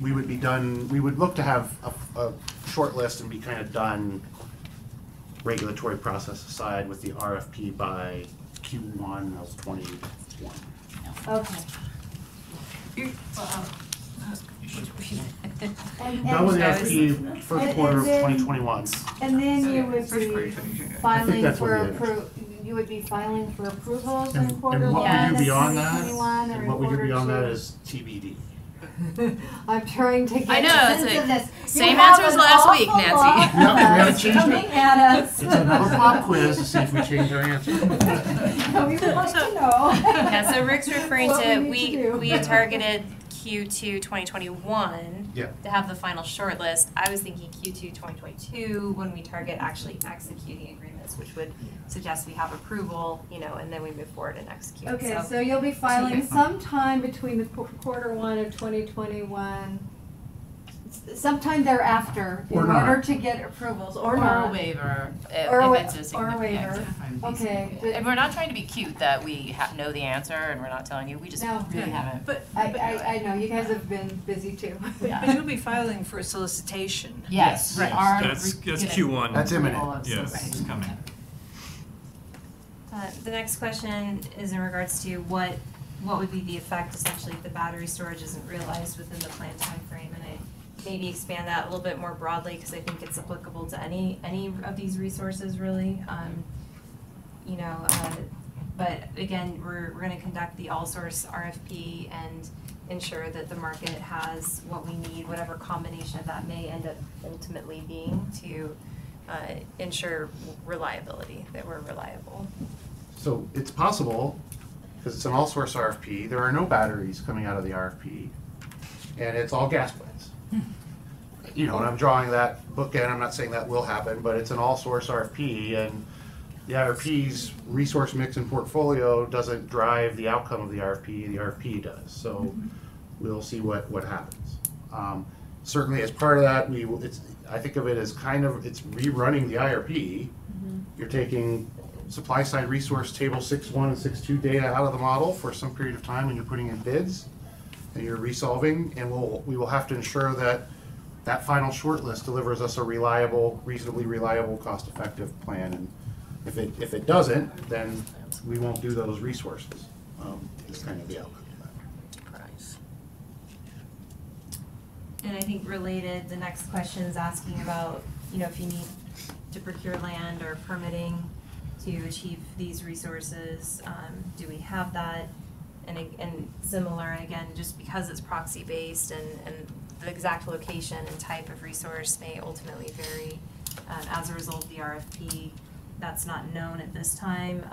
We would be done, we would look to have a short list and be kind of done, regulatory process aside, with the RFP by Q1 of 21. Okay. Done with the RFP first quarter of 2021. And then you would First quarter be 2022. I think filing that's for what we did. you would be filing for approvals And in quarter what one we of do beyond that, 2021 or and in what we do quarter beyond that two? is TBD. I'm trying to get I know, a it's sense of this. same You have answer as an last awful week, Nancy. lot Yep, we of haven't us changed it. coming at us. It's another pop quiz to see if we change our answer. We would like to know. Yeah, so Rick's referring What to, we need to do. we had targeted Q2 2021 Yeah. to have the final shortlist. I was thinking Q2 2022 when we target actually executing agreements, which would suggest we have approval, and then we move forward and execute. Okay, so you'll be filing sometime between the quarter one of 2021, sometime thereafter, in Or not. order to get approvals, or Or not. a waiver, Or if it's a or a significant. waiver. Okay. And we're not trying to be cute that we know the answer and we're not telling you, we just No. really haven't. But I know, you guys have been busy too. But you'll be filing for a solicitation. Yes, Right. our That's Q1. That's imminent. Yeah, it's coming. The next question is in regards to what would be the effect essentially if the battery storage isn't realized within the planned timeframe, and I maybe expand that a little bit more broadly because I think it's applicable to any of these resources really. But again, we're going to conduct the all-source RFP and ensure that the market has what we need, whatever combination of that may end up ultimately being to ensure reliability, that we're reliable. So it's possible because it's an all-source RFP. There are no batteries coming out of the RFP, and it's all gas plants. You know, and I'm drawing that bookend. I'm not saying that will happen, but it's an all-source RFP, and the IRP's resource mix and portfolio doesn't drive the outcome of the RFP. The RFP does. So we'll see what happens. Certainly, as part of that, I think of it as it's rerunning the IRP. You're taking supply side resource table 6.1 and 6.2 data out of the model for some period of time, and you're putting in bids, and you're resolving, and we will have to ensure that that final shortlist delivers us a reliable, reasonably reliable, cost-effective plan. And if it doesn't, then we won't do those resources. It's kind of the outcome of that. And I think related, the next question is asking about, if you need to procure land or permitting to achieve these resources, do we have that? And similar, again, just because it's proxy-based and the exact location and type of resource may ultimately vary as a result of the RFP. That's not known at this time.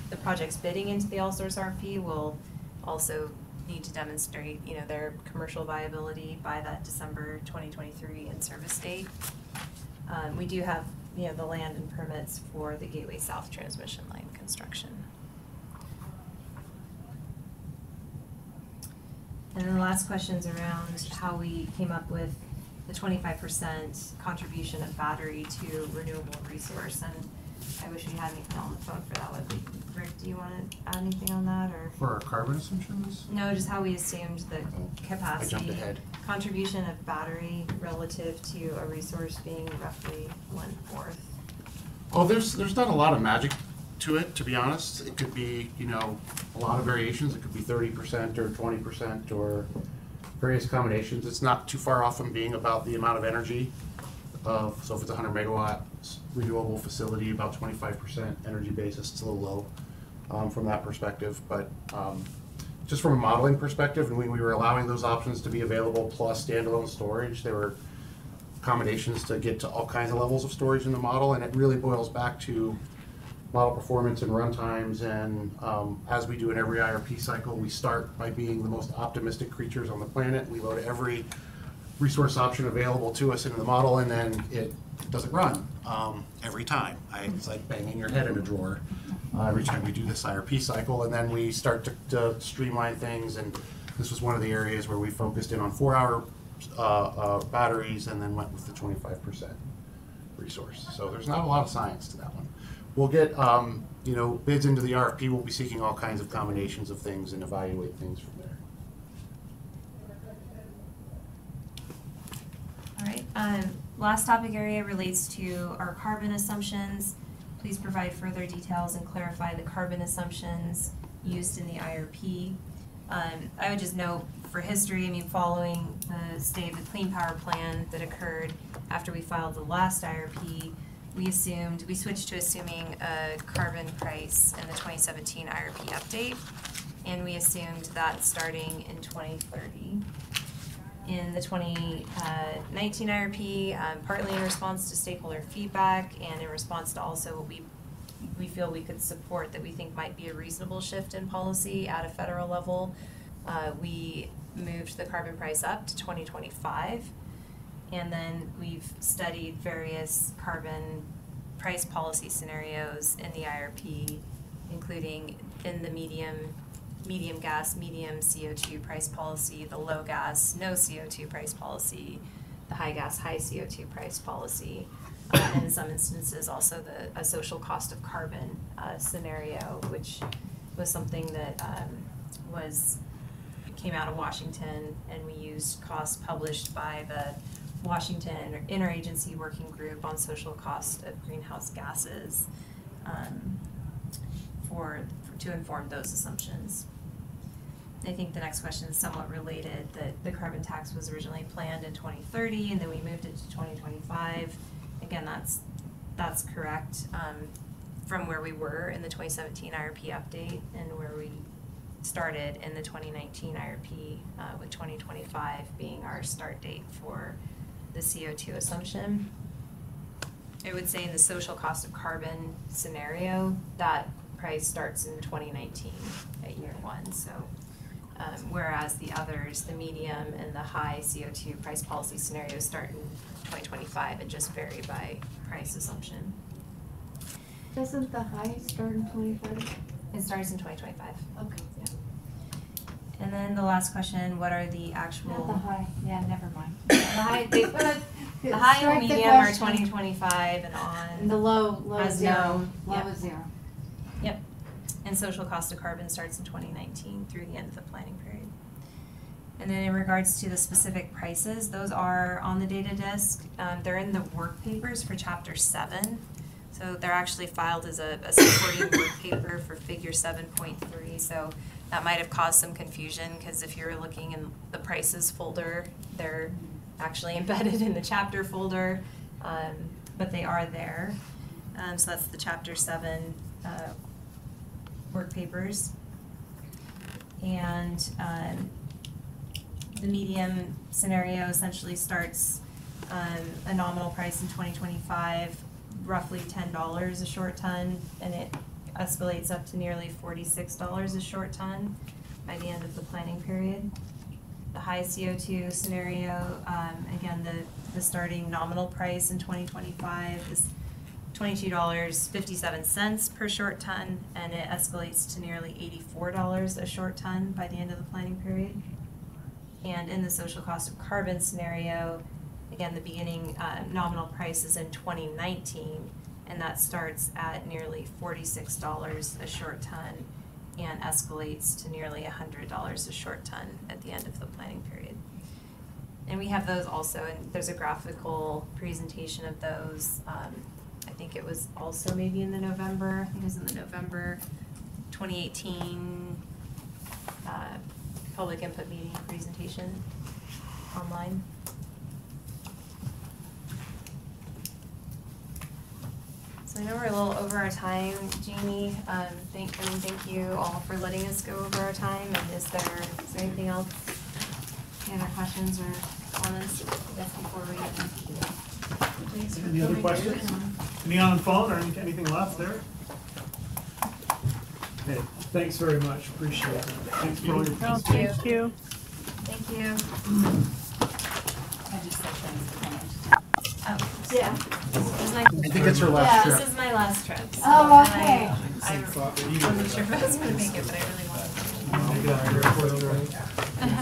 The projects bidding into the all-source RFP will also need to demonstrate, their commercial viability by that December 2023 in-service date. We do have, the land and permits for the Gateway South transmission line construction. And then the last question is around how we came up with the 25% contribution of battery to renewable resource. And I wish we had anything on the phone for that. Rick, do you want to add anything on that, or? For our carbon assumptions? No, just how we assumed the capacity. I jumped ahead. Contribution of battery relative to a resource being roughly 1/4. Oh, there's not a lot of magic to it, to be honest. It could be, a lot of variations. It could be 30% or 20% or various combinations. It's not too far off from being about the amount of energy so if it's a 100 megawatt renewable facility, about 25% energy basis. It's a little low from that perspective, but just from a modeling perspective, and we were allowing those options to be available plus standalone storage. There were accommodations to get to all kinds of levels of storage in the model, and it really boils back to model performance and run times. And as we do in every IRP cycle, we start by being the most optimistic creatures on the planet. We load every resource option available to us into the model, and then it doesn't run every time. It's like banging your head in a drawer every time we do this IRP cycle. And then we start to streamline things, and this was one of the areas where we focused in on 4-hour batteries and then went with the 25% resource. So there's not a lot of science to that one. We'll get bids into the RFP. We'll be seeking all kinds of combinations of things and evaluate things from there. All right, last topic area relates to our carbon assumptions. Please provide further details and clarify the carbon assumptions used in the IRP. I would just note for history, following the state of the Clean Power Plan that occurred after we filed the last IRP, we switched to assuming a carbon price in the 2017 IRP update, and we assumed that starting in 2030. In the 2019 IRP, partly in response to stakeholder feedback and in response to also what we feel we could support that we think might be a reasonable shift in policy at a federal level, we moved the carbon price up to 2025. And then we've studied various carbon price policy scenarios in the IRP, including in the medium gas, medium CO2 price policy, the low gas, no CO2 price policy, the high gas, high CO2 price policy, and in some instances also a social cost of carbon scenario, which was something that came out of Washington, and we used costs published by the Washington Interagency Working Group on Social Cost of Greenhouse Gases to inform those assumptions. I think the next question is somewhat related, that the carbon tax was originally planned in 2030 and then we moved it to 2025. Again, that's correct from where we were in the 2017 IRP update and where we started in the 2019 IRP with 2025 being our start date for the CO2 assumption. I would say in the social cost of carbon scenario, that price starts in 2019 at year one, so. Whereas the others, the medium and the high CO2 price policy scenarios start in 2025 and just vary by price assumption. Doesn't the high start in 2030? It starts in 2025. Okay. Yeah. And then the last question, what are the actual? Not the high, yeah, never mind. The high, the high and Strike the medium are question. 2025 and on. And the low has is zero. no- Low yep. is zero. Yep. And social cost of carbon starts in 2019 through the end of the planning period. And then in regards to the specific prices, those are on the data disk. They're in the work papers for chapter 7. So they're actually filed as a supporting work paper for figure 7.3. So that might have caused some confusion because if you're looking in the prices folder, they're actually embedded in the chapter folder, but they are there. So that's the chapter 7 work papers. And the medium scenario essentially starts a nominal price in 2025, roughly $10 a short ton, and it escalates up to nearly $46 a short ton by the end of the planning period. The high CO2 scenario, again, the starting nominal price in 2025 is $22.57 per short ton, and it escalates to nearly $84 a short ton by the end of the planning period. And in the social cost of carbon scenario, again, the beginning nominal price is in 2019, and that starts at nearly $46 a short ton and escalates to nearly $100 a short ton at the end of the planning period. And we have those also, and there's a graphical presentation of those. I think it was also maybe in the November, I think it was in the November 2018 public input meeting presentation online. So I know we're a little over our time, Jeannie. Thank you all for letting us go over our time. And is there anything else? Any other questions or comments before we? Any other questions? Any on the phone or anything left there? Okay, thanks very much. Appreciate it. Thanks for all your presentation. Thank you. Thank you. I just said thanks for coming. Oh, Yeah. This is my, I think it's her last trip. This is my last trip. So Oh, okay. I wasn't sure if I was going to make it, but I really wanted to. Make it out of here.